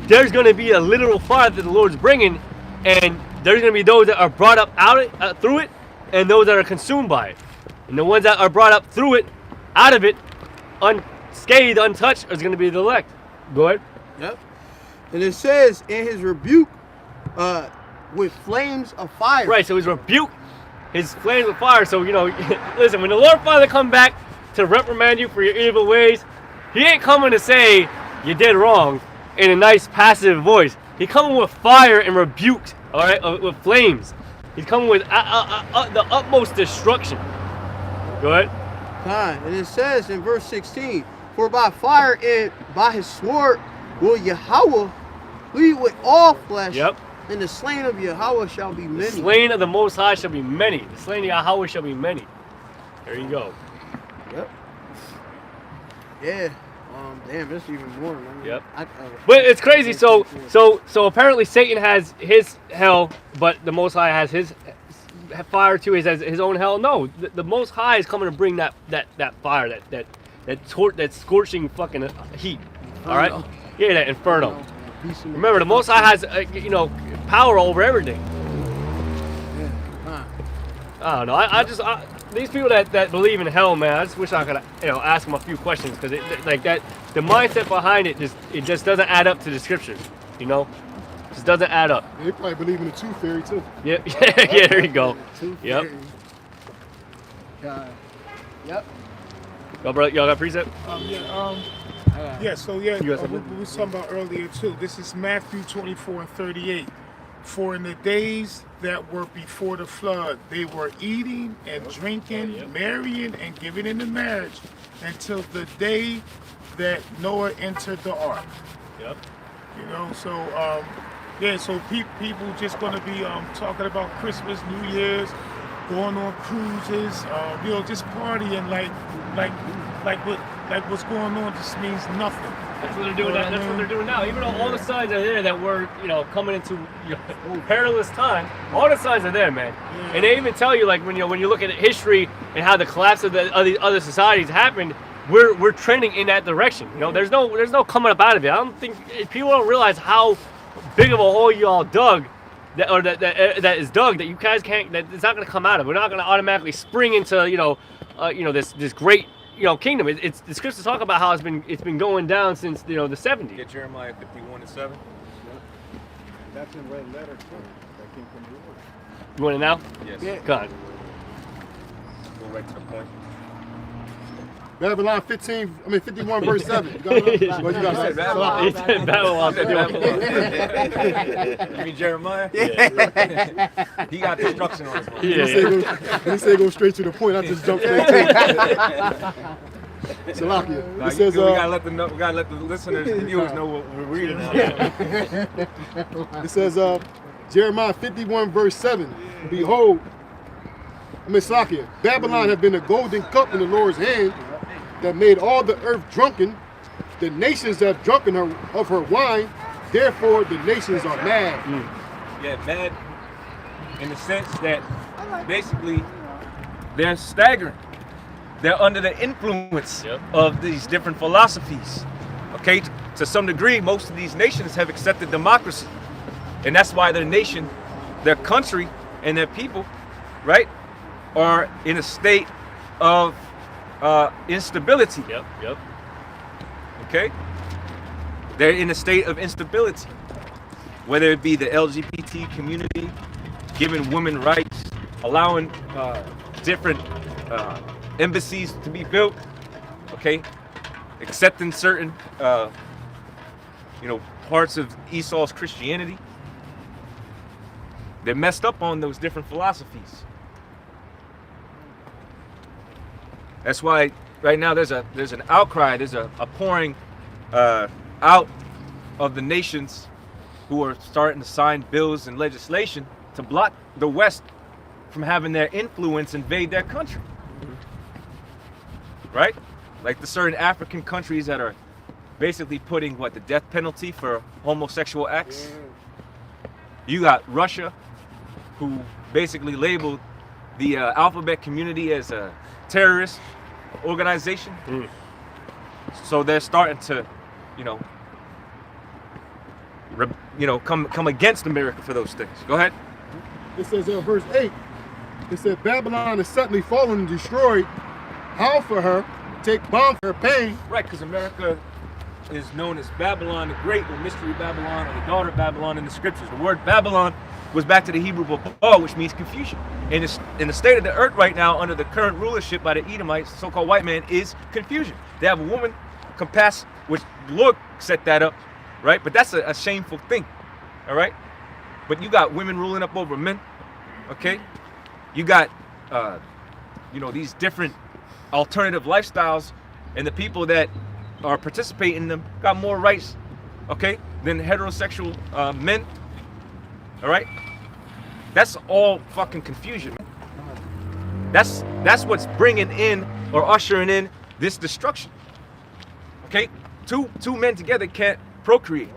there's going to be a literal fire that the Lord's bringing, and there's going to be those that are brought up through it, and those that are consumed by it. And the ones that are brought up through it, out of it, unscathed, untouched, is going to be the elect. Go ahead. Yep. And it says in his rebuke, with flames of fire. Right, so his rebuke, his flames of fire. So, you know, listen, when the Lord Father come back to reprimand you for your evil ways, he ain't coming to say you did wrong in a nice passive voice. He coming with fire and rebuke, all right, with flames. He's coming with the utmost destruction. Go ahead. And it says in verse 16, for by fire and by his sword will Yahweh lead with all flesh. Yep. And the slain of Yahweh shall be many. The slain of the Most High shall be many. The slain of Yahweh shall be many. There you go. Yep. Yeah. Damn, that's even more, man. Yep. But it's crazy. So apparently Satan has his hell, but the Most High has his fire too. He has his own hell. No, the Most High is coming to bring that fire, that scorching fucking heat. All right. Yeah, that inferno. Remember, the Most High has power over everything. I don't know. I just these people that believe in hell, man. I just wish I could ask them a few questions, because like that, the mindset behind it just doesn't add up to the scriptures. Just doesn't add up. They probably believe in the tooth fairy too. Yep. Yeah. There you go. Yep. Yep. Y'all got precept? So we were talking about earlier too. This is Matthew 24:38. For in the days that were before the flood, they were eating and drinking, marrying and giving in marriage until the day that Noah entered the ark. Yep. So people just gonna be talking about Christmas, New Year's, going on cruises, just partying like what's going on just means nothing. That's what they're doing. That's what they're doing now. Even though all the signs are there that we're coming into perilous time, all the signs are there, man. Yeah. And they even tell you, like, when you look at history and how the collapse of the other societies happened, we're trending in that direction. There's no coming up out of it. I don't think people don't realize how big of a hole y'all dug. That is dug, that you guys can't. That it's not going to come out of. We're not going to automatically spring into this great kingdom. It's the scriptures talk about how it's been going down since the 70s. Get Jeremiah 51:7. That's in red letter too. That came from the Lord. You want it now? Yes. Yeah. Go on. Go right to the point. Babylon 51 verse 7. You got it? What you got? He said Babylon. He said Babylon. You mean Jeremiah? Yeah. He got destruction on his mind. Yeah. He said go straight to the point. I just jumped straight to it. Salakia. It says, we gotta let the listeners and viewers know what we're reading. It says, Jeremiah 51 verse 7. Behold, Salakia, Babylon had been a golden cup in the Lord's hand that made all the earth drunken. The nations have drunken of her wine. Therefore, the nations are mad. Yeah, mad in the sense that basically they're staggering. They're under the influence of these different philosophies. Okay, to some degree, most of these nations have accepted democracy, and that's why their nation, their country, and their people, right, are in a state of instability. Yep. Okay? They're in a state of instability. Whether it be the LGBT community, giving women rights, allowing different embassies to be built, okay? Accepting certain, parts of Esau's Christianity. They're messed up on those different philosophies. That's why right now there's an outcry, there's a pouring out of the nations who are starting to sign bills and legislation to block the West from having their influence invade their country. Right? Like the certain African countries that are basically putting the death penalty for homosexual acts. You got Russia, who basically labeled the alphabet community as a terrorist organization. So they're starting to, come against America for those things. Go ahead. It says verse 8, it said, Babylon is suddenly fallen and destroyed. Howl for her, take balm for her pain. Right, because America is known as Babylon the Great, or Mystery Babylon, or the daughter of Babylon in the scriptures. The word Babylon was back to the Hebrew Babal, which means confusion. And in the state of the earth right now, under the current rulership by the Edomites, so-called white man, is confusion. They have a woman compass, which the Lord set that up, right? But that's a shameful thing, all right? But you got women ruling up over men, okay? You got, these different alternative lifestyles, and the people that are participating in them got more rights, okay, than heterosexual men, all right? That's all fucking confusion, man. That's what's bringing in or ushering in this destruction, okay? Two men together can't procreate.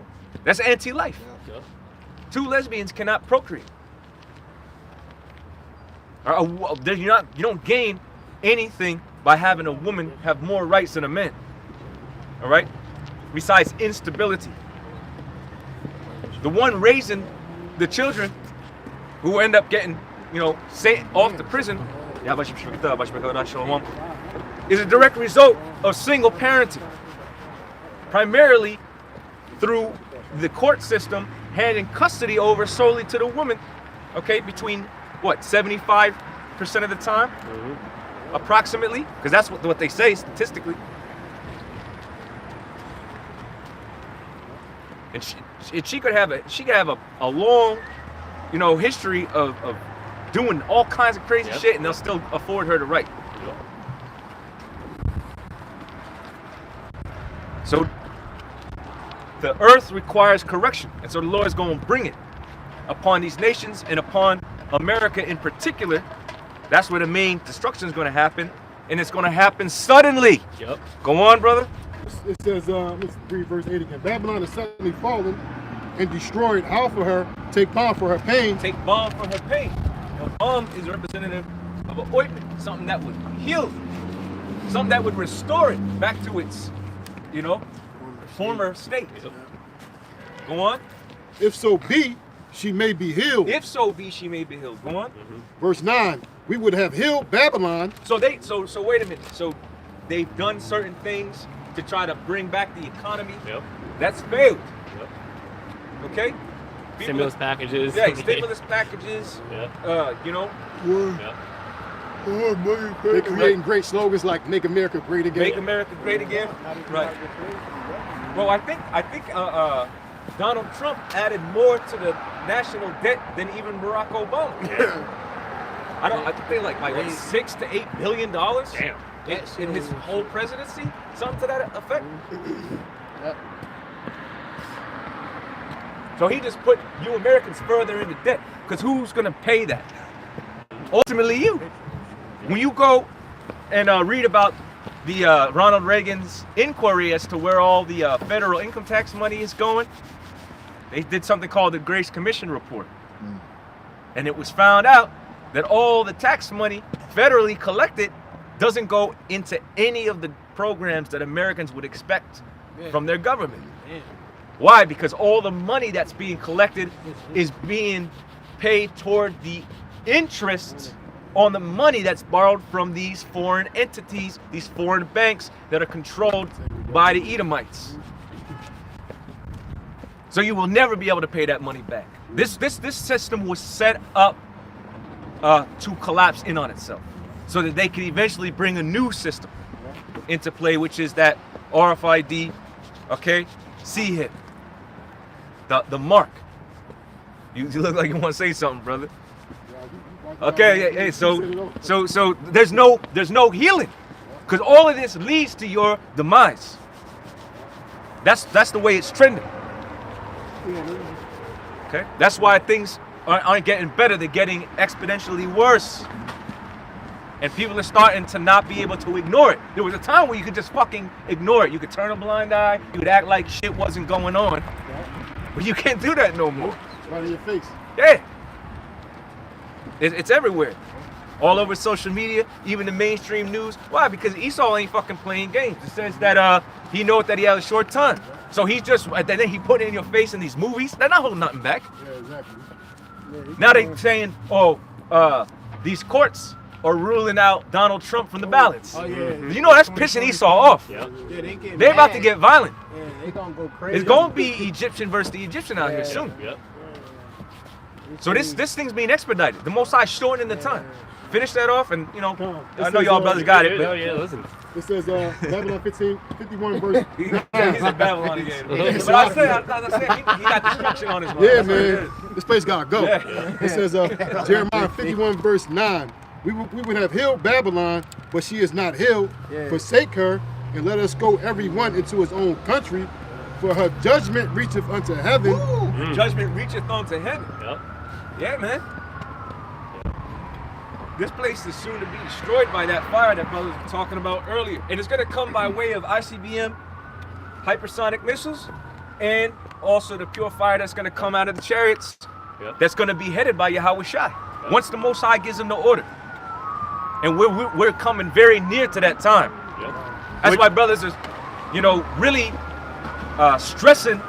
That's anti-life. Two lesbians cannot procreate. You don't gain anything by having a woman have more rights than a man. All right? Besides instability. The one raising the children who end up getting, sent off to prison is a direct result of single parenting. Primarily through the court system handing custody over solely to the woman, okay, between 75% of the time, approximately, because that's what they say statistically. And she could have a long, history of doing all kinds of crazy shit, and they'll still afford her the right. So the earth requires correction, and so the Lord is going to bring it upon these nations and upon America in particular. That's where the main destruction is going to happen, and it's going to happen suddenly. Yep. Go on, brother. It says, let's read verse 8 again. Babylon is suddenly fallen and destroyed. Howl for her, take balm for her pain. Take balm for her pain. Now, balm is representative of an ointment, something that would heal, something that would restore it back to its, former state. Go on. If so be, she may be healed. If so be, she may be healed. Go on. Verse 9, we would have healed Babylon. So wait a minute. So they've done certain things to try to bring back the economy. Yep. That's failed. Yep. Okay? Stimulus packages. Yeah, stimulus packages. Yeah. They're creating great slogans like "Make America Great Again." Make America Great Again. Right. Well, I think Donald Trump added more to the national debt than even Barack Obama. Yeah. I think they like $6 to $8 billion. Damn. In his whole presidency, something to that effect. Yep. So he just put you Americans further into debt, because who's gonna pay that? Ultimately, you. When you go and read about the Ronald Reagan's inquiry as to where all the federal income tax money is going, they did something called the Grace Commission Report. And it was found out that all the tax money federally collected doesn't go into any of the programs that Americans would expect from their government. Why? Because all the money that's being collected is being paid toward the interest on the money that's borrowed from these foreign entities, these foreign banks that are controlled by the Edomites. So you will never be able to pay that money back. This system was set up to collapse in on itself, so that they could eventually bring a new system into play, which is that RFID, okay, C-hit, the mark. You look like you want to say something, brother. Okay, hey, so there's no healing, because all of this leads to your demise. That's the way it's trending. Okay, that's why things aren't getting better; they're getting exponentially worse. And people are starting to not be able to ignore it. There was a time where you could just fucking ignore it. You could turn a blind eye. You could act like shit wasn't going on. But you can't do that no more. It's right in your face. Yeah. It's everywhere. All over social media, even the mainstream news. Why? Because Esau ain't fucking playing games. It says that he knows that he has a short time. So he's just, and then he put it in your face in these movies. They're not holding nothing back. Yeah, exactly. Yeah, Now they're saying, oh, these courts are ruling out Donald Trump from the ballots. Oh, yeah. You know, that's pissing Esau off. Yep. Yeah, they get They're about mad. to get violent. Yeah, they gonna go crazy. It's going to be Egyptian versus the Egyptian out here soon. Yep. So this thing's being expedited. The Most High shortening the time. Finish that off, and you know, I know says, y'all brothers got it, Oh but yeah, listen. It says Babylon 51 verse. he's a Babylon again. But I said, he got destruction on his mind. Yeah, That's what it man. is. This place gotta go. Yeah. It says Jeremiah 51 verse 9. We would have healed Babylon, but she is not healed. Yeah. Forsake her, and let us go every one into his own country. For her judgment reacheth unto heaven. Judgment reacheth unto heaven. Yep. Yeah, man. This place is soon to be destroyed by that fire that brothers were talking about earlier. And it's going to come by way of ICBM hypersonic missiles and also the pure fire that's going to come out of the chariots that's going to be headed by Yahweh Shai. Once the Most High gives them the order. And we're coming very near to that time. That's why brothers are, you know, really stressing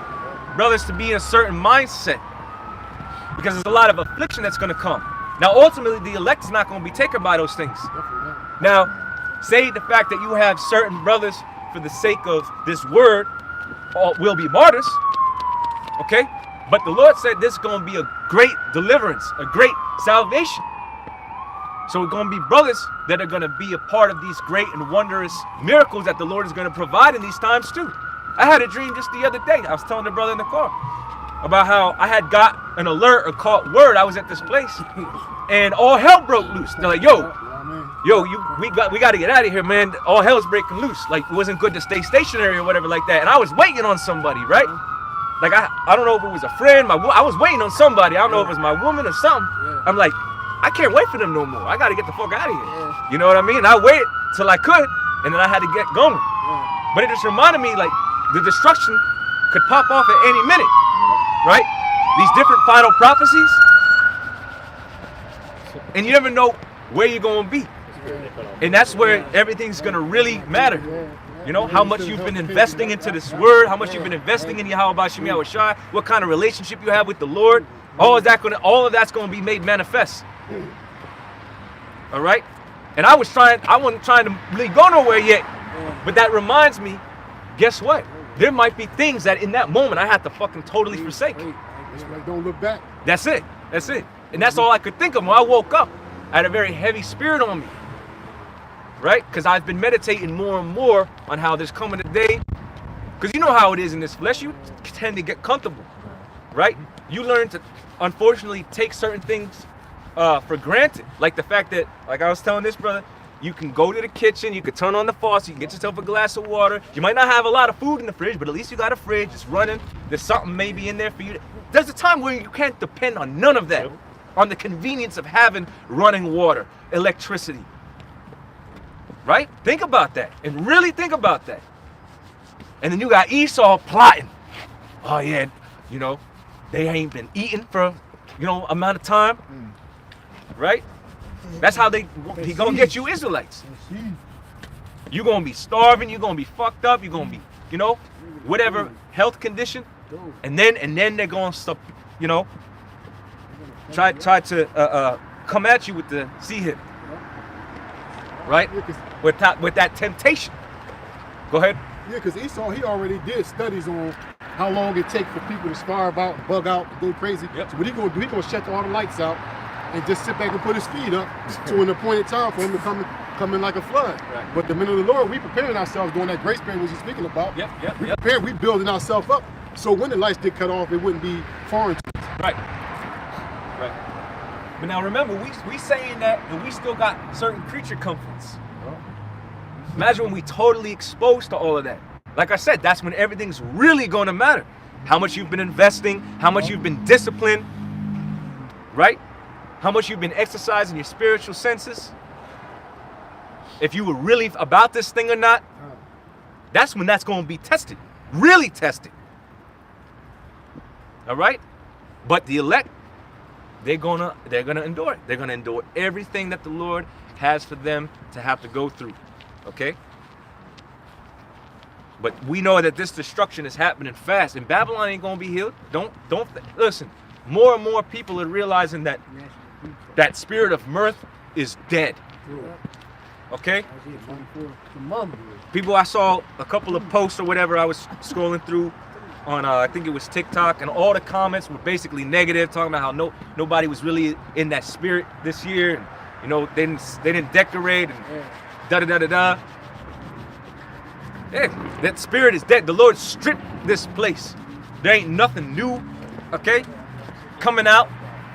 brothers to be in a certain mindset. Because there's a lot of affliction that's going to come. Now, ultimately, the elect is not going to be taken by those things. Now, say the fact that you have certain brothers, for the sake of this word, will be martyrs, okay? But the Lord said this is going to be a great deliverance, a great salvation. So it's going to be brothers that are going to be a part of these great and wondrous miracles that the Lord is going to provide in these times too. I had a dream just the other day. I was telling the brother in the car about how I had got an alert or caught word I was at this place, and all hell broke loose. They're like, yo, we got to get out of here, man. All hell's breaking loose. Like, it wasn't good to stay stationary or whatever like that. And I was waiting on somebody, right? Like, I don't know if it was a friend. I was waiting on somebody. I don't know if it was my woman or something. I'm like, I can't wait for them no more. I got to get the fuck out of here. You know what I mean? I waited till I could, and then I had to get going. But it just reminded me, like, the destruction could pop off at any minute. Right? These different final prophecies. And you never know where you're going to be. And that's where everything's going to really matter. You know, how much you've been investing into this word, how much you've been investing in Yahweh Shai, Shai, what kind of relationship you have with the Lord. All of that's going to be made manifest. All right? And I wasn't trying to really go nowhere yet. But that reminds me, guess what? There might be things that in that moment I had to fucking totally forsake. Don't look back. That's it. That's it. And that's all I could think of when I woke up. I had a very heavy spirit on me. Right? Because I've been meditating more and more on how there's coming a day. Because you know how it is in this flesh. You tend to get comfortable. Right? You learn to, unfortunately, take certain things for granted. Like the fact that, like I was telling this brother, you can go to the kitchen, you can turn on the faucet, you can get yourself a glass of water. You might not have a lot of food in the fridge, but at least you got a fridge, it's running. There's something maybe in there for you. There's a time where you can't depend on none of that. On the convenience of having running water, electricity. Right? Think about that. And really think about that. And then you got Esau plotting. Oh yeah, you know, they ain't been eating for, you know, amount of time. Right? That's how he gonna get you Israelites. You're gonna be starving, you're gonna be fucked up, you're gonna be, you know, whatever health condition. And then they're gonna stop, you know, try to come at you with the sea hip. Right? With that temptation. Go ahead. Yeah, because Esau, he already did studies on how long it takes for people to starve out, bug out, go crazy. Yep. So what he gonna do, he gonna shut all the lights out and just sit back and put his feet up to an appointed time for him to come in like a flood. Right. But the men of the Lord, we preparing ourselves during that grace period was he speaking about. We building ourselves up. So when the lights did cut off, it wouldn't be foreign to us. Right. But now remember, we saying that and we still got certain creature comforts. Imagine when we totally exposed to all of that. Like I said, that's when everything's really going to matter. How much you've been investing, how much you've been disciplined, right? How much you've been exercising your spiritual senses. If you were really about this thing or not, that's when that's going to be tested. Really tested. All right? But the elect, they're gonna endure it. They're gonna endure everything that the Lord has for them to have to go through. Okay? But we know that this destruction is happening fast, and Babylon ain't gonna be healed. Don't listen. More and more people are realizing that that spirit of mirth is dead. Okay? People, I saw a couple of posts or whatever I was scrolling through on I think it was TikTok, and all the comments were basically negative, talking about how nobody was really in that spirit this year, and you know they didn't decorate and da da da da da. Yeah, that spirit is dead. The Lord stripped this place. There ain't nothing new, okay, coming out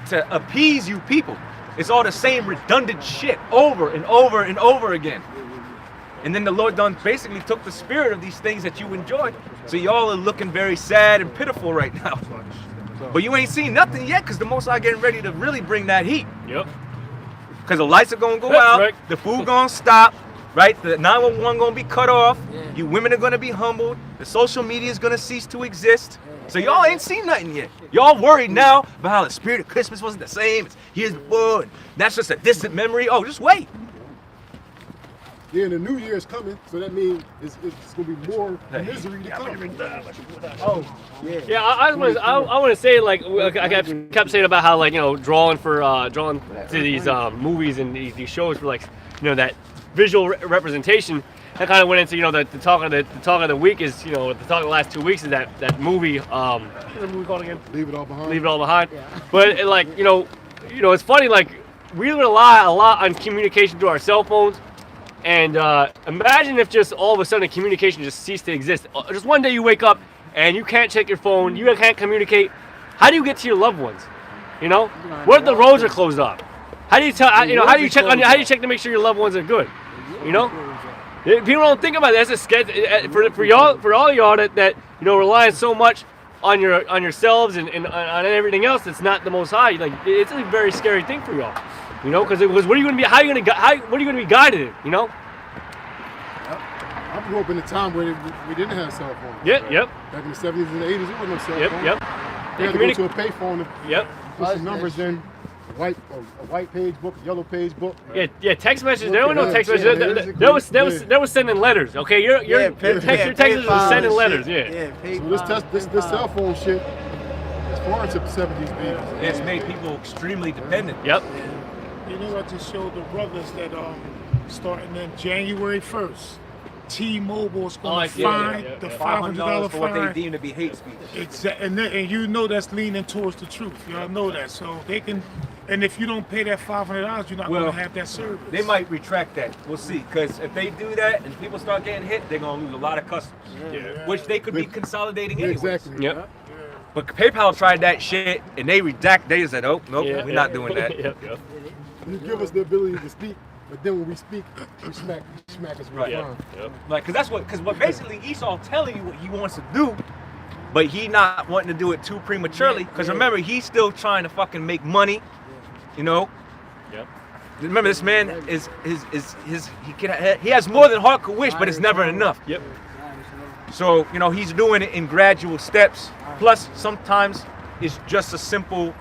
to appease you people. It's all the same redundant shit over and over and over again. And then the Lord done basically took the spirit of these things that you enjoyed. So y'all are looking very sad and pitiful right now. But you ain't seen nothing yet, because the Most High getting ready to really bring that heat. Yep. Because the lights are gonna go out, right. The food gonna stop, right? The 911 gonna be cut off. You women are gonna be humbled. The social media is gonna cease to exist. So y'all ain't seen nothing yet. Y'all worried now about how the spirit of Christmas wasn't the same as years before, and that's just a distant memory. Oh, just wait. Yeah, and the new year is coming, so that means it's gonna be more misery to come. Oh, yeah. Yeah, I want to say, like, I kept saying about how, like, you know, drawing to these movies and these shows for, like, you know, that visual representation. That kind of went into, you know, the talk of the week is, you know, the talk of the last 2 weeks is that movie. What's the movie called again? Leave It All Behind. Leave It All Behind. Yeah. But like, you know, it's funny. Like, we rely a lot on communication through our cell phones. And imagine if just all of a sudden communication just ceased to exist. Just one day you wake up and you can't check your phone, you can't communicate. How do you get to your loved ones? You know, what if the roads are closed off? How do you tell? You know, how do you check to make sure your loved ones are good? You know, people don't think about that. That's a sketch for all y'all that you know, relying so much on yourselves and on everything else that's not the Most High. Like, it's a very scary thing for y'all. You know, because what are you gonna be? What are you gonna be guided in? You know. I grew up in a time where we didn't have cell phones. Yep. Back in the 70s and the 80s, there was no cell phone. Yep. You had to go to a payphone and put some numbers in. A white page book, a yellow page book. Yeah. Text messages. There were no text messages. There was sending letters. Okay, your texts were sending letters. Yeah. So this cell phone shit. Foreign to the 70s, baby. It's made people extremely dependent. Yep. You know, I just showed the brothers that starting in January 1st, T-Mobile is going to find the $500 for what they fine. deem to be hate speech. Exactly, and you know that's leaning towards the truth. Y'all know that, so they can. And if you don't pay that $500, you're not going to have that service. They might retract that. We'll see. Because if they do that and people start getting hit, they're going to lose a lot of customers. Which they could be consolidating anyway. Exactly. Yep. But PayPal tried that shit and they said, oh, nope, we're not doing that. Yep. You give us the ability to speak, but then when we speak, you smack us right. Yep. Like, because what basically Esau telling you what he wants to do, but he not wanting to do it too prematurely. Because remember, he's still trying to fucking make money, you know? Yep. Remember, this man he has more than heart could wish, but it's never enough. Yep. So, you know, he's doing it in gradual steps. Plus, sometimes it's just a simple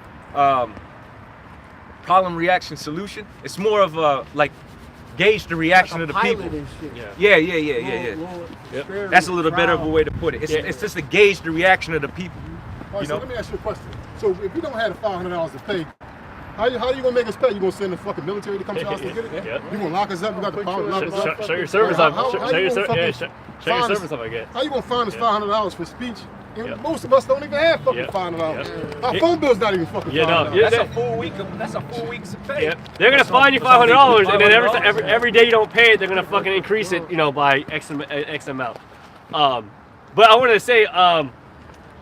problem, reaction, solution. It's more of a, like, gauge the reaction of the people. Yeah. Yep. That's a little better of a way to put it. It's just to gauge the reaction of the people. All right, so let me ask you a question. So if you don't have the $500 to pay, how you gonna make us pay? You gonna send the fucking military to come to us to get it? Yep. You gonna lock us up? You got the power to lock us up? Show your service up. Show your service up, I guess. How you gonna find us $500 for speech? And most of us don't even have fucking $500. Our phone bill's not even fucking $500. That's a full week's pay. Yep. They're gonna fine you $500, and then every day you don't pay it, they're gonna fucking increase it, you know, by X amount. But I wanted to say,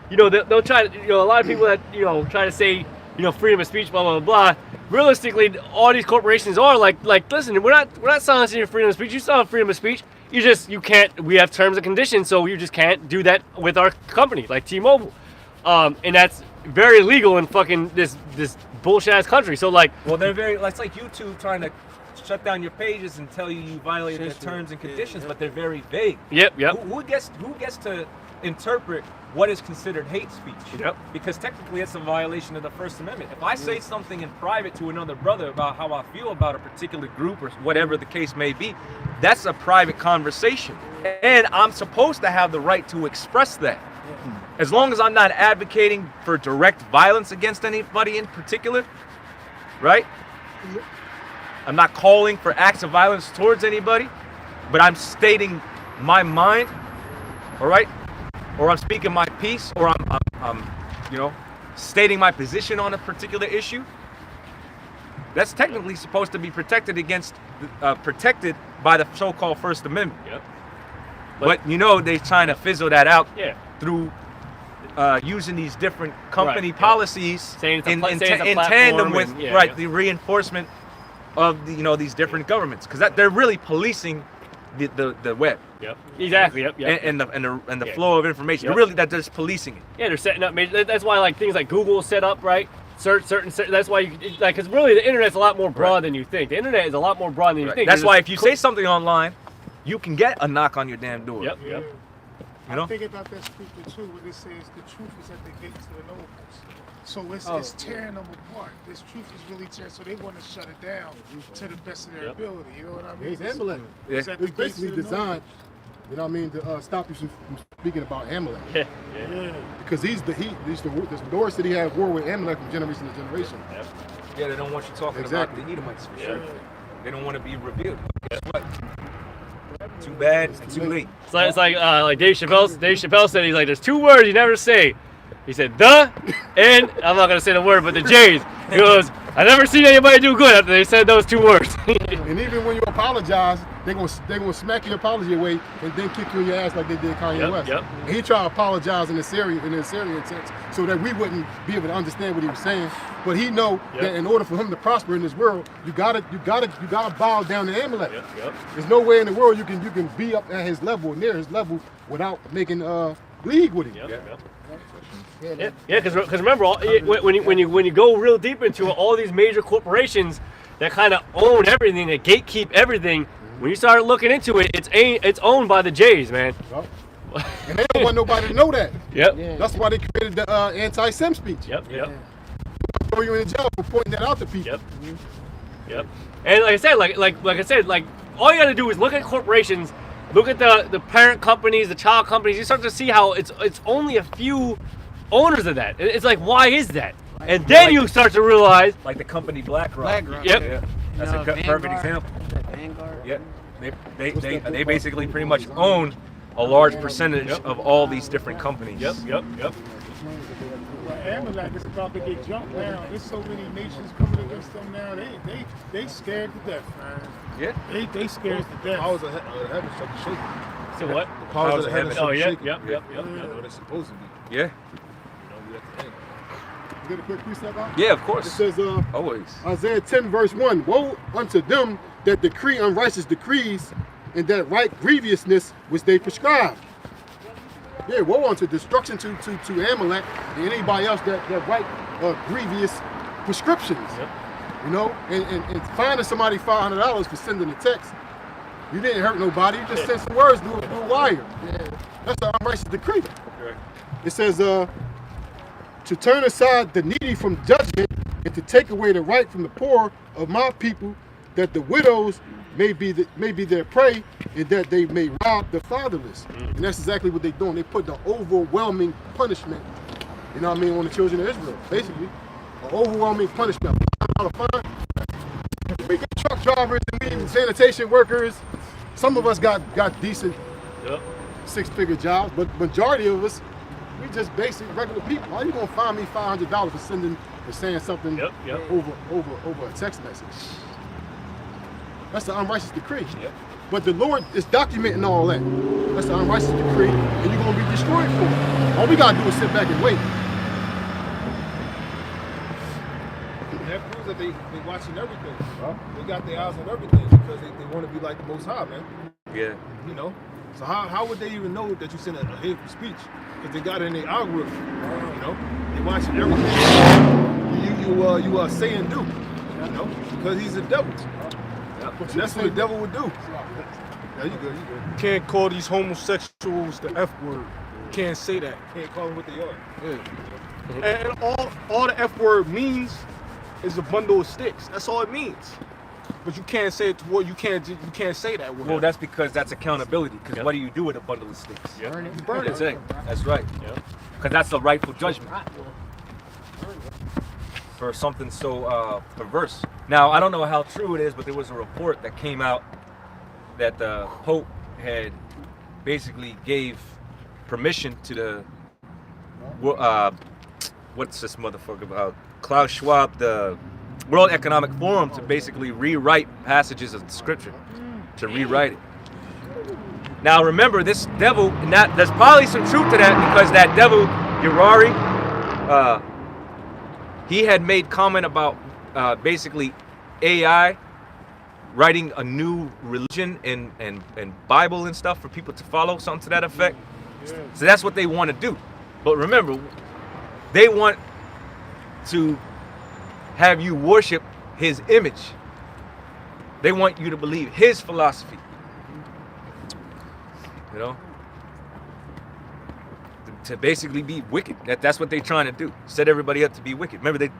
you know, they'll try. You know, a lot of people that, you know, try to say, you know, freedom of speech, blah blah blah. Realistically, all these corporations are like, listen, we're not silencing your freedom of speech. You still have freedom of speech. You can't. We have terms and conditions, so you just can't do that with our company, like T-Mobile, and that's very illegal in fucking this bullshit ass country. So like, well, they're very. It's like YouTube trying to shut down your pages and tell you violated their terms and conditions, but they're very vague. Yep. Who gets to interpret what is considered hate speech. Yep. Because technically it's a violation of the First Amendment. If I say something in private to another brother about how I feel about a particular group or whatever the case may be, that's a private conversation. And I'm supposed to have the right to express that. As long as I'm not advocating for direct violence against anybody in particular, right? I'm not calling for acts of violence towards anybody, but I'm stating my mind, all right? Or I'm speaking my piece, or I'm you know, stating my position on a particular issue. That's technically supposed to be protected protected by the so-called First Amendment. Yep. But you know, they're trying to fizzle that out through using these different company policies in tandem with the reinforcement of these different governments, because they're really policing the web. Yep. Exactly. Yep. And the flow of information. They're really they're just policing it. Yeah, they're setting up. That's why like things like Google is set up, right? Certain. That's why because really the internet's a lot more broad than you think. The internet is a lot more broad than you think. That's why if you say something online, you can get a knock on your damn door. Yep. You know? I think about that scripture too, where it says the truth is at the gates of the nobles. So it's tearing them apart. This truth is really tearing, so they want to shut it down to the best of their ability. You know what I mean? It's Amalek. It's basically designed, you know what I mean, to stop you from speaking about Amalek. Yeah. Because the Doors said he had war with Amalek from generation to generation. Yeah, they don't want you talking about the Edomites for sure. They don't want to be revealed. Guess what? Too bad and too late. It's like Dave Chappelle said, he's like, there's two words you never say. He said the and I'm not gonna say the word, but the J's. He goes, I never seen anybody do good after they said those two words. And even when you apologize, they're gonna smack your apology away and then kick you in your ass like they did Kanye West. And he tried to apologize in the Syrian sense, so that we wouldn't be able to understand what he was saying. But he know that in order for him to prosper in this world, you gotta bow down to Amalek. There's no way in the world you can be up at his level, near his league making league with him. Yeah, because remember, when you go real deep into it, all these major corporations that kind of own everything, that gatekeep everything, when you start looking into it, it's owned by the Jays, man. And they don't want nobody to know that. Yep. That's why they created the anti-Sem speech. Yep. Throw you in jail for pointing that out to people. Yep. And like I said, like all you got to do is look at corporations, look at the parent companies, the child companies. You start to see how it's only a few owners of that. It's like, why is that? And then you start to realize, like the company BlackRock. Yep. Yeah. That's a perfect example. Vanguard. Yep. They basically pretty much own a large percentage of all these different companies. Yep. Amalek is about to get jumped now. There's so many nations coming against them now. They scared to death, man. Yeah. They scared to death. Powers of heaven start to shake. So what? The powers of heaven start to shake. Yep. You know they're supposed to be. Yeah. Get a quick precept out? Yeah, of course. It says, always. Isaiah 10 verse 1, woe unto them that decree unrighteous decrees and that right grievousness which they prescribe. Yeah, woe unto destruction to Amalek and anybody else that write grievous prescriptions. You know, and finding somebody $500 for sending a text. You didn't hurt nobody, you just sent some words through a wire. That's an unrighteous decree. It says, to turn aside the needy from judgment and to take away the right from the poor of my people, that the widows may be their prey and that they may rob the fatherless. And that's exactly what they're doing. They put the overwhelming punishment, you know what I mean, on the children of Israel. Basically, an overwhelming punishment. We get truck drivers and we sanitation workers. Some of us got decent six-figure jobs, but majority of us, we just basic regular people. Why are you gonna find me $500 for saying something over a text message? That's the unrighteous decree. But the Lord is documenting all that. That's the unrighteous decree, and you're gonna be destroyed for it. All we gotta do is sit back and wait. That proves that they watching everything. They got their eyes on everything because they want to be like the Most High, man. Yeah. You know. So how would they even know that you sent a hateful speech? Because they got it in their algorithm. You know, they watching everything you say and do. You know, because he's a devil. That's what the devil would do. Yeah, you good. You can't call these homosexuals the F word. can't say that. Can't call them what they are. Yeah. And all the F word means is a bundle of sticks. That's all it means. But you can't say it toward. You can't say that word. Well, that's because that's accountability. Because what do you do with a bundle of sticks? Burn it. Burn That's it. it. That's right. Because that's the rightful judgment for something so perverse. Now, I don't know how true it is, but there was a report that came out that the Pope had basically gave permission to the what's this motherfucker about? Klaus Schwab, the World Economic Forum, to basically rewrite passages of the scripture, to rewrite it. Now remember, this devil, there's probably some truth to that, because that devil, Urari, he had made comment about basically AI writing a new religion and Bible and stuff for people to follow, something to that effect. So that's what they want to do. But remember, they want to have you worship his image. They want you to believe his philosophy. You know? To basically be wicked. That's what they're trying to do. Set everybody up to be wicked. Remember, they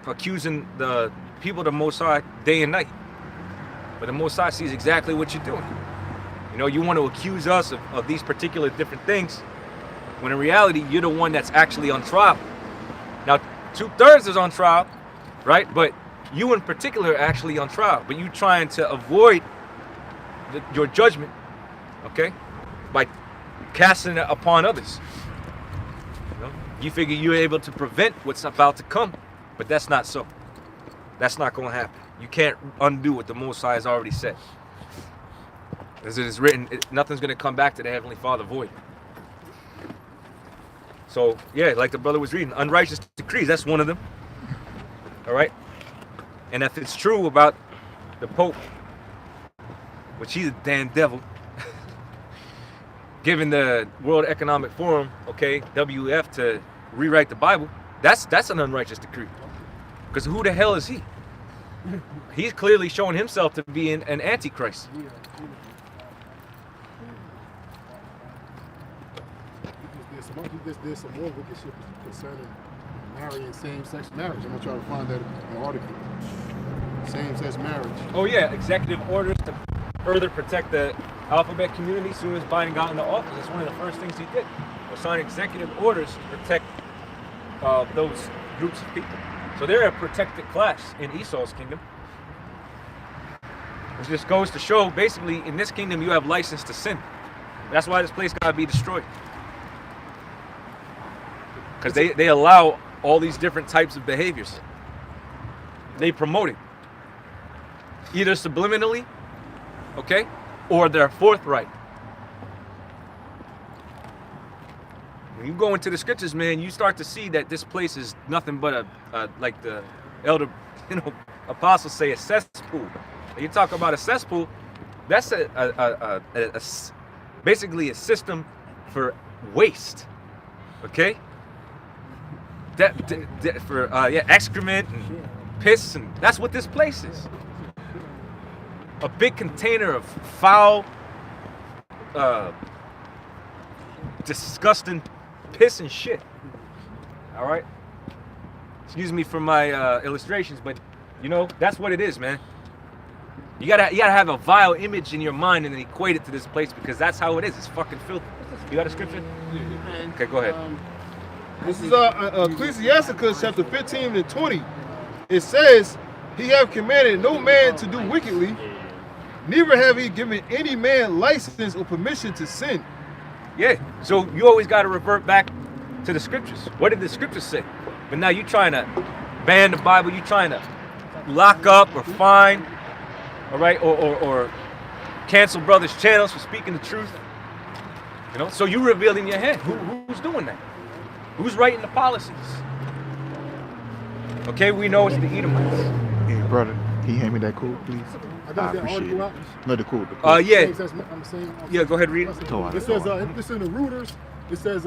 accusing the people of the Most High day and night. But the Most High sees exactly what you're doing. You know, you want to accuse us of these particular different things, when in reality, you're the one that's actually on trial. Now, 2/3 is on trial, right? But you in particular are actually on trial. But you trying to avoid your judgment, okay, by casting it upon others. You know? You figure you're able to prevent what's about to come, but that's not so. That's not going to happen. You can't undo what the Most High has already said. As it is written, nothing's going to come back to the Heavenly Father void. So, yeah, like the brother was reading, unrighteous decrees, that's one of them. All right? And if it's true about the Pope, which he's a damn devil, given the World Economic Forum, okay, WF, to rewrite the Bible, that's an unrighteous decree. Because who the hell is he? He's clearly showing himself to be an antichrist. He just did some more wicked shit concerning marrying same-sex marriage. I'm gonna try to find that in the article. Same-sex marriage. Oh yeah, executive orders to further protect the alphabet community as soon as Biden got into office. That's one of the first things he did, was sign executive orders to protect those groups of people. So they're a protected class in Esau's kingdom. It just goes to show, basically, in this kingdom, you have license to sin. That's why this place gotta be destroyed. Because they allow all these different types of behaviors. They promote it. Either subliminally, okay, or they're forthright. When you go into the scriptures, man, you start to see that this place is nothing but like the elder, apostles say, a cesspool. When you talk about a cesspool, that's basically a system for waste, okay? For excrement and piss, and that's what this place is. A big container of foul, disgusting piss and shit. All right. Excuse me for my illustrations, but that's what it is, man. You gotta have a vile image in your mind and then equate it to this place, because that's how it is. It's fucking filthy. You got a scripture? Okay, go ahead. This is Ecclesiasticus chapter 15 and 20. It says, he have commanded no man to do wickedly, neither have he given any man license or permission to sin. Yeah, so you always got to revert back to the scriptures. What did the scriptures say? But now you're trying to ban the Bible, you're trying to lock up or fine, all right, or cancel brothers' channels for speaking the truth. So you reveal in your head who's doing that. Who's writing the policies? Okay, we know it's the Edomites. Hey, brother, can you hand me that code, please? I appreciate it. No, the code. Yeah. Yeah, go ahead, read it. It says, this is in the Reuters. It says,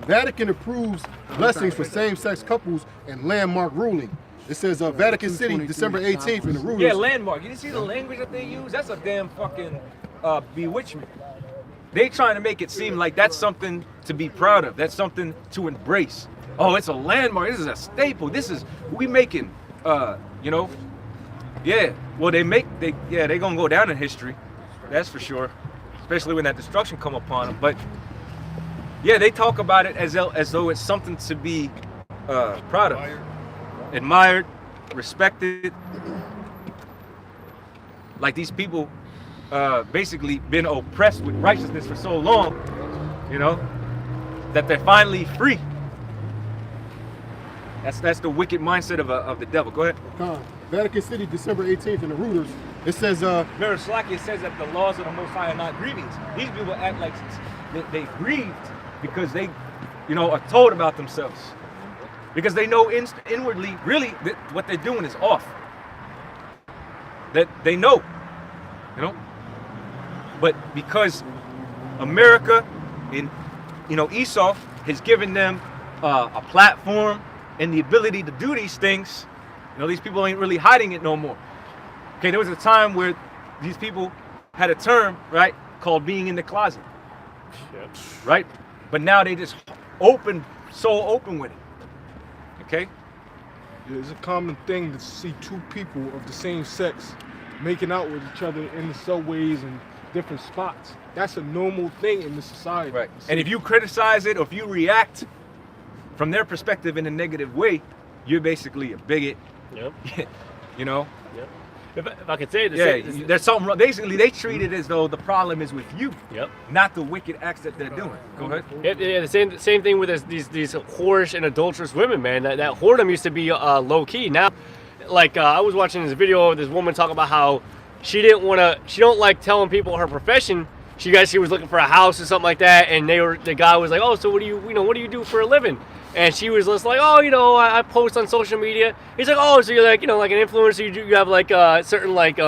Vatican approves blessings for same-sex couples and landmark ruling. It says, Vatican City, December 18th in the Reuters. Yeah, landmark. You see the language that they use? That's a damn fucking bewitchment. They trying to make it seem like that's something to be proud of. That's something to embrace. Oh, it's a landmark. This is a staple. This is we making. You know. Yeah. Well, they gonna go down in history. That's for sure. Especially when that destruction come upon them. But yeah, they talk about it as though it's something to be proud of, admired, respected. Like these people basically been oppressed with righteousness for so long, you know, that they're finally free. That's the wicked mindset of the devil. Go ahead. Vatican City, December 18th in the Reuters. It says, remember, Slakia says that the laws of the Most High are not grievous. These people act like they grieved because they, you know, are told about themselves. Because they know inwardly, really, that what they're doing is off. That they know, you know. But because America and, you know, Esau has given them a platform and the ability to do these things, you know, these people ain't really hiding it no more. Okay, there was a time where these people had a term, right, called being in the closet. Yep. Right? But now they just so open with it. Okay? Yeah, it's a common thing to see two people of the same sex making out with each other in the subways and different spots. That's a normal thing in the society. Right. And if you criticize it or if you react from their perspective in a negative way, you're basically a bigot. Yep. You know? Yep. If I could say this, there's something wrong. Basically, they treat it as though the problem is with you, yep, not the wicked acts that they're doing. Go ahead. Yeah, the same thing with these whorish and adulterous women, man. That whoredom used to be low key. Now, like I was watching this video of this woman talk about how she don't like telling people her profession. She was looking for a house or something like that, and the guy was like, oh, so what do you do for a living? And she was just like, oh, you know, I post on social media. He's like, oh, so you're like, you know, like an influencer. You have like certain like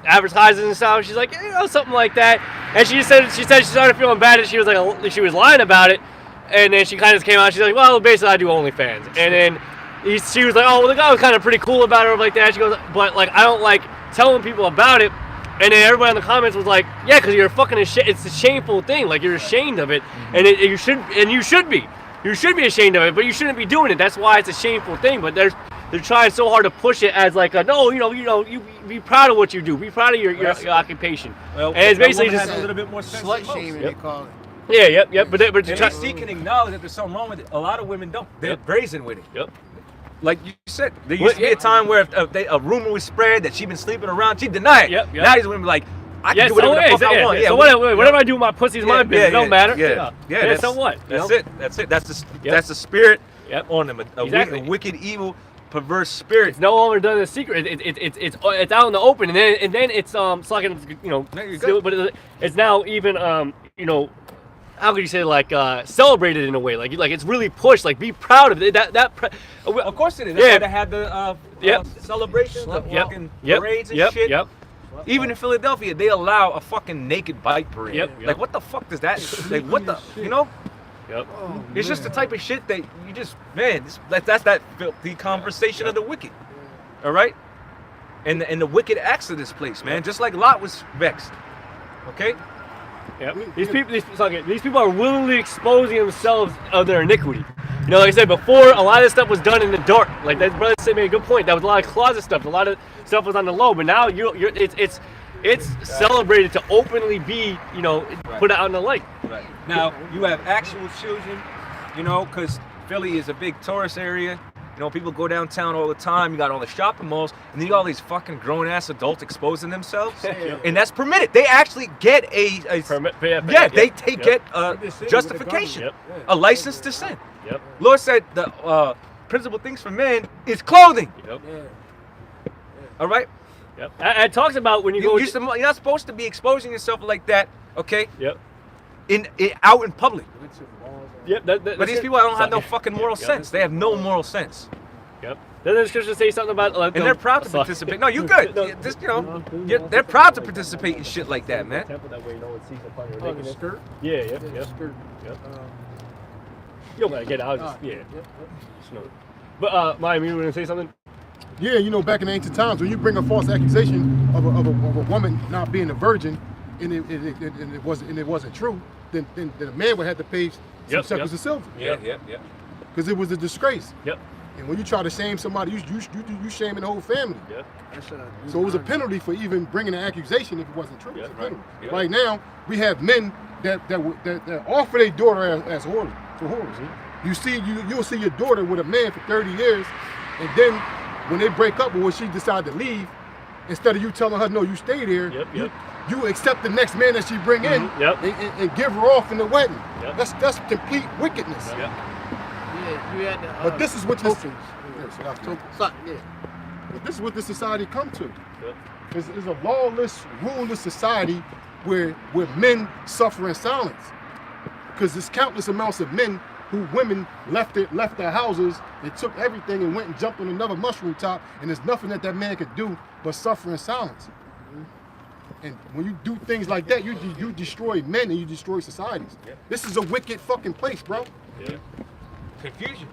advertising and stuff. She's like, you know, something like that. And she said she started feeling bad that she was lying about it. And then she kind of came out. She's like, well, basically I do OnlyFans. And then she was like, oh, well, the guy was kind of pretty cool about it, like that. She goes, but like I don't like telling people about it. And then everybody in the comments was like, yeah, because you're fucking it's a shameful thing. Like you're ashamed of it, and you should be. You should be ashamed of it, but you shouldn't be doing it. That's why it's a shameful thing. But they're trying so hard to push it as like no, you be proud of what you do. Be proud of your occupation. Well, and it's basically just a little bit more slut shaming. They call it. Yeah, yep. But they seek and acknowledge that there's something wrong with it. A lot of women don't. They're brazen with it. Yep. Like you said, there used to be a time where if a rumor was spread that she'd been sleeping around, she'd deny it. Yep. Now these women be like, I can do whatever the fuck I want. So whatever I do with my pussy is my business. It don't matter. Yeah. So what? That's it. That's the spirit on them. A wicked, evil, perverse spirit. It's no longer done in secret. It's out in the open, and then it's like, you know, still, but it's now even you know, how could you say, like celebrated in a way, like it's really pushed, like be proud of it. Of course it is. That's why they had the celebrations, the fucking parades and shit. Yep. Even in Philadelphia, they allow a fucking naked bike parade. Yep. Like what the fuck does that? Like what the? You know? Yep. It's just the type of shit that you just that's that filthy conversation of the wicked. All right. And the wicked acts of this place, man. Just like Lot was vexed. Okay. Yep. These people are willingly exposing themselves of their iniquity. You know, like I said before, a lot of this stuff was done in the dark. Like that brother said, made a good point. That was a lot of closet stuff. A lot of stuff was on the low. But now it's celebrated to openly be, you know, put out in the light. Right. Now you have actual children, you know, because Philly is a big tourist area. You know, people go downtown all the time. You got all the shopping malls, and then you got all these fucking grown-ass adults exposing themselves, and that's permitted. They actually get a permit. They get justification, a license to sin. Yep. Lord said the principal things for men is clothing. Yep. All right. Yep. It talks about when you're not supposed to be exposing yourself like that. Okay. Yep. Out in public. Yep. But these people don't have no fucking moral sense. They have no moral sense. Yep. Then the scripture say something about and they're proud to participate. No, you good. Just, you know, they're proud to participate in shit like that, man. The skirt. Yeah. Yep. Skirt. Yep. You gotta get out. But Miami, you were gonna say something? Yeah, you know, back in the ancient times, when you bring a false accusation of a woman not being a virgin, and it wasn't true, then the man would have to pay some shekels of silver. Yeah. Because it was a disgrace. Yep. And when you try to shame somebody, you shaming the whole family. Yeah. So it was a penalty for even bringing an accusation if it wasn't true. It was a penalty. Right now, we have men that offer their daughter as whores, for whores. You'll see your daughter with a man for 30 years, and then when they break up or when she decide to leave, instead of you telling her no, you stay there, you accept the next man that she bring in and give her off in the wedding. That's complete wickedness. But this is what this. But this is what this society come to. It's a lawless, ruleless society where men suffer in silence. Because there's countless amounts of men who women left their houses, they took everything and went and jumped on another mushroom top, and there's nothing that man could do but suffer in silence. And when you do things like that, you destroy men and you destroy societies. This is a wicked fucking place, bro. Confusion.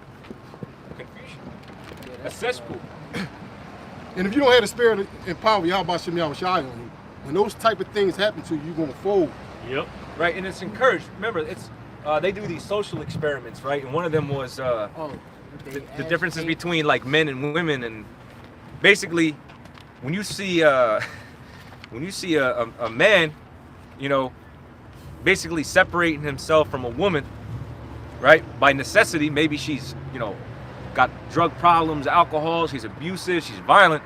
A cesspool. And if you don't have the spirit and power of Yahweh Shem Yahweh Shai on you, when those type of things happen to you, you're gonna fold. Yep. Right, and it's encouraged. Remember, it's they do these social experiments, right? And one of them was the differences between like men and women, and basically, when you see a man, you know, basically separating himself from a woman, right? By necessity, maybe she's, you know, got drug problems, alcohol, she's abusive, she's violent.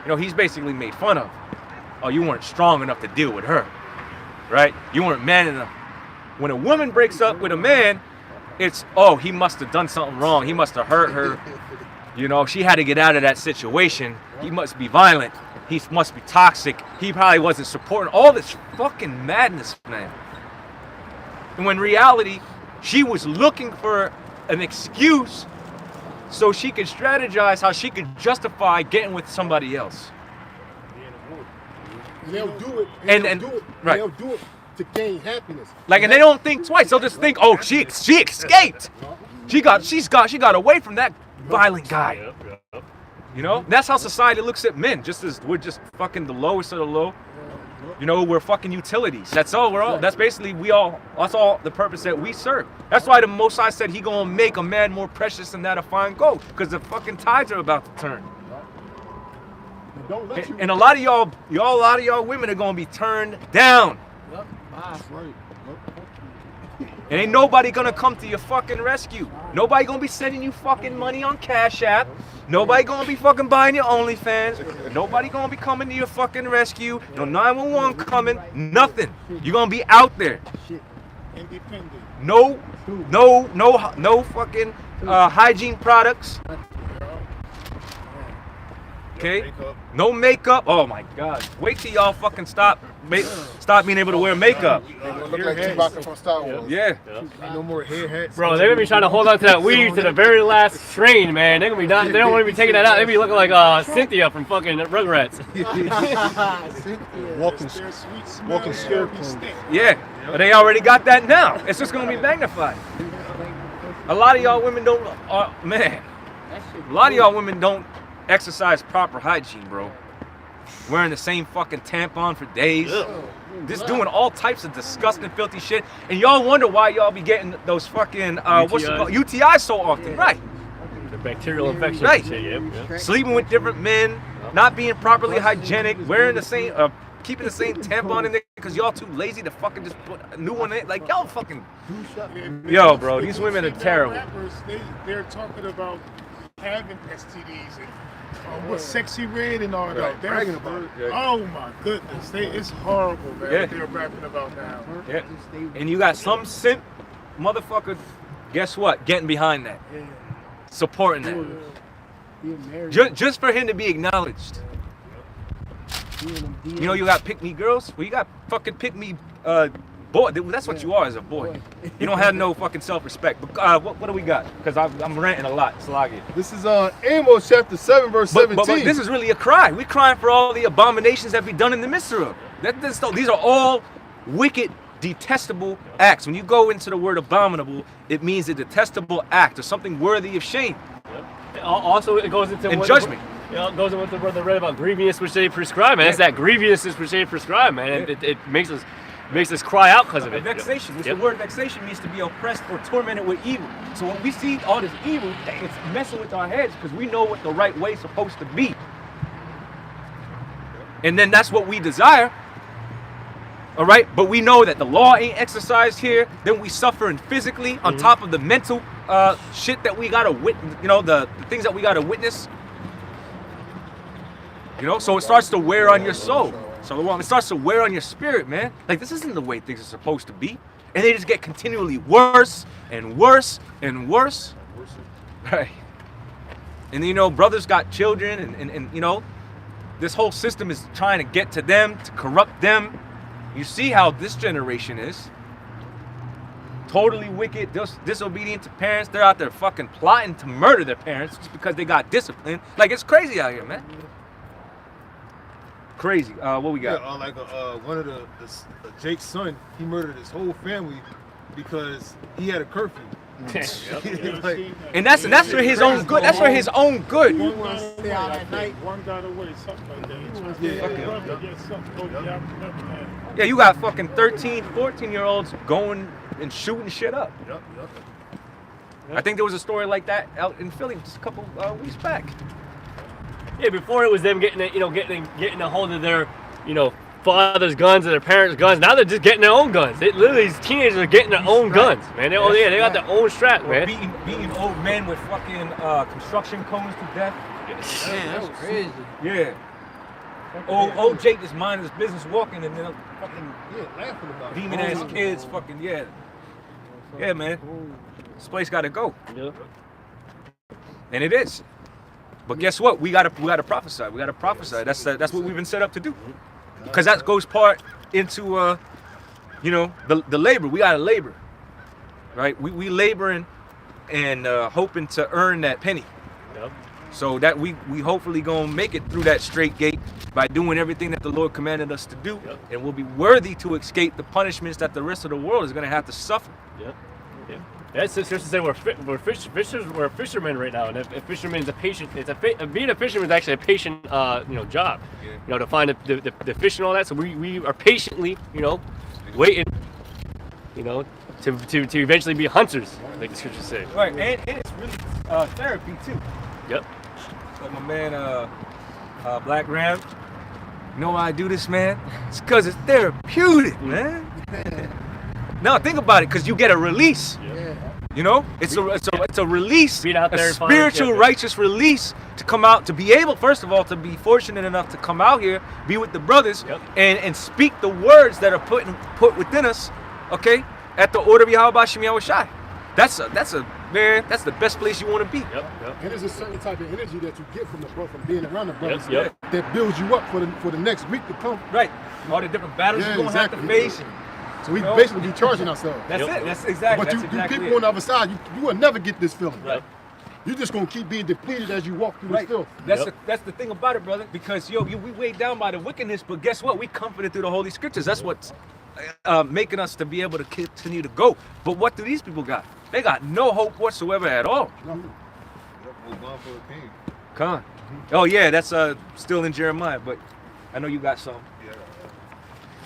You know, he's basically made fun of. Oh, you weren't strong enough to deal with her, right? You weren't man enough. When a woman breaks up with a man, it's, oh, he must have done something wrong. He must have hurt her. You know, she had to get out of that situation. He must be violent. He must be toxic. He probably wasn't supporting all this fucking madness, man. And when in reality, she was looking for an excuse so she could strategize how she could justify getting with somebody else. And they'll do it. Right. They'll do it to gain happiness. Like, and they don't think twice. They'll just think, oh, she escaped. She got away from that violent guy. You know, that's how society looks at men. Just as we're just fucking the lowest of the low. You know, we're fucking utilities. That's all we're all. That's basically that's all the purpose that we serve. That's why the Most High said he gonna make a man more precious than that of fine gold, because the fucking tides are about to turn. And a lot of y'all women are gonna be turned down. That's right. And ain't nobody gonna come to your fucking rescue. Nobody gonna be sending you fucking money on Cash App. Nobody gonna be fucking buying your OnlyFans. Nobody gonna be coming to your fucking rescue. No 911 coming. Nothing. You're gonna be out there. Independent. No fucking hygiene products. Okay? No makeup. Oh my God. Wait till y'all fucking stop being able to wear makeup. Look like Chewbacca from Star Wars. Yeah. No more hair hats. Bro, they're gonna be trying to hold on to that weave to the very last train, man. They're gonna be not. They don't want to be taking that out. They be looking like Cynthia from fucking Rugrats. Walking scarecrow. Yeah, but they already got that now. It's just gonna be magnified. A lot of y'all women don't. Man, a lot of y'all women don't exercise proper hygiene, bro. Wearing the same fucking tampon for days. Just doing all types of disgusting, filthy shit. And y'all wonder why y'all be getting those fucking UTIs so often, right? The bacterial infection. Right. Shit, yep. Sleeping with different men, not being properly hygienic, wearing the same, keeping the same tampon in there because y'all too lazy to fucking just put a new one in. Like, y'all fucking. Yo, bro, these women are terrible. They're talking about having STDs and what's sexy red and all that. They're bragging about it. Oh my goodness, it's horrible, man. What they're rapping about now. Yeah. And you got some simp motherfucker. Guess what? Getting behind that, supporting that, just for him to be acknowledged. You know, you got pick me girls. Well, you got fucking pick me boy. That's what you are as a boy. You don't have no fucking self-respect. But what do we got? Because I'm ranting a lot. Sloggy. This is Amos chapter 7 verse 17. But this is really a cry. We crying for all the abominations that be done in the midst of them. These are all wicked, detestable acts. When you go into the word abominable, it means a detestable act or something worthy of shame. Also, it goes into judgment. You know, it goes in with the brother read about grievousness which they prescribe, man. It's that grievousness which they prescribe, man. It makes us cry out because of it. Vexation. The word vexation means to be oppressed or tormented with evil. So when we see all this evil, it's messing with our heads because we know what the right way is supposed to be. And then that's what we desire. All right, but we know that the law ain't exercised here. Then we suffering physically on top of the mental shit that we gotta witness. You know, the things that we gotta witness. You know, so it starts to wear on your soul. So it starts to wear on your spirit, man. Like, this isn't the way things are supposed to be, and they just get continually worse and worse and worse. Right. And you know, brothers got children, and you know, this whole system is trying to get to them, to corrupt them. You see how this generation is. Totally wicked, disobedient to parents. They're out there fucking plotting to murder their parents just because they got discipline. Like, it's crazy out here, man. Crazy. What we got? Yeah, like one of the Jake's son, he murdered his whole family because he had a curfew. Like, and that's for his own good. That's for his own good. One got away, something like that. Yeah, you got fucking 13, 14-year-olds going and shooting shit up. Yep. I think there was a story like that out in Philly just a couple weeks back. Yeah, before it was them getting a hold of their, you know, father's guns and their parents' guns. Now they're just getting their own guns. Literally, these teenagers are getting their own guns, man. They got their own strap, man. Beating old men with fucking construction cones to death. Man, that's crazy. Yeah. Old Jake just minding his business walking and then fucking laughing about it. demon ass kids fucking yeah, man. This place gotta go. Yeah. And it is. But guess what? We gotta prophesy. We gotta prophesy. That's what we've been set up to do. Because that goes part into you know, the labor. We gotta labor. Right? We laboring and hoping to earn that penny. Yep. So that we hopefully gonna make it through that straight gate by doing everything that the Lord commanded us to do, and we'll be worthy to escape the punishments that the rest of the world is gonna have to suffer. Yep. Yeah. That's just to say we're fishermen right now, and a fisherman is a patient. Being a fisherman is actually a patient, you know, job. Yeah. You know, to find the fish and all that. So we are patiently, you know, waiting, you know, to eventually be hunters, like the scriptures say. Right, and it's really therapy too. Yep. Like my man, Black Ram. You know why I do this, man? It's because it's therapeutic, man. No, think about it, because you get a release. Yeah. You know, it's a release, Being out there a spiritual, righteous release to come out, to be able, first of all, to be fortunate enough to come out here, be with the brothers, and speak the words that are put within us, okay, at the order of Yahweh Shem Yahushai. That's the best place you want to be. Yep. And there's a certain type of energy that you get from being around the brothers that builds you up for the next week to come. Right. All the different battles you're going to have to face. So we basically be charging ourselves. That's it. That's exactly. But you people on the other side, you will never get this feeling. Right. You're just gonna keep being depleted as you walk through this filth. That's the thing about it, brother. Because we weighed down by the wickedness, but guess what? We comforted through the Holy Scriptures. That's what's making us to be able to continue to go. But what do these people got? They got no hope whatsoever at all. Come on. Oh yeah, that's still in Jeremiah, but I know you got some.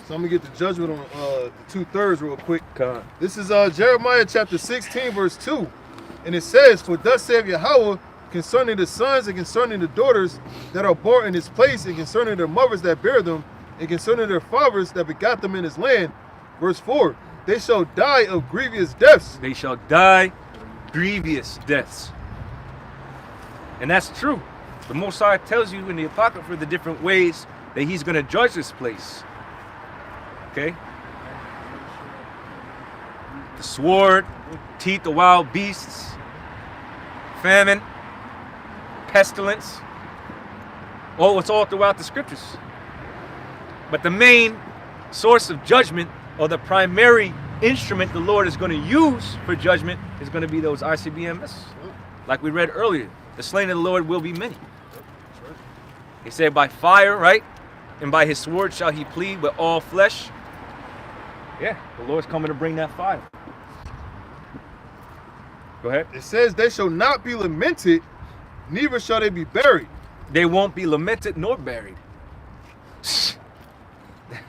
So I'm gonna get the judgment on the 2/3 real quick. Come. This is Jeremiah chapter 16, verse 2. And it says, "For thus saith Yahweh concerning the sons and concerning the daughters that are born in his place, and concerning their mothers that bear them, and concerning their fathers that begot them in his land." Verse 4, "They shall die of grievous deaths." They shall die grievous deaths. And that's true. The Most High tells you in the Apocrypha the different ways that he's going to judge this place. Okay? The sword, teeth of wild beasts, famine, pestilence. Oh, it's all throughout the scriptures. But the main source of judgment, or the primary instrument the Lord is going to use for judgment, is going to be those ICBMs. Like we read earlier, the slain of the Lord will be many. He said, by fire, right? And by his sword shall he plead with all flesh. Yeah, the Lord's coming to bring that fire. Go ahead. It says, "They shall not be lamented, neither shall they be buried. they won't be lamented nor buried.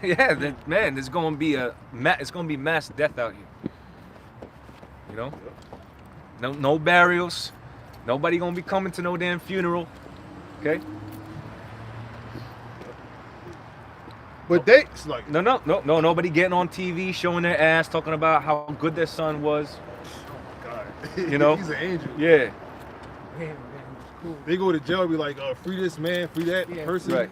Yeah, man, there's gonna be it's gonna be mass death out here. You know, no burials. Nobody gonna be coming to no damn funeral. Okay. But they It's like, Nobody getting on TV showing their ass, talking about how good their son was. God. You know? He's an angel. Yeah. They go to jail and be like, free this man, free that person. Right.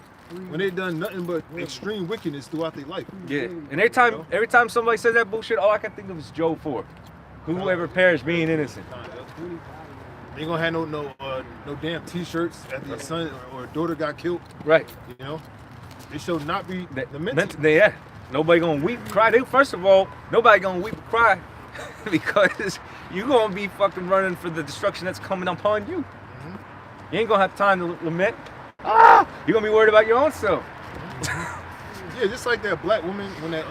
When they done nothing but extreme wickedness throughout their life. Yeah. And every time somebody says that bullshit, all I can think of is Job 4. Whoever perished being innocent. They ain't gonna have no damn T-shirts after your son or daughter got killed. Right. You know, they should not be lamented. Yeah. Nobody gonna weep, cry. First of all, nobody gonna weep, cry, because you gonna be fucking running for the destruction that's coming upon you. Mm-hmm. You ain't gonna have time to lament. You're gonna be worried about your own self. Yeah, just like that black woman when that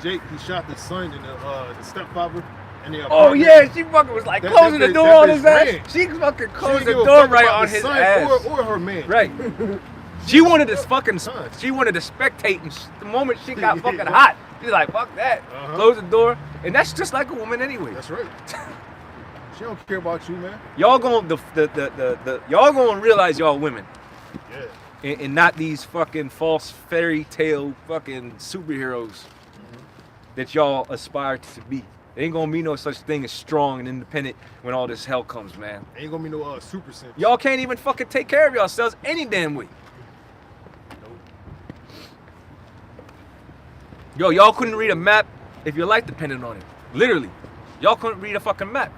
Jake, he shot the son and the stepfather. Oh yeah, she fucking was like closing the door on his ass. She fucking closed the door right on his ass. Or her man. Right. She wanted to spectate, and the moment she got fucking hot, she's like, fuck that. Close the door. And that's just like a woman anyway. That's right. She don't care about you, man. Y'all gonna y'all gonna realize y'all women. Yeah. And not these fucking false fairy tale fucking superheroes that y'all aspire to be. There ain't gonna be no such thing as strong and independent when all this hell comes, man. Ain't gonna be no super sense. Y'all can't even fucking take care of yourselves any damn way. Yo, y'all couldn't read a map if your life depended on it. Literally. Y'all couldn't read a fucking map.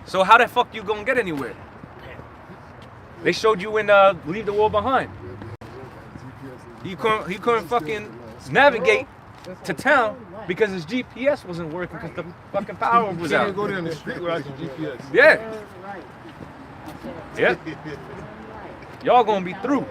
So how the fuck you gonna get anywhere? They showed you in Leave the World Behind. He couldn't fucking navigate to town because his GPS wasn't working because the fucking power was out. You can't go down the street without your GPS. Yeah. Yeah. Y'all gonna be through.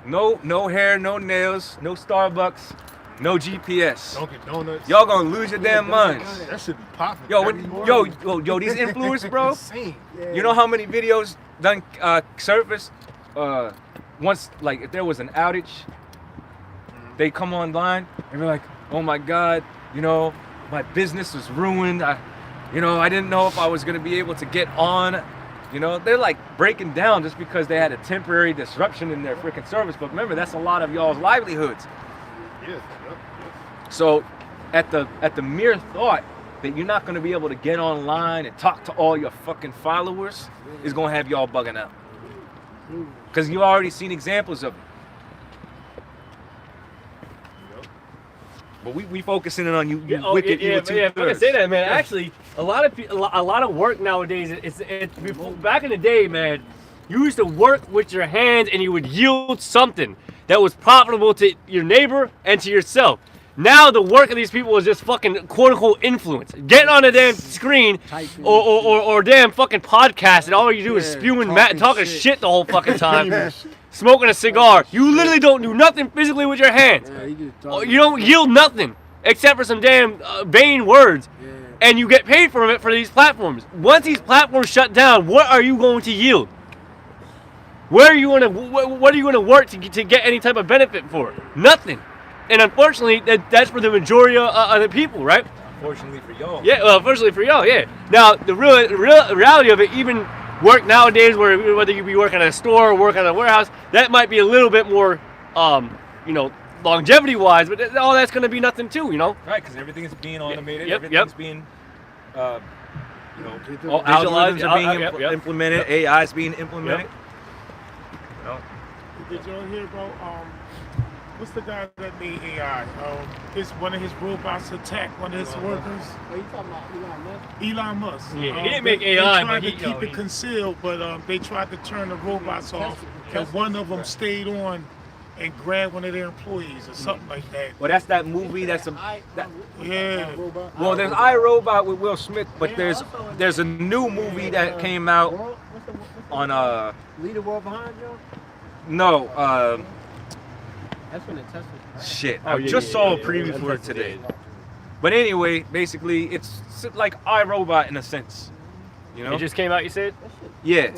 No hair, no nails, no Starbucks, no GPS. Don't get donuts. Y'all gonna lose your damn minds. That should be popping. Yo, these influencers, bro. You know how many videos done surface? Once, like, if there was an outage, they come online and be like, oh my God, you know, my business was ruined. I didn't know if I was gonna be able to get on. You know, they're like breaking down just because they had a temporary disruption in their freaking service. But remember, that's a lot of y'all's livelihoods. Yeah. So at the mere thought that you're not gonna be able to get online and talk to all your fucking followers is gonna have y'all bugging out. Because you already seen examples of it. But we focusing in on you wicked evil two-thirds. Yeah, if I can say that, man. Actually, a lot of work nowadays. It's back in the day, man. You used to work with your hands and you would yield something that was profitable to your neighbor and to yourself. Now the work of these people is just fucking quote-unquote influence. Getting on a damn screen or damn fucking podcast and all you do is spewing talking shit the whole fucking time. Smoking a cigar. You literally don't do nothing physically with your hands. You don't yield nothing except for some damn vain words. And you get paid for it for these platforms. Once these platforms shut down, what are you going to yield? What are you going to work to get any type of benefit for? Nothing. And unfortunately, that's for the majority of the people, right? Unfortunately for y'all. Yeah, well, unfortunately for y'all, yeah. Now, the real reality of it, even work nowadays, whether you be working at a store or work at a warehouse, that might be a little bit more, longevity-wise, but all that's going to be nothing too, you know? Right, because everything is being automated. Yep, everything's being, all visualized, algorithms are being implemented. AI is being implemented. Did y'all hear about what's the guy that made AI? One of his robots attacked one of his workers. Are you talking about Elon Musk. Yeah, he didn't make AI, they tried but to keep it concealed, but they tried to turn the robots off, and one of them stayed on and grabbed one of their employees or something like that. Well, that's that movie. Well, there's iRobot with Will Smith, but there's a new movie that came out on Leave the World Behind, Joe? No, that's when the Tesla. Shit, I just saw a preview for it today. But anyway, basically, it's like iRobot in a sense. You know? It just came out, you said? Yeah.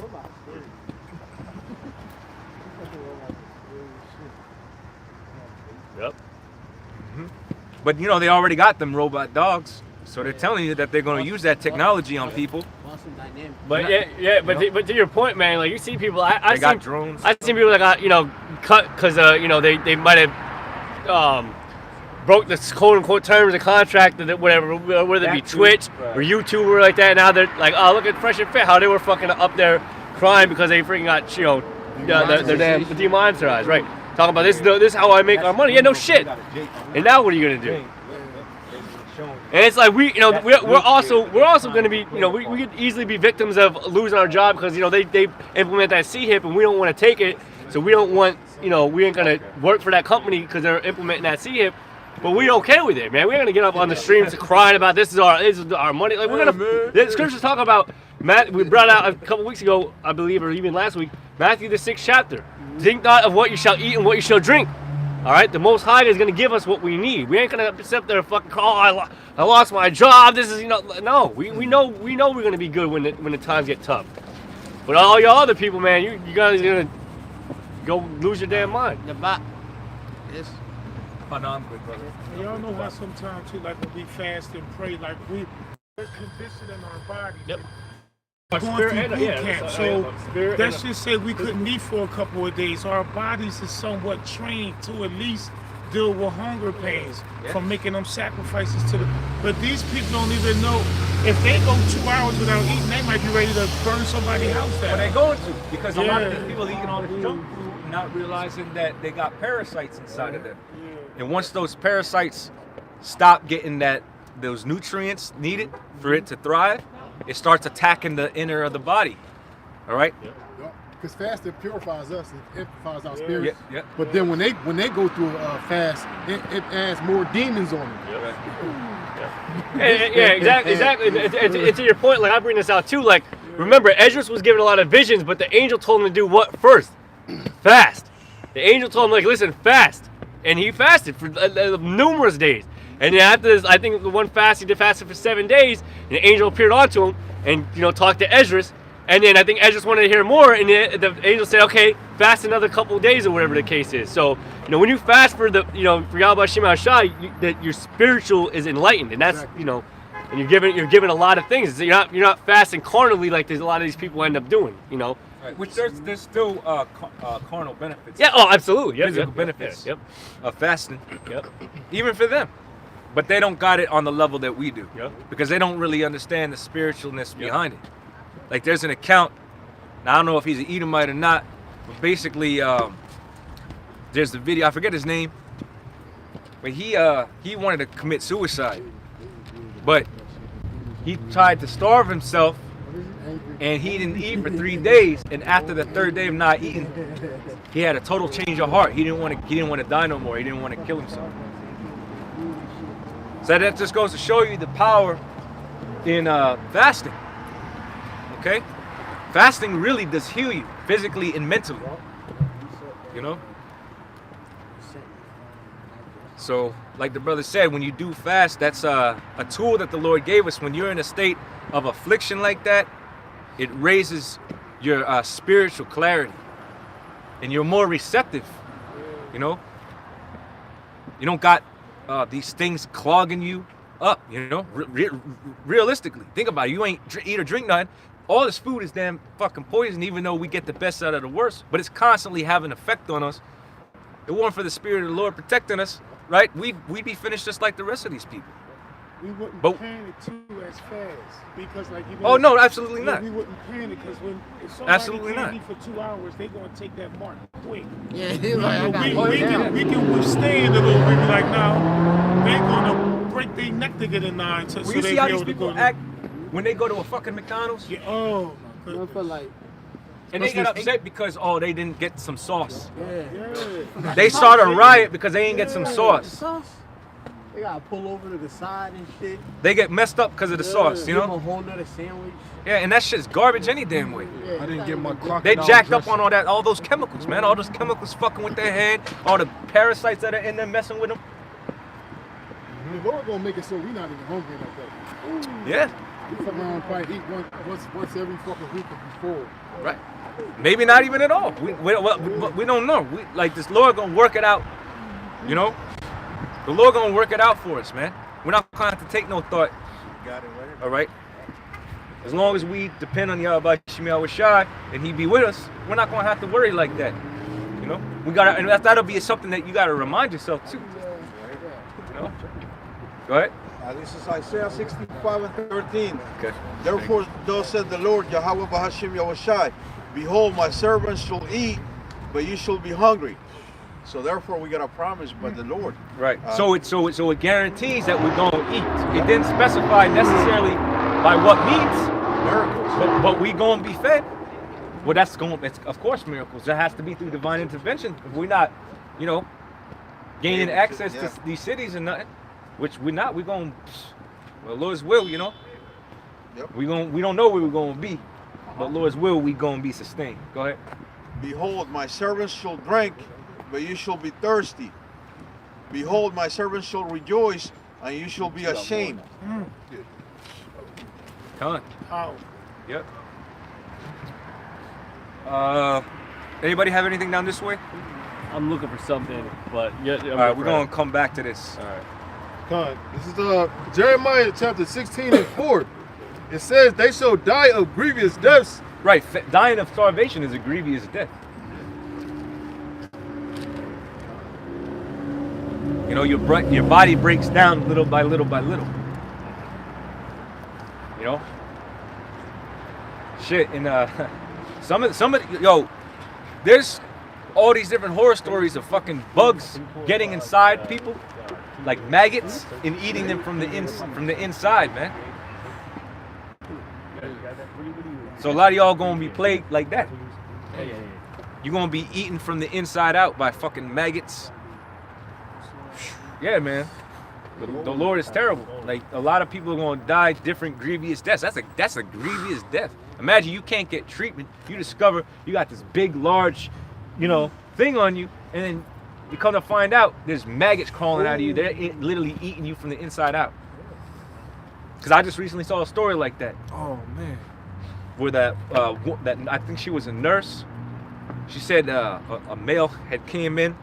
But you know, they already got them robot dogs, so they're telling you that they're going to use that technology on people. But but to your point, man, like you see people, I got drones. I seen people that got cut because they might have broke the quote unquote terms of contract, whatever, whether it be Twitch or YouTube or like that. Now they're like, oh, look at Fresh and Fit, how they were fucking up there crying because they freaking got their damn demonetized, right? Talking about this is how I make our money. Yeah, no shit. And now what are you gonna do? And it's like we're also going to be we could easily be victims of losing our job because they implement that CHIP and we don't want to take it, so we don't want we ain't gonna work for that company because they're implementing that CHIP, but we're okay with it, man. We're gonna get up on the streams crying about this is our money. Like we're gonna the scriptures talk about we brought out a couple weeks ago, I believe, or even last week, Matthew the 6th chapter. Think not of what you shall eat and what you shall drink. All right, the Most High is going to give us what we need. We ain't going to sit there fucking I lost my job. This is no. We know we're going to be good when the times get tough. But all y'all other people, man, you guys are going to go lose your damn mind. Dabaq. Yes. Oh no, I'm good, brother. Y'all know how sometimes too, like when we fast and pray, like we're conditioning our body. Yep. Going through boot camp. So let's just say we couldn't eat for a couple of days. Our bodies is somewhat trained to at least deal with hunger pains from making them sacrifices to the. But these people don't even know if they go 2 hours without eating, they might be ready to burn somebody's house down. But they're going to because a lot of these people eating all this junk food, not realizing that they got parasites inside of them. And once those parasites stop getting those nutrients needed for it to thrive, it starts attacking the inner of the body. All right? Because fasting purifies us, it amplifies our spirits. But then when they go through a fast, it adds more demons on them. Exactly. And to your point, like I bring this out too. Like remember, Esdras was given a lot of visions, but the angel told him to do what first? Fast. The angel told him, like, listen, fast, and he fasted for numerous days. And then after this, I think the one fast he did fasted for 7 days, and the angel appeared onto him and talked to Esdras. And then I think Esdras wanted to hear more, and the angel said, okay, fast another couple of days or whatever the case is. So when you fast for for Yakalba Page, that your spiritual is enlightened, and that's and you're given a lot of things. You're not fasting carnally like there's a lot of these people end up doing. Right. Which there's still carnal benefits. Yeah. Oh, absolutely. Physical benefits. Of fasting. Yep. Even for them. But they don't got it on the level that we do. Because they don't really understand the spiritualness behind it. Like there's an account, now I don't know if he's an Edomite or not, but basically there's the video, I forget his name, but he wanted to commit suicide. But he tried to starve himself and he didn't eat for 3 days, and after the 3rd day of not eating, he had a total change of heart. He didn't want to die no more. He didn't want to kill himself. So that just goes to show you the power in fasting. Okay? Fasting really does heal you physically and mentally. So, like the brother said, when you do fast, that's a tool that the Lord gave us. When you're in a state of affliction like that, it raises your spiritual clarity. And you're more receptive. You don't got these things clogging you up, realistically. Think about it. You ain't eat or drink nothing. All this food is damn fucking poison, even though we get the best out of the worst. But it's constantly having an effect on us. If it weren't for the Spirit of the Lord protecting us, right, we'd be finished just like the rest of these people. We wouldn't panic too as fast because, like, oh no, absolutely not. We wouldn't panic because if somebody can't eat for 2 hours, they gonna take that mark quick. Yeah, we can withstand a little bit. Like now, they gonna break their neck to get a 9. So you see how these people act when they go to a fucking McDonald's? Yeah. Oh my goodness. And they get upset because they didn't get some sauce. Yeah. They start a riot because they ain't get some sauce. They gotta pull over to the side and shit. They get messed up because of the sauce, Give them a whole nother sandwich. Yeah, and that shit's garbage any damn way. Yeah, I didn't get my crocodile. They jacked up on all those chemicals, man. All those chemicals fucking with their head, all the parasites that are in there messing with them. The Lord gonna make it so we're not even hungry like that. Yeah. We fuck around and probably eat once every fucking week if we full. Right. Maybe not even at all. We don't know. Like this Lord gonna work it out, The Lord gonna work it out for us, man. We're not gonna have to take no thought. Got it right. All right. As long as we depend on Yahweh Shai and He be with us, we're not gonna have to worry like that. You know, we gotta, and that'll be something that you gotta remind yourself too. You know. Go ahead. This is Isaiah 65 and 13. Okay. Therefore, thus said the Lord, Yahweh Bahashim Yahushai, behold, my servants shall eat, but you shall be hungry. So therefore, we got a promise by the Lord. Right. So it guarantees that we're gonna eat. It didn't specify necessarily by what means. Miracles. But we gonna be fed. Well, it's of course miracles. That has to be through divine intervention. If we're not, you know, gaining access to these cities and nothing, which we're not, we're going, well, Lord's will, you know. Yep. We don't know where we're gonna be, but Lord's will, we gonna be sustained. Go ahead. Behold, my servants shall drink, but you shall be thirsty. Behold, my servants shall rejoice, and you shall be ashamed. Come on. Oh. Yep. Anybody have anything down this way? I'm looking for something, but yeah. All right, we're gonna come back to this. All right. Con, this is Jeremiah chapter 16 and 4. It says they shall die of grievous deaths. Right, dying of starvation is a grievous death. You know, your body breaks down little by little by little. You know, shit. And some of yo, there's all these different horror stories of fucking bugs getting inside people, like maggots, and eating them from the inside, man. So a lot of y'all gonna be plagued like that. You're gonna be eaten from the inside out by fucking maggots. Yeah, man. The Lord is terrible. Like, a lot of people are gonna die different grievous deaths. That's a grievous death. Imagine you can't get treatment. You discover you got this big, large, you know, thing on you, and then you come to find out there's maggots crawling out of you. They're literally eating you from the inside out. Because I just recently saw a story like that. Oh man. Where that I think she was a nurse. She said a male had came in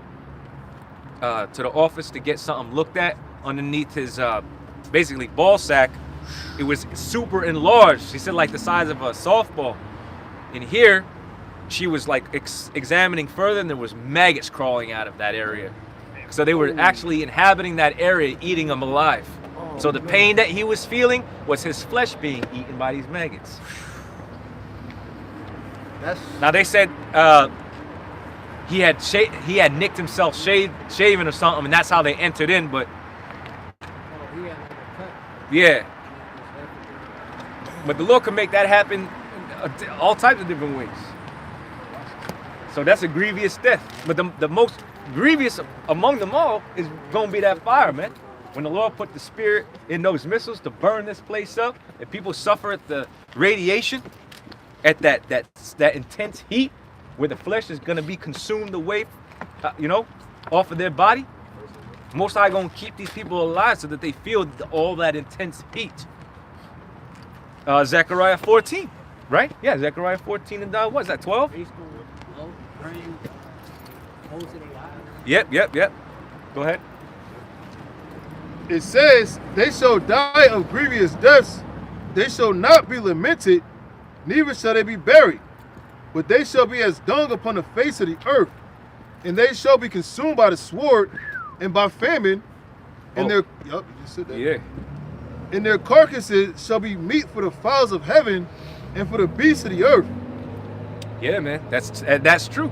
to the office to get something looked at underneath his basically ball sack. It was super enlarged. She said like the size of a softball. And here, she was like examining further, and there was maggots crawling out of that area. So they were actually inhabiting that area, eating them alive. So the pain that he was feeling was his flesh being eaten by these maggots. Now they said he had nicked himself shaving or something, and that's how they entered in. But yeah, but the Lord can make that happen all types of different ways. So that's a grievous death. But the most grievous among them all is going to be that fire, man. When the Lord put the Spirit in those missiles to burn this place up, and people suffer at the radiation, at that intense heat, where the flesh is going to be consumed away, you know, off of their body. Most High going to keep these people alive so that they feel all that intense heat. Zechariah 14, right? Yeah, Zechariah 14 and what is that, 12? Yep. Go ahead. It says, they shall die of grievous deaths. They shall not be lamented, neither shall they be buried. But they shall be as dung upon the face of the earth. And they shall be consumed by the sword and by famine. And you just said that. Yeah. And their carcasses shall be meat for the fowls of heaven and for the beasts of the earth. Yeah, man. That's true.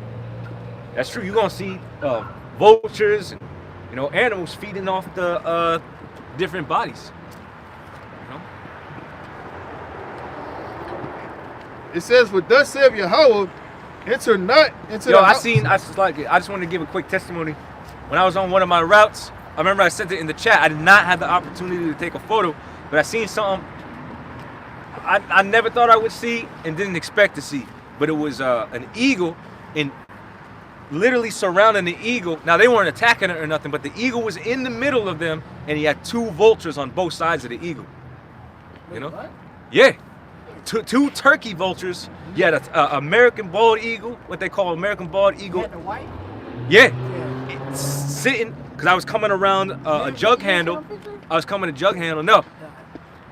That's true. You're going to see vultures and, you know, animals feeding off the different bodies. You know? It says, for thus saith Yahweh, enter not into the house. I just wanted to give a quick testimony. When I was on one of my routes, I remember I sent it in the chat. I did not have the opportunity to take a photo, but I seen something I never thought I would see and didn't expect to see. But it was an eagle, and literally surrounding the eagle. Now, they weren't attacking it or nothing, but the eagle was in the middle of them, and he had two vultures on both sides of the eagle. You know? What? Yeah. Two turkey vultures. You had a American bald eagle, what they call American bald eagle. You had the white? Yeah. sitting because I was coming around a jug handle. I was coming to jug handle, no.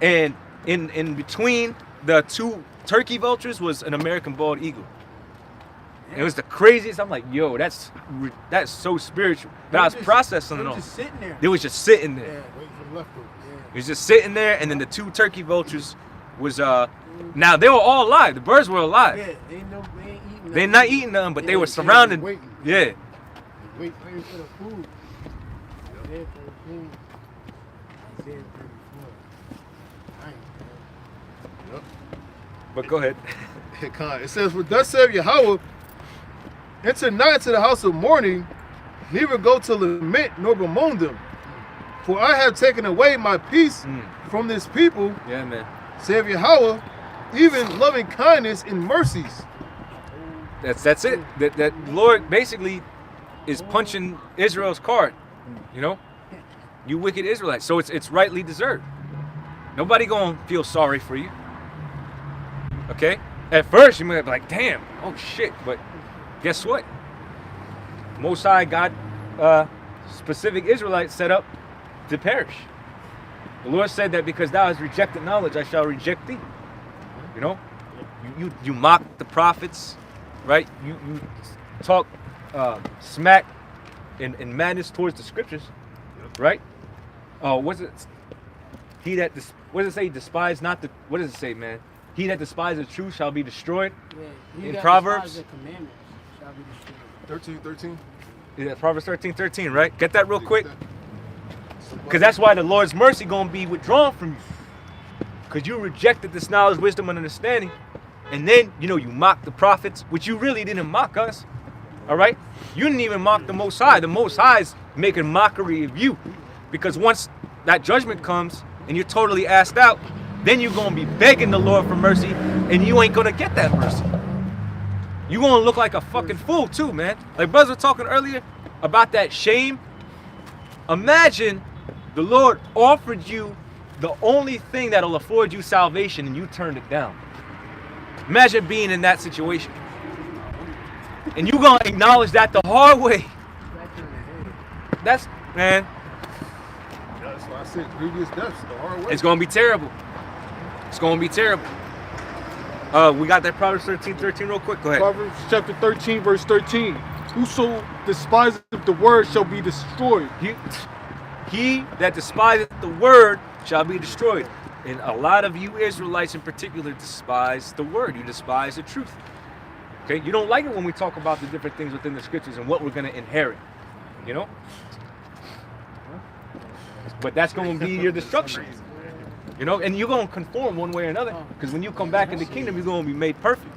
And in between the two turkey vultures was an American bald eagle. It was the craziest. I'm like, yo, that's so spiritual. But I was processing it all. Just sitting there. They was just sitting there. Yeah, waiting for the leftovers. It was just sitting there, and then the two turkey vultures was now they were all alive. The birds were alive. Yeah, they ain't eating. They're not eating them, but they were surrounded. Yeah. Waiting for the food. Isaiah 13. Isaiah 34. But go ahead. It says, "For thus saith Yahweh, enter not into the house of mourning, neither go to lament nor bemoan them. For I have taken away my peace from this people, Yeah, man. saith Yahweh, even loving kindness and mercies." That's it. That Lord basically is punching Israel's card. You know, you wicked Israelites. So it's rightly deserved. Nobody gonna feel sorry for you. Okay. At first you might be like, damn, oh shit. But guess what? Most High got specific Israelites set up to perish. The Lord said that because thou hast rejected knowledge, I shall reject thee. You know, you mock the prophets, right? You talk smack and madness towards the scriptures, right? Oh, what's it? What does it say? Despise not the. What does it say, man? He that despises the truth shall be destroyed. Yeah, in Proverbs. The commandments shall be destroyed. 13. Yeah, Proverbs 13:13, right? Get that real quick. Because that's why the Lord's mercy gonna be withdrawn from you. Because you rejected this knowledge, wisdom, and understanding. And then, you mock the prophets, which you really didn't mock us. All right? You didn't even mock the Most High. The Most High is making mockery of you. Because once that judgment comes and you're totally asked out, then you're going to be begging the Lord for mercy, and you ain't going to get that mercy. You're going to look like a fucking fool too, man. Like brothers were talking earlier about that shame. Imagine the Lord offered you the only thing that'll afford you salvation, and you turned it down. Imagine being in that situation. And you're going to acknowledge that the hard way. That's, man. That's why I said grievous deaths the hard way. It's going to be terrible. It's going to be terrible. We got that Proverbs 13:13 real quick. Go ahead. Proverbs chapter 13, verse 13. Whoso despiseth the word shall be destroyed. He that despiseth the word shall be destroyed. And a lot of you Israelites in particular despise the word. You despise the truth. Okay? You don't like it when we talk about the different things within the scriptures and what we're going to inherit. You know? But that's going to be your destruction. You know? And you're going to conform one way or another. Because when you come back in the kingdom, you're going to be made perfect.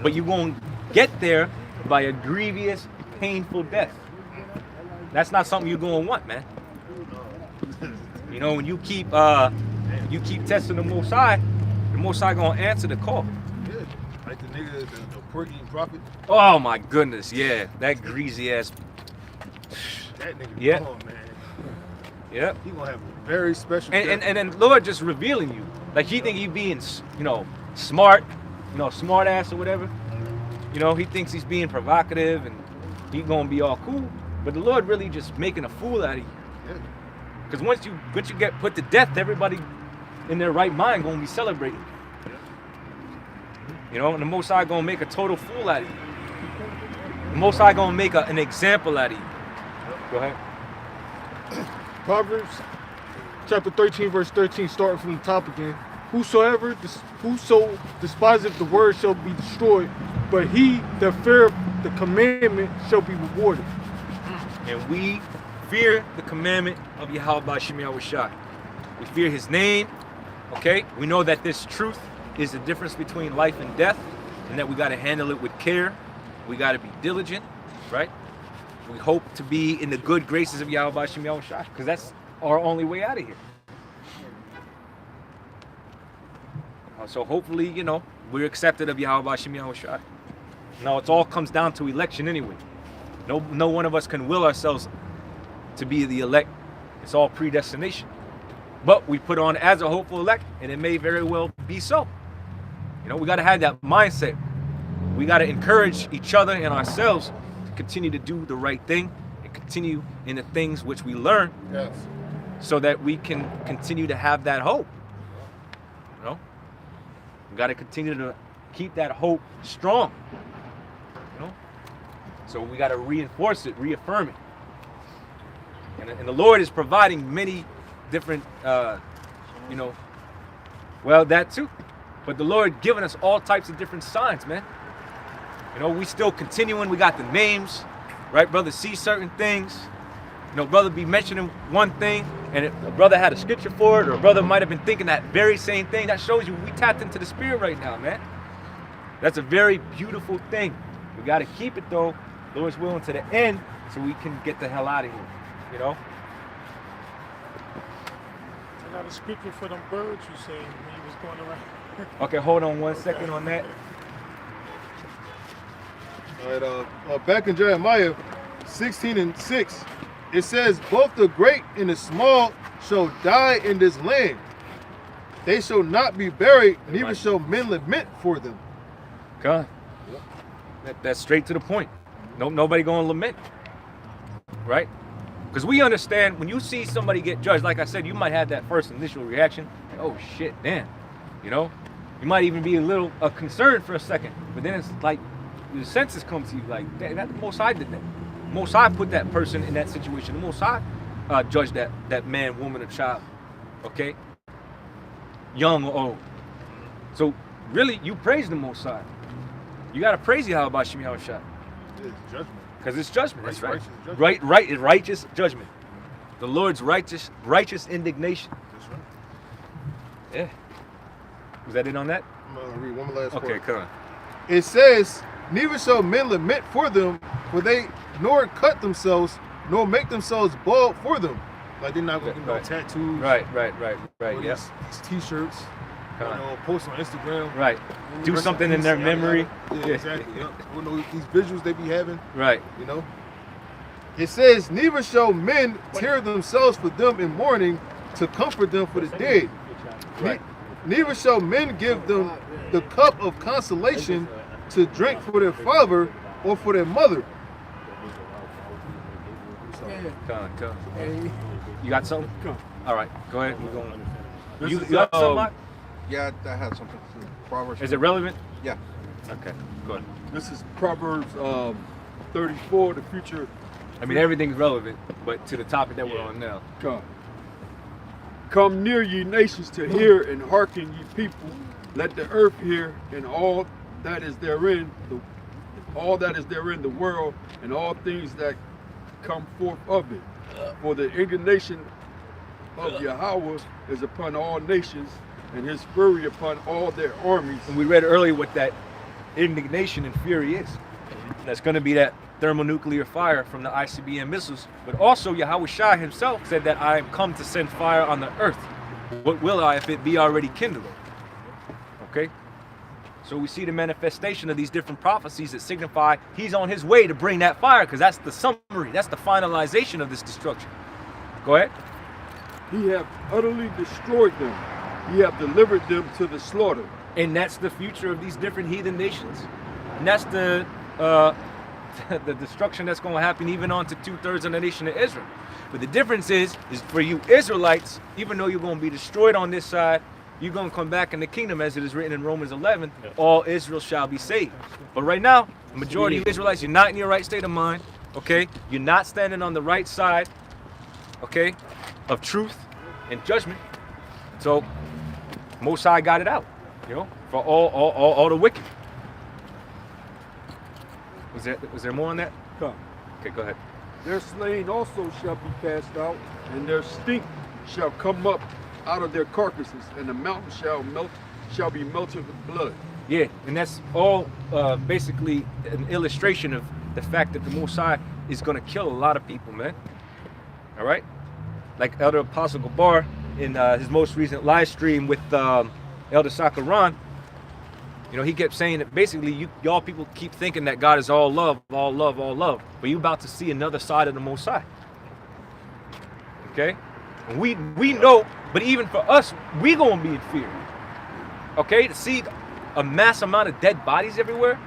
But you're going to get there by a grievous, painful death. That's not something you're going to want, man. You know, when you keep testing the Most High going to answer the call. Yeah, like the nigga, the Puerto prophet. Oh my goodness, yeah, that greasy ass. That nigga, yeah, man. Yep. He gonna have a very special. And then Lord just revealing you, like he think he being, smart, smart ass or whatever. You know, he thinks he's being provocative and he gonna be all cool, but the Lord really just making a fool out of you. Yeah. Because once you get put to death, everybody in their right mind gonna be celebrating. You know, and the Most High gonna make a total fool out of you. The Most High gonna make an example out of you. Go ahead. Proverbs chapter 13, verse 13, starting from the top again. Whoso despiseth the word shall be destroyed, but he that feareth the commandment shall be rewarded. And we fear the commandment of Yahweh Shai. We fear his name, okay? We know that this truth is the difference between life and death, and that we got to handle it with care. We got to be diligent, right? We hope to be in the good graces of Yahweh Shai, because that's our only way out of here. So hopefully, we're accepted of Yahweh Shai. Now, it all comes down to election anyway. No one of us can will ourselves to be the elect. It's all predestination. But we put on as a hopeful elect, and it may very well be so. We got to have that mindset. We got to encourage each other and ourselves to continue to do the right thing and continue in the things which we learn, Yes. so that we can continue to have that hope. You know, we got to continue to keep that hope strong. You know, so we got to reinforce it, reaffirm it. And the Lord is providing many different, you know, well, that too. But the Lord giving us all types of different signs, man. You know, we still continuing. We got the names, right? Brother see certain things. You know, brother be mentioning one thing, and a brother had a scripture for it, or a brother might have been thinking that very same thing. That shows you we tapped into the spirit right now, man. That's a very beautiful thing. We got to keep it, though, Lord's willing, to the end, so we can get the hell out of here, you know? I got a scripture for them birds you saying when you was going around. Okay, hold on 1 second on that. All right, back in Jeremiah 16:6, it says, both the great and the small shall die in this land. They shall not be buried, neither shall men lament for them. God, that's straight to the point. Nobody gonna lament, right? Because we understand when you see somebody get judged, like I said, you might have that first initial reaction, like, oh shit, damn, you know? You might even be a little concerned for a second, but then it's like the senses come to you, like, damn, that the Most High did that. The Most High put that person in that situation. The Most High judged that man, woman, or child, okay? Young or old. So really, you praise the Most High. You gotta praise Yakalba Page. It's judgment. Because it's judgment. That's right. Righteous judgment. Righteous judgment. The Lord's righteous indignation. That's right. Yeah. Was that it on that? I'm gonna read one last part. Okay, come on. It says, neither shall men lament for them, for they nor cut themselves, nor make themselves bald for them. Like they're not gonna get tattoos. Right. Yeah. These t-shirts. You know, post on Instagram. Right. Do something in their memory. Yeah, exactly. Yep. You know, these visuals they be having. Right. You know. It says, neither shall men tear themselves for them in mourning to comfort them for the dead. Right. Neither shall men give them the cup of consolation to drink for their father or for their mother. Come on. You got something? All right, go ahead. We're going. You is, got something, Mike? Yeah, I had something. Proverbs. Is it relevant? Yeah. Okay, go ahead. This is Proverbs 34, the future. I mean, everything's relevant, but to the topic that we're on now. Come near, ye nations, to hear, and hearken, ye people. Let the earth hear, and all that is therein, the world, and all things that come forth of it. For the indignation of Yahweh is upon all nations, and his fury upon all their armies. And we read earlier what that indignation and fury is. That's going to be that thermonuclear fire from the ICBM missiles. But also Yahweh Shai himself said that I am come to send fire on the earth. What will I if it be already kindled? Okay? So we see the manifestation of these different prophecies that signify he's on his way to bring that fire, because that's the summary, that's the finalization of this destruction. Go ahead. He hath utterly destroyed them. He hath delivered them to the slaughter. And that's the future of these different heathen nations. And that's the destruction that's going to happen even on to 2/3 of the nation of Israel. But the difference is for you Israelites, even though you're going to be destroyed on this side, you're going to come back in the kingdom, as it is written in Romans 11, all Israel shall be saved. But right now, the majority of Israelites, you're not in your right state of mind, okay? You're not standing on the right side, okay, of truth and judgment. So, Most High got it out, you know, for all the wicked. Was there more on that? Come. Okay, go ahead. Their slain also shall be cast out, and their stink shall come up out of their carcasses, and the mountain shall be melted with blood. Yeah, and that's all basically an illustration of the fact that the Most High is going to kill a lot of people, man. All right? Like Elder Apostle Gabar in his most recent live stream with Elder Sakaran, you know, he kept saying that basically y'all people keep thinking that God is all love, all love, all love. But you're about to see another side of the Most High. Okay? And we know, but even for us, we gonna be in fear. Okay? To see a mass amount of dead bodies everywhere,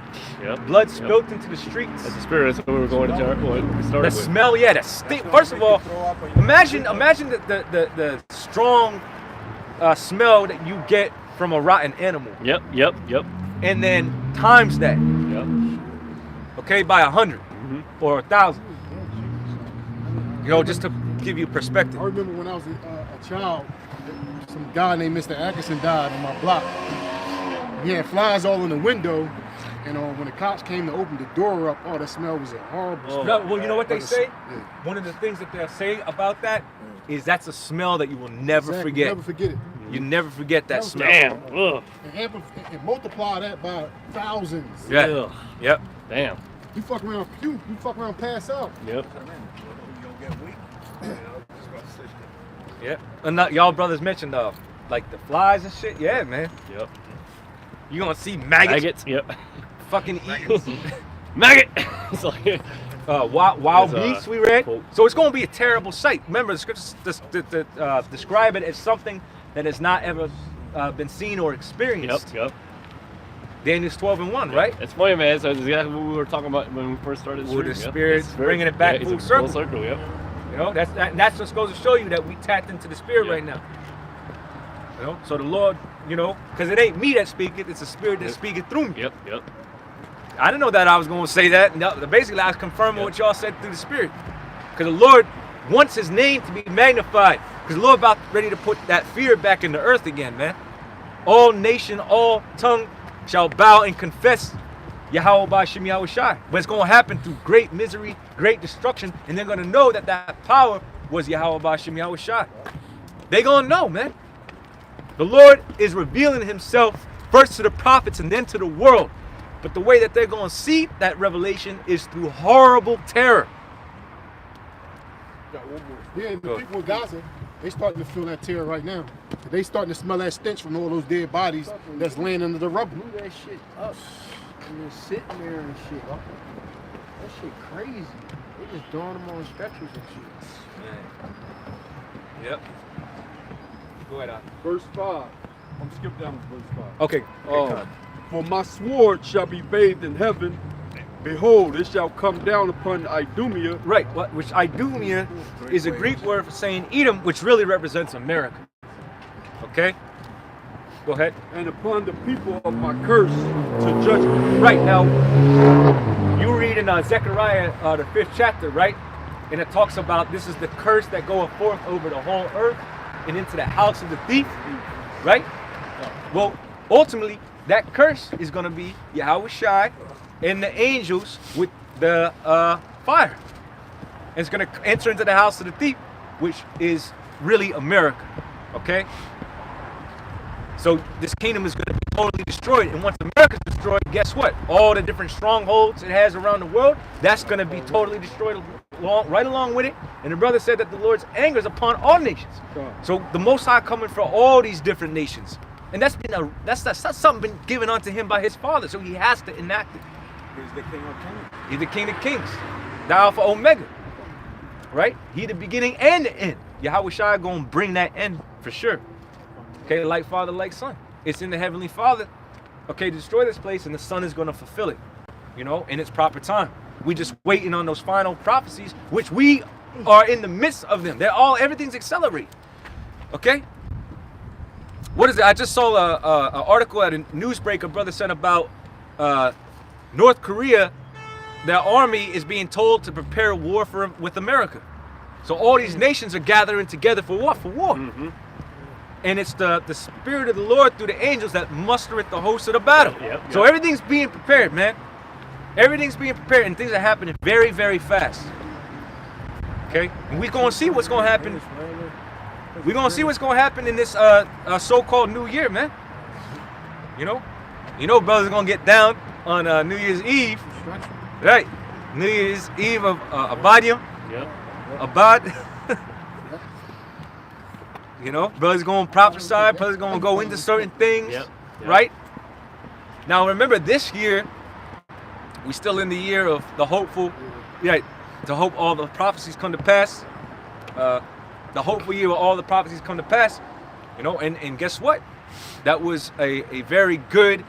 Yep. Blood spilt into the streets. That's the spirit. That's what we were going to. What we started The with. smell, yeah, the stink. First of all, imagine the strong smell that you get from a rotten animal. Yep. And then times that. Yep. Okay, by 100 or 1,000. You know, just to give you perspective. I remember when I was a child, some guy named Mr. Atkinson died on my block. He had flies all in the window, and when the cops came to open the door up, oh, that smell was a horrible smell. No, well, you know what they say? Yeah. One of the things that they'll say about that is that's a smell that you will never forget. Never forget it. You never forget that smell. Damn. Ugh. And multiply that by thousands. Yeah. Ugh. Yep. Damn. You fuck around, you fuck around, pass out. Yep. Yeah. And y'all brothers mentioned like the flies and shit. Yeah, man. Yep. You gonna see maggots. Yep. Fucking eating. Maggot. It's like, wild There's, beasts we read. quote. So it's gonna be a terrible sight. Remember, the scriptures describe it as something that has not ever been seen or experienced. Yep. Daniel's 12:1, right? It's funny, man. So it's exactly what we were talking about when we first started. With the stream. Spirit, bringing it back it's full a circle. Full circle. Yep. You know, that's just goes to show you that we tapped into the Spirit right now. You know, so the Lord, you know, because it ain't me that speaketh, it's the Spirit that speaketh through me. Yep. I didn't know that I was going to say that. No, basically, I was confirming what y'all said through the Spirit. Because the Lord wants His name to be magnified. Because the Lord about ready to put that fear back in the earth again, man. All nation, all tongue shall bow and confess Yahweh Shem Yahweh Shai. But it's going to happen through great misery, great destruction, and they're going to know that that power was Yahweh Shem Yahweh Shai. They're going to know, man. The Lord is revealing Himself first to the prophets and then to the world. But the way that they're going to see that revelation is through horrible terror. Yeah, and the people in Gaza, they starting to feel that terror right now. They starting to smell that stench from all those dead bodies that's laying under the rubble. Blew that shit up and they're sitting there and shit. That shit crazy. They just throwing them on stretchers and shit. Yep. Go ahead, Al. Verse 5. I'm skipping down to verse 5. Okay. For my sword shall be bathed in heaven. Behold, it shall come down upon Idumea. Right, which Idumea is a Greek word for saying Edom, which really represents America. Okay? Go ahead. And upon the people of my curse to judgment. Right, now, you read in Zechariah, the 5th chapter, right? And it talks about this is the curse that goeth forth over the whole earth and into the house of the thief, right? Well, ultimately, that curse is going to be Yahweh Shai and the angels with the fire. And it's going to enter into the house of the thief, which is really America, okay? So this kingdom is going to be totally destroyed. And once America's destroyed, guess what? All the different strongholds it has around the world, that's going to be totally destroyed right along with it. And the brother said that the Lord's anger is upon all nations. So the Most High coming for all these different nations. And that's something been given unto him by his father. So he has to enact it. He's the King of Kings. He's the King of Kings. The Alpha Omega. Right? He the beginning and the end. Yahweh Shai gonna bring that end for sure. Okay, like Father, like Son. It's in the Heavenly Father. Okay, destroy this place and the Son is gonna fulfill it. You know, in its proper time. We just waiting on those final prophecies, which we are in the midst of them. Everything's accelerating. Okay? What is it? I just saw an article at a newsbreaker brother said about North Korea. Their army is being told to prepare war with America. So all these nations are gathering together for what? For war. Mm-hmm. And it's the Spirit of the Lord through the angels that mustereth the host of the battle. Yep. So everything's being prepared, man. Everything's being prepared and things are happening very, very fast. Okay? And we're going to see what's going to happen. We're going to see what's going to happen in this so-called New Year, man. You know brothers are going to get down on New Year's Eve. Right. New Year's Eve of Abadium. Yep. Abad. You know, brothers going to prophesy, brothers going to go into certain things. Yep. Right? Now remember, this year, we still in the year of the hopeful. Right. To hope all the prophecies come to pass. The hopeful year where all the prophecies come to pass. You know, and guess what? That was a very good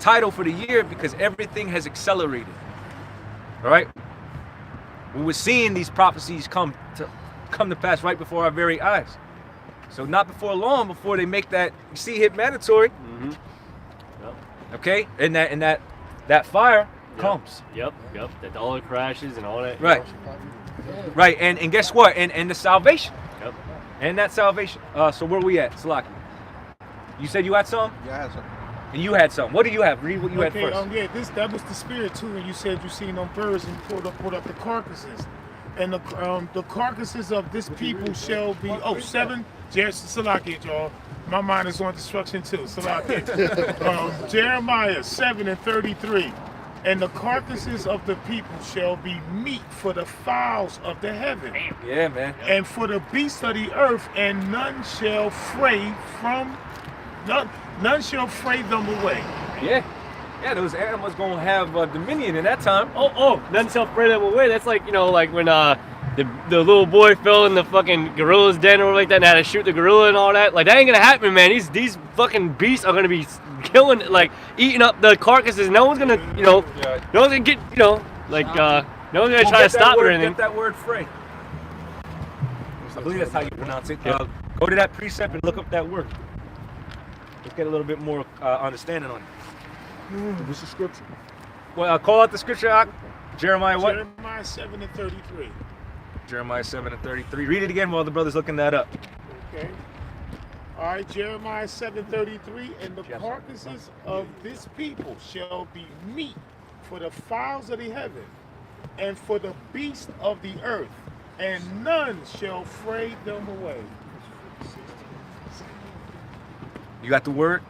title for the year because everything has accelerated. All right? We were seeing these prophecies come to pass right before our very eyes. So not before long, before they make that hit mandatory. Mm-hmm. Yep. Okay? And that fire comes. Yep. That dollar crashes and all that. Right. Right. And guess what? And the salvation. Yep. And that salvation. So where we at, Salaki? You said you had some? Yeah, I had some. And you had some. What do you have? Read what you had first. Yeah, that was the spirit too. And you said you seen them birds and pulled up the carcasses, and the carcasses of this people shall be 7. Salaki, y'all. My mind is on destruction too. Salaki. Jeremiah 7:33, and the carcasses of the people shall be meat for the fowls of the heaven. Yeah, man. And for the beasts of the earth, and none shall fray them away. Yeah, those animals gonna have dominion in that time. None shall fray them away. That's like, like when the little boy fell in the fucking gorilla's den or like that and had to shoot the gorilla and all that. Like, that ain't gonna happen, man. These fucking beasts are gonna be killing, like, eating up the carcasses. No one's gonna, no one's gonna get, no one's gonna try to stop it or anything. Get that word fray. I believe that's how you pronounce it. Go to that precept and look up that word. Let's get a little bit more understanding on it. What's the scripture? Well, call out the scripture. Jeremiah what? Jeremiah 7:33. Jeremiah 7:33. Read it again while the brother's looking that up. Okay. All right, Jeremiah 7:33, and the carcasses of this people shall be meat for the fowls of the heaven, and for the beasts of the earth, and none shall fray them away. You got the word?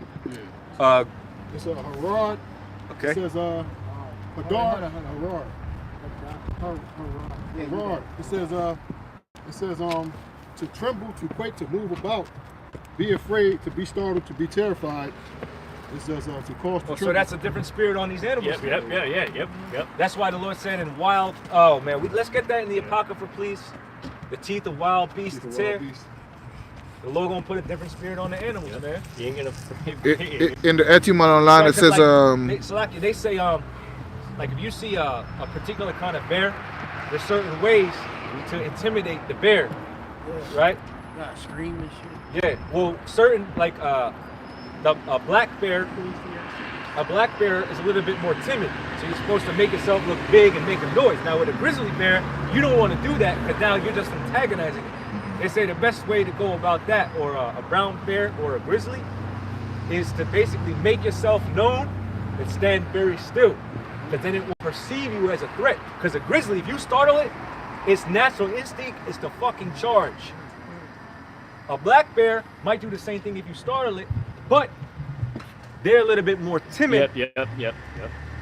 Yeah. It's a Harad. Okay. It says Hadar. Harad. It says to tremble, to quake, to move about, be afraid, to be startled, to be terrified. It says to cause to tremble. So that's a different spirit on these animals. Yep. That's why the Lord said in wild. Oh man, let's get that in the Apocrypha, please. The teeth of wild beasts to tear. The Lord gonna put a different spirit on the animals, man. You ain't gonna. In the Etymon online, it says they say like if you see a particular kind of bear, there's certain ways to intimidate the bear, right? Not scream and shit. Yeah. Well, certain like a black bear is a little bit more timid, so you're supposed to make yourself look big and make a noise. Now with a grizzly bear, you don't want to do that because now you're just antagonizing it. They say the best way to go about that, or a brown bear or a grizzly, is to basically make yourself known and stand very still, because then it will perceive you as a threat. Because a grizzly, if you startle it, its natural instinct is to fucking charge. A black bear might do the same thing if you startle it, but they're a little bit more timid. Yep.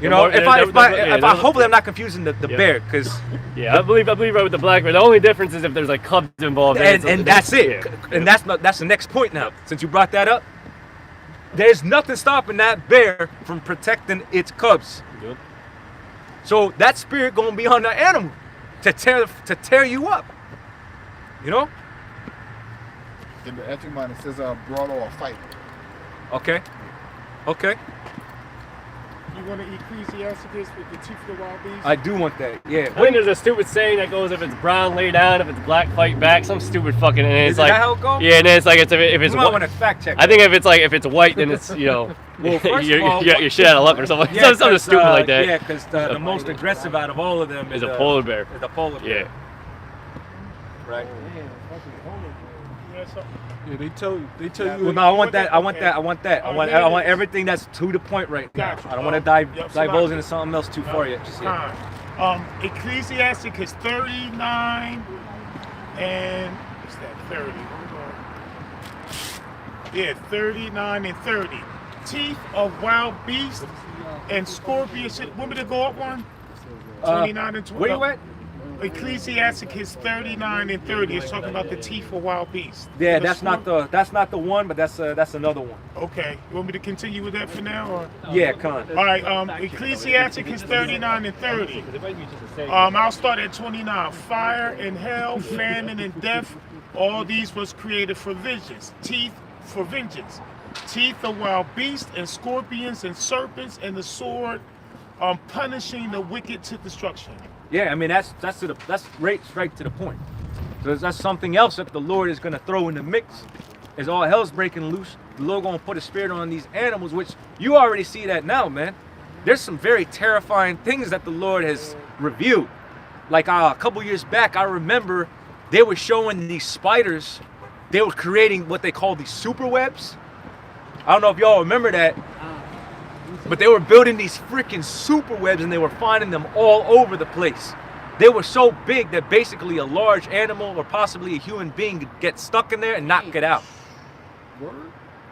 You know, hopefully I'm not confusing the bear, because I believe right with the black bear. The only difference is if there's like cubs involved. And that's it. And that's the next point now. Since you brought that up, there's nothing stopping that bear from protecting its cubs. Yep. So that spirit gonna be on the animal to tear you up. You know. in the Etymon it says brawl or fight. Okay. You want an Ecclesiasticus with the teeth of the wild beast? I do want that. Yeah. I think there's a stupid saying that goes, if it's brown, lay down. If it's black, fight back. Some stupid fucking. And it's Is like, that how it goes? Yeah, and then it's like if it's. You might want to fact check. I think if it's white, then it's Well, first of all, you're shit out of luck or something. Yeah, something stupid like that. Yeah, because the most aggressive out of all of them is a polar bear. Is a polar bear. Yeah. Right. Yeah, they tell you. Well, no, I want that. I want everything that's to the point right now. Gotcha. I don't want to divulge into something else too far yet. Just yet. Ecclesiasticus 39 and what's that? 30. Yeah, 39 and 30. Teeth of wild beasts and scorpions. Want me to go up one? 29 and 20. Where you at? Ecclesiasticus 39 and 30 is talking about the teeth of wild beasts. Yeah, that's not the one, but that's another one. Okay, you want me to continue with that for now, or? Yeah, come on. All right, Ecclesiasticus 39 and 30. I'll start at 29. Fire and hell, famine and death, all these was created for vengeance. Teeth for vengeance. teeth of wild beasts and scorpions and serpents, and the sword, punishing the wicked to destruction. Yeah, I mean that's straight to the point. So that's something else that the Lord is gonna throw in the mix. As all hell's breaking loose, the Lord gonna put a spirit on these animals, which you already see that now, man. There's some very terrifying things that the Lord has revealed. Like a couple years back, I remember they were showing these spiders. They were creating what they call these super webs. I don't know if y'all remember that, but they were building these freaking super webs and they were finding them all over the place. They were so big that basically a large animal or possibly a human being could get stuck in there and not get out.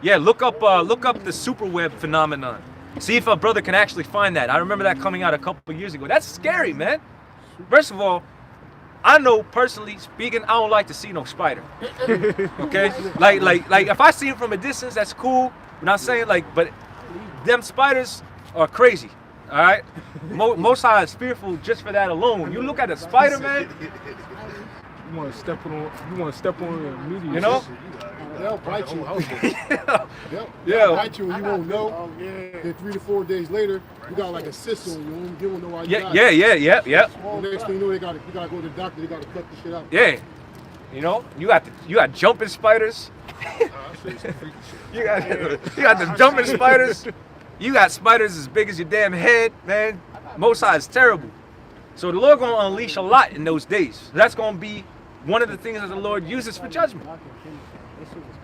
Yeah, look up the super web phenomenon. See if a brother can actually find that. I remember that coming out a couple of years ago. That's scary, man. First of all, I know personally speaking, I don't like to see no spider. Okay? Like if I see it from a distance, that's cool. I'm not saying but them spiders are crazy. All right? Most High is fearful just for that alone. You look at a spider, man. You want to step on your media. You know? They'll bite you. Yeah. They'll bite you and you won't know. Then 3 to 4 days later, you got like a cyst on you. You won't know why you got it. Yeah. The next thing you know, you gotta go to the doctor. They gotta cut the shit out. Yeah. You know, you got jumping spiders. you got the jumping spiders. You got spiders as big as your damn head, man. Most High is terrible. So the Lord gonna unleash a lot in those days. That's gonna be one of the things that the Lord uses for judgment.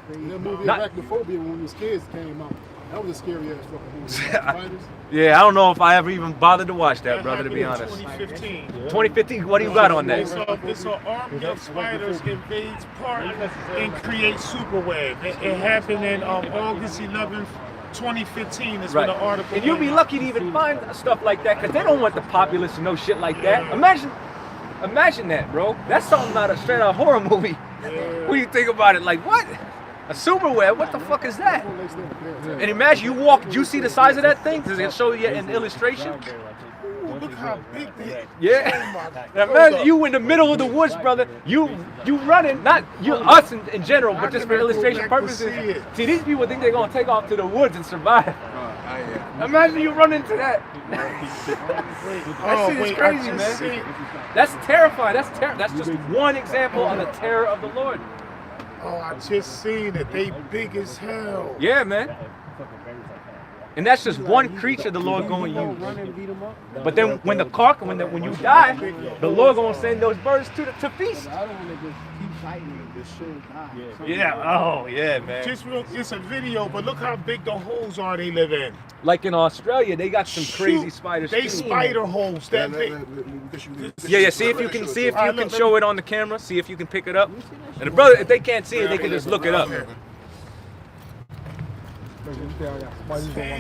That movie Arachnophobia when these kids came out. That was a scary ass fucking movie. Yeah, I don't know if I ever even bothered to watch that, brother, to be honest. 2015. 2015, what do you got on that? It's an army of spiders invades park and creates superweb. It happened in August 11th, 2015 is when the article. And you'll be lucky to even find stuff like that because they don't want the populace to know shit like that. Imagine that, bro. That's something out of straight out horror movie. What do you think about it? Like what? A super web? What the fuck is that? And imagine you walk. Do you see the size of that thing? Does it show you an illustration? Ooh, look how big that is. Yeah. Now imagine you in the middle of the woods, brother. You running, not us in general, but just for illustration purposes. See, these people think they're gonna take off to the woods and survive. Imagine you run into that. That shit is crazy, man. That's terrifying. That's just one example of the terror of the Lord. Oh, I just seen it. They big as hell. Yeah, man. And that's just one creature the Lord going to use. But then when when you die, the Lord going to send those birds to feast. Yeah. Oh, yeah, man. It's a video, but look how big the holes are they live in. Like in Australia, they got some crazy spiders. They spider holes that big. Yeah. See if you can show it on the camera. See if you can pick it up. And the brother, if they can't see it, they can just look it up. Man,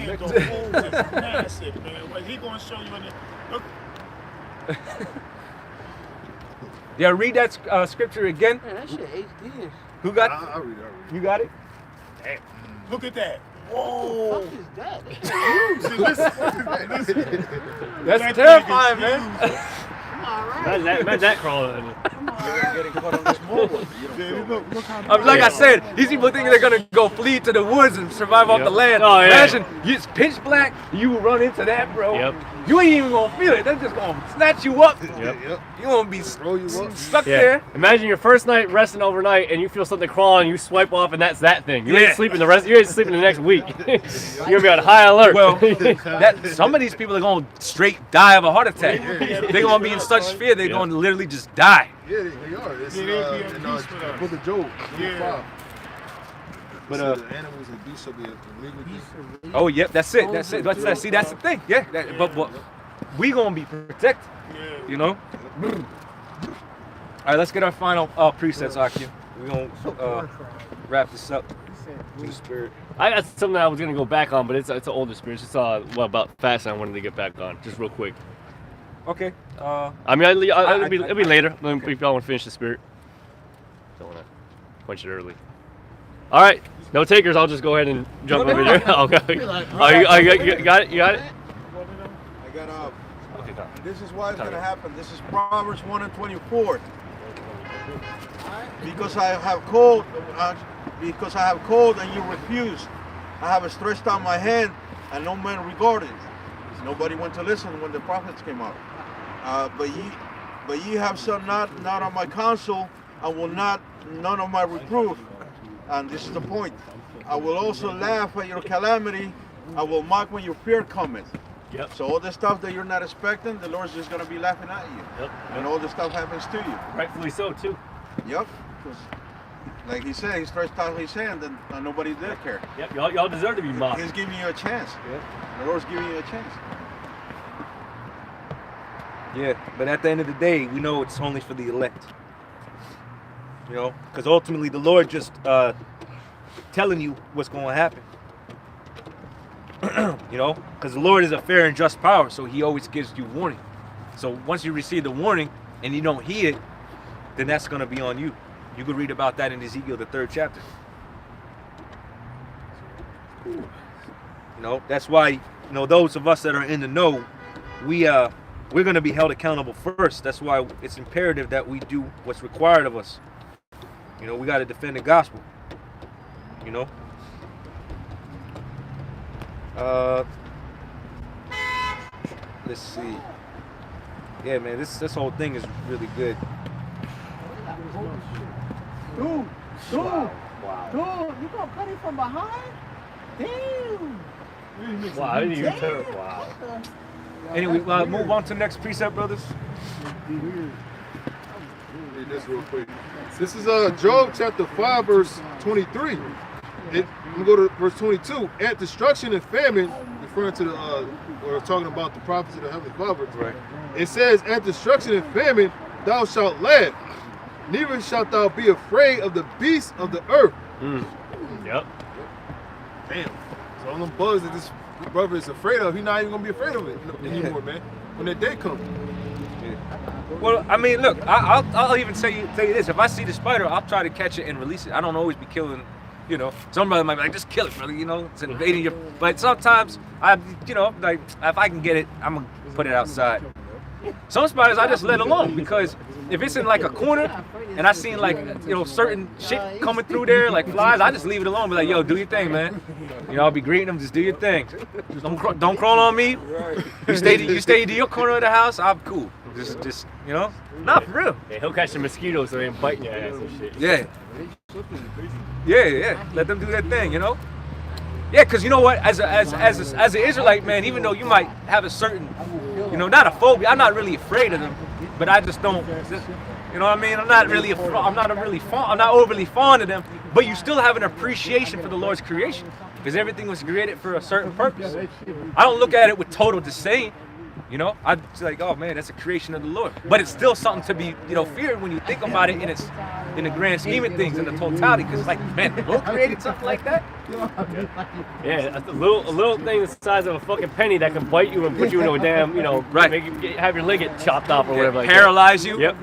the holes is massive, man. Like, he gonna show you in the look. Yeah, read that scripture again. Man, that shit HD. Who got it? I'll read it. You got it? Damn. Look at that. Whoa. What the fuck is that? Listen. That's terrifying, man. Imagine that crawling. Like I said, these people think they're gonna go flee to the woods and survive off the land. Oh, yeah. Imagine it's pitch black, you run into that, bro. Yep. You ain't even gonna feel it. They're just gonna snatch you up. Yep. You gonna be stuck Yeah. there. Imagine your first night resting overnight and you feel something crawling, you swipe off, and that's that thing. You ain't sleeping you ain't sleeping the next week. You're gonna be on high alert. Well, some of these people are gonna straight die of a heart attack. They're gonna be in such fear they're gonna literally just die. Yeah, they are. It's in Book of Job. Yeah. But the animals and beasts shall be illegal. Oh, yep, that's it. See, that's the thing. Yeah, but we gonna be protected. You know. All right, let's get our final presets, Aki. We gonna wrap this up. The spirit. I got something I was gonna go back on, but it's an older spirit. It's about fasting. I wanted to get back on, just real quick. Okay. I mean, it'll be later if y'all want to finish the spirit. Don't want to punch it early. All right, no takers. I'll just go ahead and jump over there. Okay. You got it. You got it. I got this is what's gonna happen. This is Proverbs 1:24. Because I have called and you refuse, I have stretched out my hand, and no man regarded. Nobody went to listen when the prophets came out. But ye have some not on my counsel, and will not none of my reproof. And this is the point. I will also laugh at your calamity. I will mock when your fear cometh. Yep. So all the stuff that you're not expecting, the Lord's just going to be laughing at you. Yep. And all the stuff happens to you. Rightfully so, too. Yep. Like he said, he stretched out his hand and nobody did care. Yep, y'all deserve to be mocked. He's giving you a chance. Yep. The Lord's giving you a chance. Yeah, but at the end of the day, we know it's only for the elect. You know, because ultimately the Lord just telling you what's going to happen. You know, because the Lord is a fair and just power, so he always gives you warning. So once you receive the warning and you don't heed it, then that's going to be on you. You could read about that in Ezekiel, the 3rd chapter. You know, that's why, you know, those of us that are in the know, we're going to be held accountable first. That's why it's imperative that we do what's required of us. You know, we got to defend the gospel. You know. Let's see. Yeah, man, this whole thing is really good. Dude, you gonna cut it from behind? Damn. Wow, I didn't even tell. Wow. Anyway, move on to the next precept, brothers. Read this real quick. This is Job chapter 5, verse 23. I'm gonna go to verse 22. At destruction and famine, referring to we're talking about the prophecy of the Heavenly Father. Right. It says, at destruction and famine, thou shalt laugh. Neither shalt thou be afraid of the beasts of the earth. Yep. Damn. So all them bugs that this brother is afraid of, he's not even gonna be afraid of it anymore, man. When that day comes. Well, I mean, look, I'll even tell you this. If I see the spider, I'll try to catch it and release it. I don't always be killing, you know. Some brother might be like, just kill it, brother, you know. It's invading your... But sometimes, you know, like, if I can get it, I'm going to put it outside. Some spiders I just let alone, because if it's in like a corner and I seen like, you know, certain shit coming through there, like flies, I just leave it alone. Be like, yo, do your thing, man. You know, I'll be greeting them. Just do your thing. Don't crawl on me. You stay to your corner of the house. I'm cool. Just you know, not for real. Yeah, he'll catch the mosquitoes so they ain't biting your ass and shit. Yeah. Yeah. Let them do their thing. You know. Yeah, because you know what, as an Israelite, man, even though you might have a certain, you know, not a phobia, I'm not really afraid of them, but I just don't, you know what I mean? I'm not overly fond of them, but you still have an appreciation for the Lord's creation, because everything was created for a certain purpose. I don't look at it with total disdain. You know, I'm just like, oh man, that's a creation of the Lord. But it's still something to be, you know, feared when you think about it in the grand scheme of things, in the totality. Because it's like, man, the Lord created something like that? Yeah, a little thing the size of a fucking penny that can bite you and put you into a damn, you know, right. Make you have your leg get chopped off or whatever. Like paralyze you. Yep.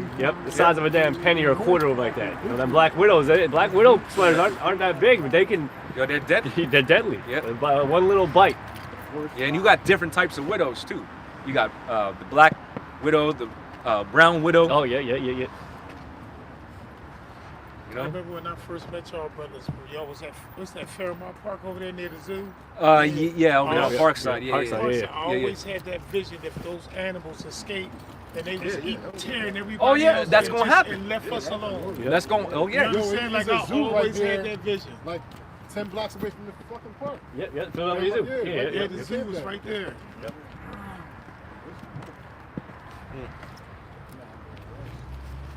The size of a damn penny or a quarter of like that. You know, them Black Widow spiders aren't that big, but they can. Yo, they're deadly. They're deadly. Yep. By one little bite. Yeah, and you got different types of widows too. You got the black widow, the brown widow. Oh yeah. You know? I remember when I first met y'all brothers. Y'all was that Fairmont Park over there near the zoo? Yeah, over there on Parkside. Yeah. I always had that vision if those animals escaped, and they was tearing everybody. Oh yeah, else that's gonna happen. And left us alone. Yeah. That's going. Oh yeah. You know what I'm saying? Like I always had that vision. Like 10 blocks away from the fucking park. Yeah. Philadelphia Zoo. Yeah, the zoo was right there. Yep.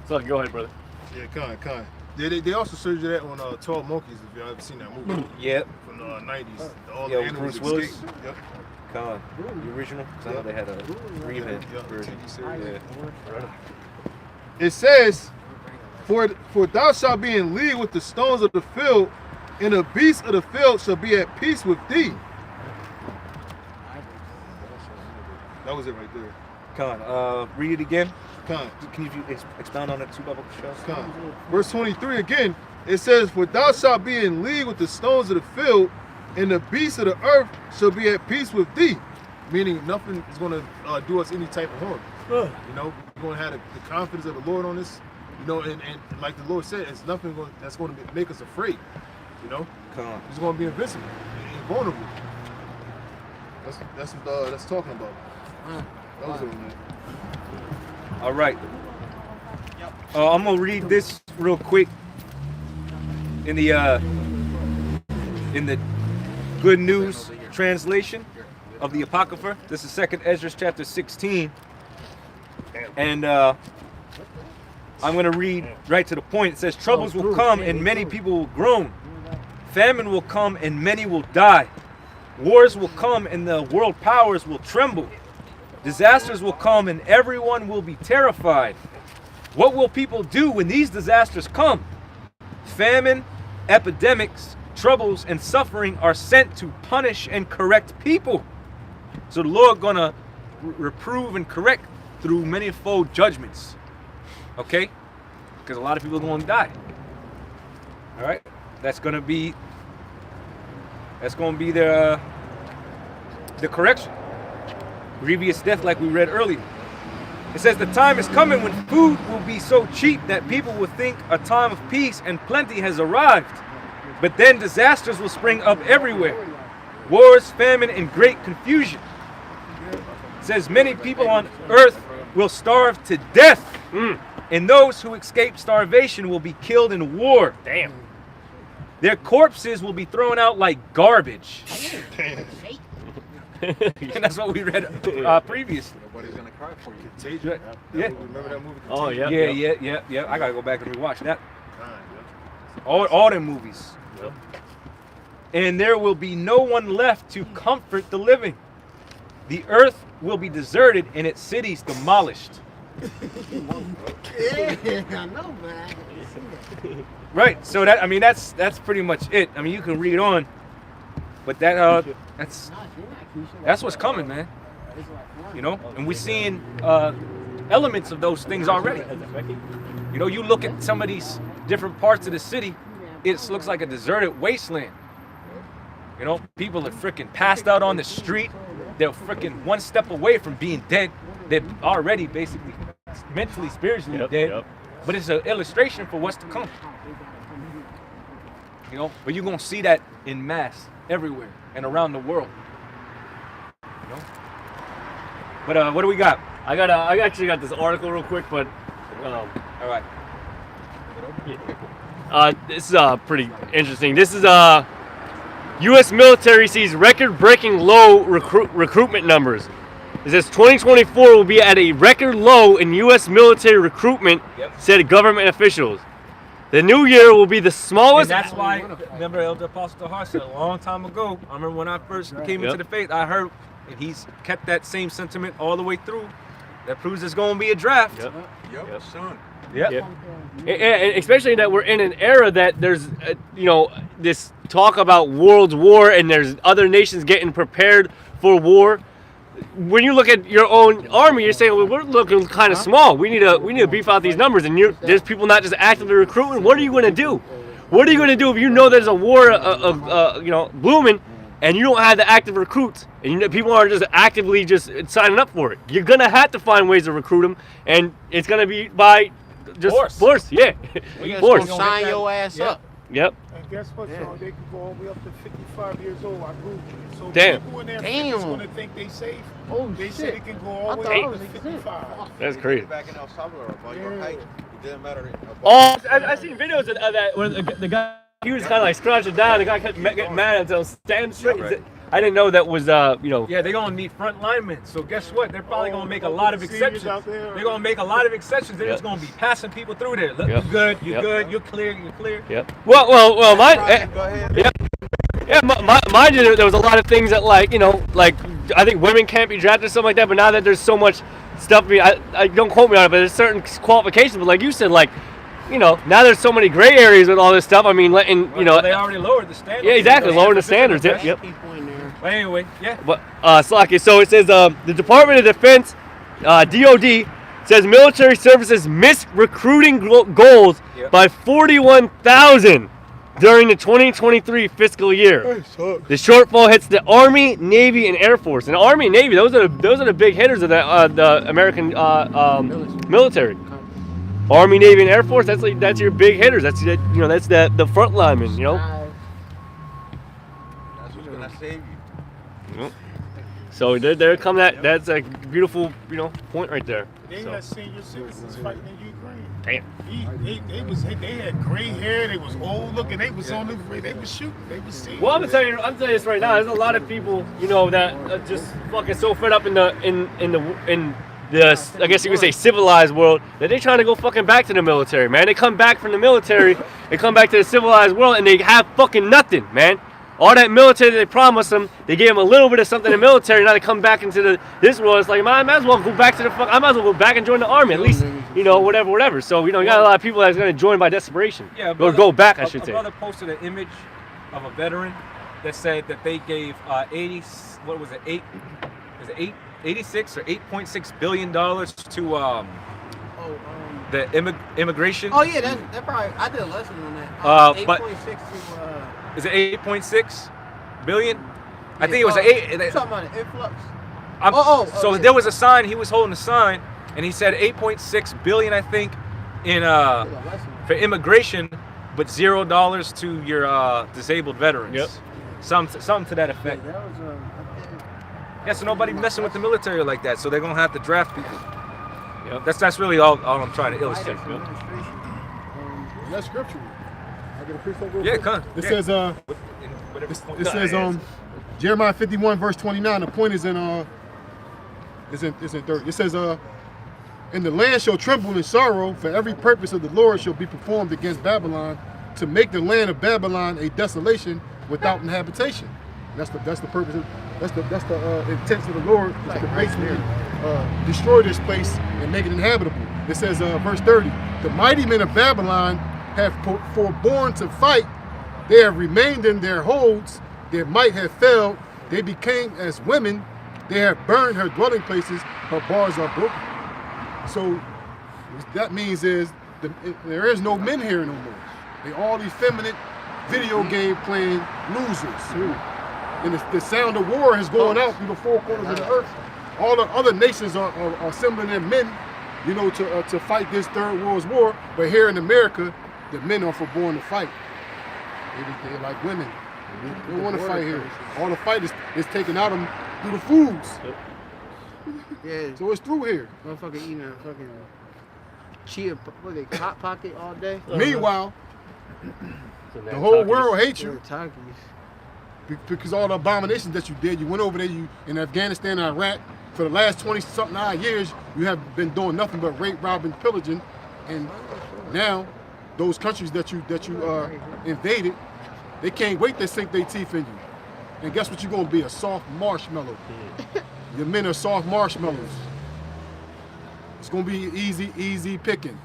So go ahead, brother. Yeah, kind. They also showed you that on 12 Monkeys, if you ever seen that movie. Yep. From the 90s. All Yeah, the animals Bruce Willis. escaped. Yep. Con, the original. Because I know they had a remake version. Yeah. It says, For thou shalt be in league with the stones of the field, and the beasts of the field shall be at peace with thee. That was it right there. Con, read it again. Con. Can you expound on it too, Bubba? Con. Verse 23 again, it says, For thou shalt be in league with the stones of the field, and the beasts of the earth shall be at peace with thee. Meaning nothing is going to do us any type of harm. You know, we're going to have the confidence of the Lord on this. You know, and like the Lord said, it's nothing that's going to make us afraid. You know, it's going to be invincible. vulnerable. That's what that's talking about. That was it, man. All right. I'm gonna read this real quick in the Good News translation of the Apocrypha. This is 2nd Ezra chapter 16, and I'm gonna read right to the point. It says, "Troubles will come and many people will groan. Famine will come and many will die. Wars will come and the world powers will tremble. Disasters will come and everyone will be terrified. What will people do when these disasters come? Famine, epidemics, troubles, and suffering are sent to punish and correct people." So the Lord gonna reprove and correct through manifold judgments. Okay? Because a lot of people are going to die. All right? That's gonna be the correction. Grievous death, like we read earlier. It says, "The time is coming when food will be so cheap that people will think a time of peace and plenty has arrived. But then disasters will spring up everywhere. Wars, famine, and great confusion." It says, "Many people on earth will starve to death. And those who escape starvation will be killed in war. Damn. Their corpses will be thrown out like garbage." And that's what we read previously. Nobody's gonna cry for you. Contagion. Yeah. Remember that movie? Oh yeah. Yeah. I gotta go back and rewatch that. All them movies. Yep. "And there will be no one left to comfort the living. The earth will be deserted and its cities demolished." Yeah, I know, man. Right. So that's pretty much it. I mean, you can read on, but that's what's coming, man. You know, and we're seeing elements of those things already. You know, you look at some of these different parts of the city, it looks like a deserted wasteland. You know, people are freaking passed out on the street. They're freaking one step away from being dead. They're already basically mentally, spiritually dead. Yep. But it's an illustration for what's to come. You know, but you're gonna see that in mass everywhere and around the world. You know. But what do we got? I actually got this article real quick, but all right. This is pretty interesting. This is U.S. military sees record-breaking low recruitment numbers. It says 2024 will be at a record low in U.S. military recruitment, said government officials. The new year will be the smallest. And that's why, remember Elder Apostle Hart said a long time ago, I remember when I first came into the faith, I heard, and he's kept that same sentiment all the way through. That proves there's going to be a draft. Yep, son. Yeah. And especially that we're in an era that there's, this talk about world war and there's other nations getting prepared for war. When you look at your own army, you're saying, well, we're looking kind of small. We need to beef out these numbers. And there's people not just actively recruiting. What are you going to do? What are you going to do if you know there's a war, blooming, and you don't have the active recruits, and people are just actively just signing up for it? You're going to have to find ways to recruit them, and it's going to be by just force. Yeah, force. Sign your ass up. Yep. And guess what, Sean? They can go all the way up to 55 years old. I agree with you. So damn. People in their 50s going to think they safe. Oh, they say they can go all the way up to 55. That's crazy. Back in El Salvador, about your height, it didn't matter. I've seen videos of that where the guy, he was kind of like scrouching down. The guy kept getting mad until stand straight. Right. I didn't know that was, Yeah, they're going to need front linemen. So guess what? They're probably going to make a lot of exceptions. They're going to make a lot of exceptions. They're just going to be passing people through there. Look, you're good, you're good, you're clear. Yep. Well, mine. Mind you, there was a lot of things that I think women can't be drafted or something like that. But now that there's so much stuff, I don't quote me on it, but there's certain qualifications. But like you said, now there's so many gray areas with all this stuff. I mean, they already lowered the standards. Yeah, exactly, lowered the standards. Yep. But anyway, yeah. But Slacky. So it says the Department of Defense, DOD, says military services missed recruiting goals by 41,000 during the 2023 fiscal year. The shortfall hits the Army, Navy, and Air Force. And the Army and Navy, those are the big hitters of the American military. Army, Navy, and Air Force. That's your big hitters. That's the front linemen. That's what I'm gonna say. So there come that's a beautiful, point right there. They So. had senior citizens fighting in Ukraine. Damn. They had gray hair. They was old looking. They was on the way. They was shooting. They was seeing. Well, I'm telling you this right now. There's a lot of people, that are just fucking so fed up in the I guess you could say civilized world that they're trying to go fucking back to the military, man. They come back from the military, they come back to the civilized world, and they have fucking nothing, man. All that military that they promised them, they gave them a little bit of something in the military. Now they come back into this world. It's like, man, I might as well go back to I might as well go back and join the army at least, whatever. So you got a lot of people that's gonna join by desperation. Yeah, go back, I should say. A brother posted an image of a veteran that said that they gave 86 or 8.6 billion dollars to the immigration. Oh yeah, that probably I did a lesson on that. 8.6 to. Is it 8.6 billion? I think it was talking about an influx. So there was a sign. He was holding a sign, and he said 8.6 billion, I think, in for immigration, but $0 to your disabled veterans. Yep. Something to that effect. Yeah, so nobody messing with the military like that. So they're gonna have to draft people. Yep. That's really all I'm trying to illustrate. That's scriptural. I get a precept real Yeah, quick? come. It says it says Jeremiah 51 verse 29. The point is in it's in 30. It says and the land shall tremble in sorrow, for every purpose of the Lord shall be performed against Babylon, to make the land of Babylon a desolation without an habitation. That's the purpose. That's the intent of the Lord, is to basically destroy this place and make it inhabitable. It says verse 30. The mighty men of Babylon have forborne to fight. They have remained in their holds. Their might have failed. They became as women. They have burned her dwelling places. Her bars are broken. So what that means is there is no men here no more. They all effeminate, video game playing losers. And the sound of war is going out through the four corners of the earth. All the other nations are assembling their men, to fight this third world war. But here in America, the men are forborn to fight. They're like women. They don't want to fight here. All the fight is taken out of them through the foods. Yeah. So it's through here. Motherfucker eating a fucking chia, hot pocket all day. Meanwhile, the whole world hates you. Because all the abominations that you did, you went over there, in Afghanistan and Iraq, for the last 20-something odd years, you have been doing nothing but rape, robbing, pillaging, and now those countries that you invaded, they can't wait to sink their teeth in you. And guess what you're gonna be? A soft marshmallow. Your men are soft marshmallows. It's gonna be easy picking.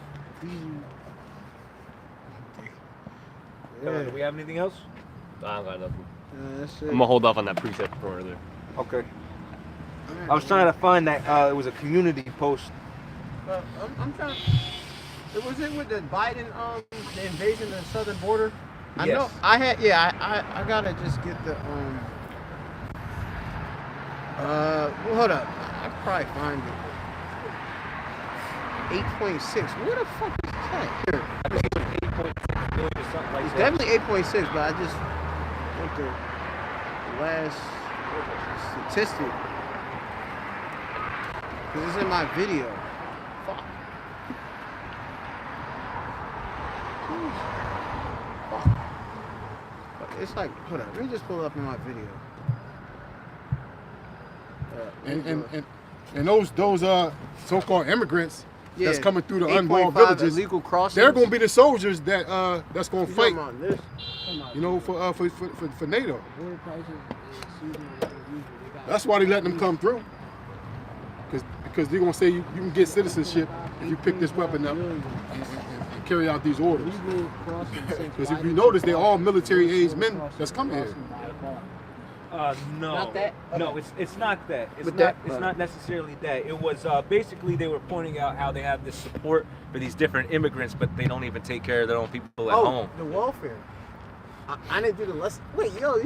Do we have anything else? I don't got nothing. That's it. I'm gonna hold off on that precept for earlier. Okay. I was trying to find that it was a community post. I'm trying. Was it with the Biden the invasion of the southern border? I Yes. know. I gotta just get the well, hold up. I could probably find it. 8.6. Where the fuck is that? Here. 8.6 billion or something like It's that. definitely 8.6, but I just want the last statistic. Because it's in my video. Fuck. Fuck. It's like, hold up. Let me just pull it up in my video. And those so-called immigrants that's coming through the 8.5 unwalled villages, illegal crossings. they're going to be the soldiers that's going to fight. For NATO. That's why they letting them come through. Because they're going to say you can get citizenship if you pick this weapon up and carry out these orders. Because if you notice, they're all military-aged men that's coming here. No. Not that? No, it's not that. It's not necessarily that. It was basically they were pointing out how they have this support for these different immigrants, but they don't even take care of their own people at home. The welfare. I didn't do the lesson. Wait, hold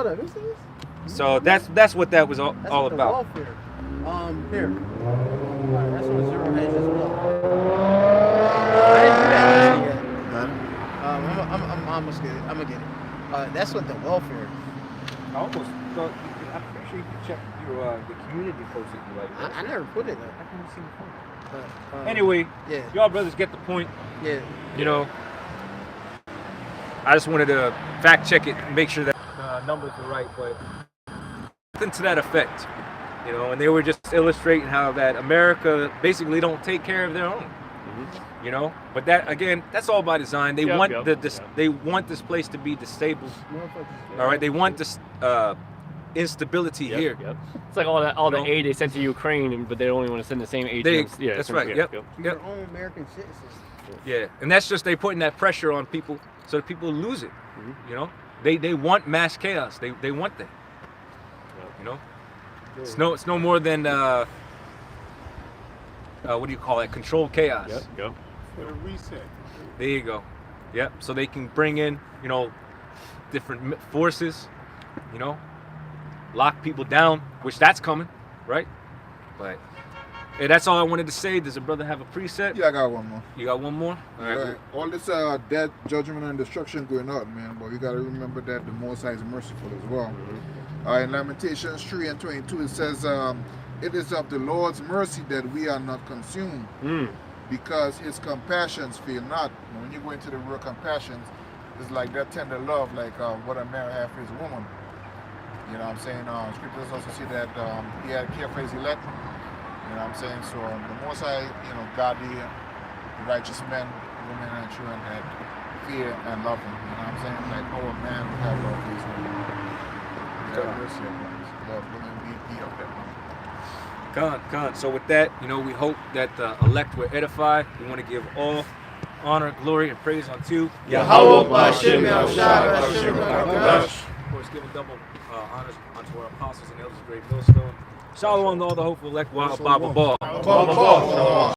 on. Who's this? So that's what that was all The about. welfare. Here. Alright, that's on Zero Hedge as well. I didn't do that lesson yet. I'm almost get it. I'm gonna get it. That's what the welfare. I almost thought you I'm pretty sure you can check your the community post that you like. I never put it up. I haven't seen the phone. But, Anyway, yeah. y'all brothers get the point. Yeah. You know, I just wanted to fact check it and make sure that numbers were right, but nothing to that effect. You know, and they were just illustrating how that America basically don't take care of their own. You know, but that again, that's all by design. They want they want this place to be disabled. All right, they want this instability here. It's like all the aid they sent to Ukraine, but they only want to send the same aid. That's right. Yep. Your own American citizens. Yeah, and that's just they putting that pressure on people so that people lose it. You know, they want mass chaos. They want that. You know, it's no more than what do you call it? Controlled chaos. Go. For the reset. There you go. Yep. So they can bring in, you know, different forces, you know, lock people down, which that's coming, right? But hey, that's all I wanted to say. Does a brother have a preset? Yeah, I got one more. You got one more? All right. All this death, judgment, and destruction going on, man. But you got to remember that the Most High is merciful as well. In Lamentations 3:22, it says, "It is of the Lord's mercy that we are not consumed, because His compassions fail not." And when you go into the word compassions, it's like that tender love, like what a man has for his woman. You know what I'm saying? Scriptures also see that He had care for His elect. You know what I'm saying? So the Most High, you know, godly, righteous men, women, and children that fear and love Him. You know what I'm saying? Like, oh man, we have love for His women. Yeah, mercy upon us. Love women, be of them. Con. So with that, you know, we hope that the elect were edified. We want to give all honor, glory, and praise unto Yahweh B'Shem Yahushua B'Shem Of course, giving double honors unto our apostles and elders of Great Millstone. Shalom to all the hopeful elect. Baba Ball.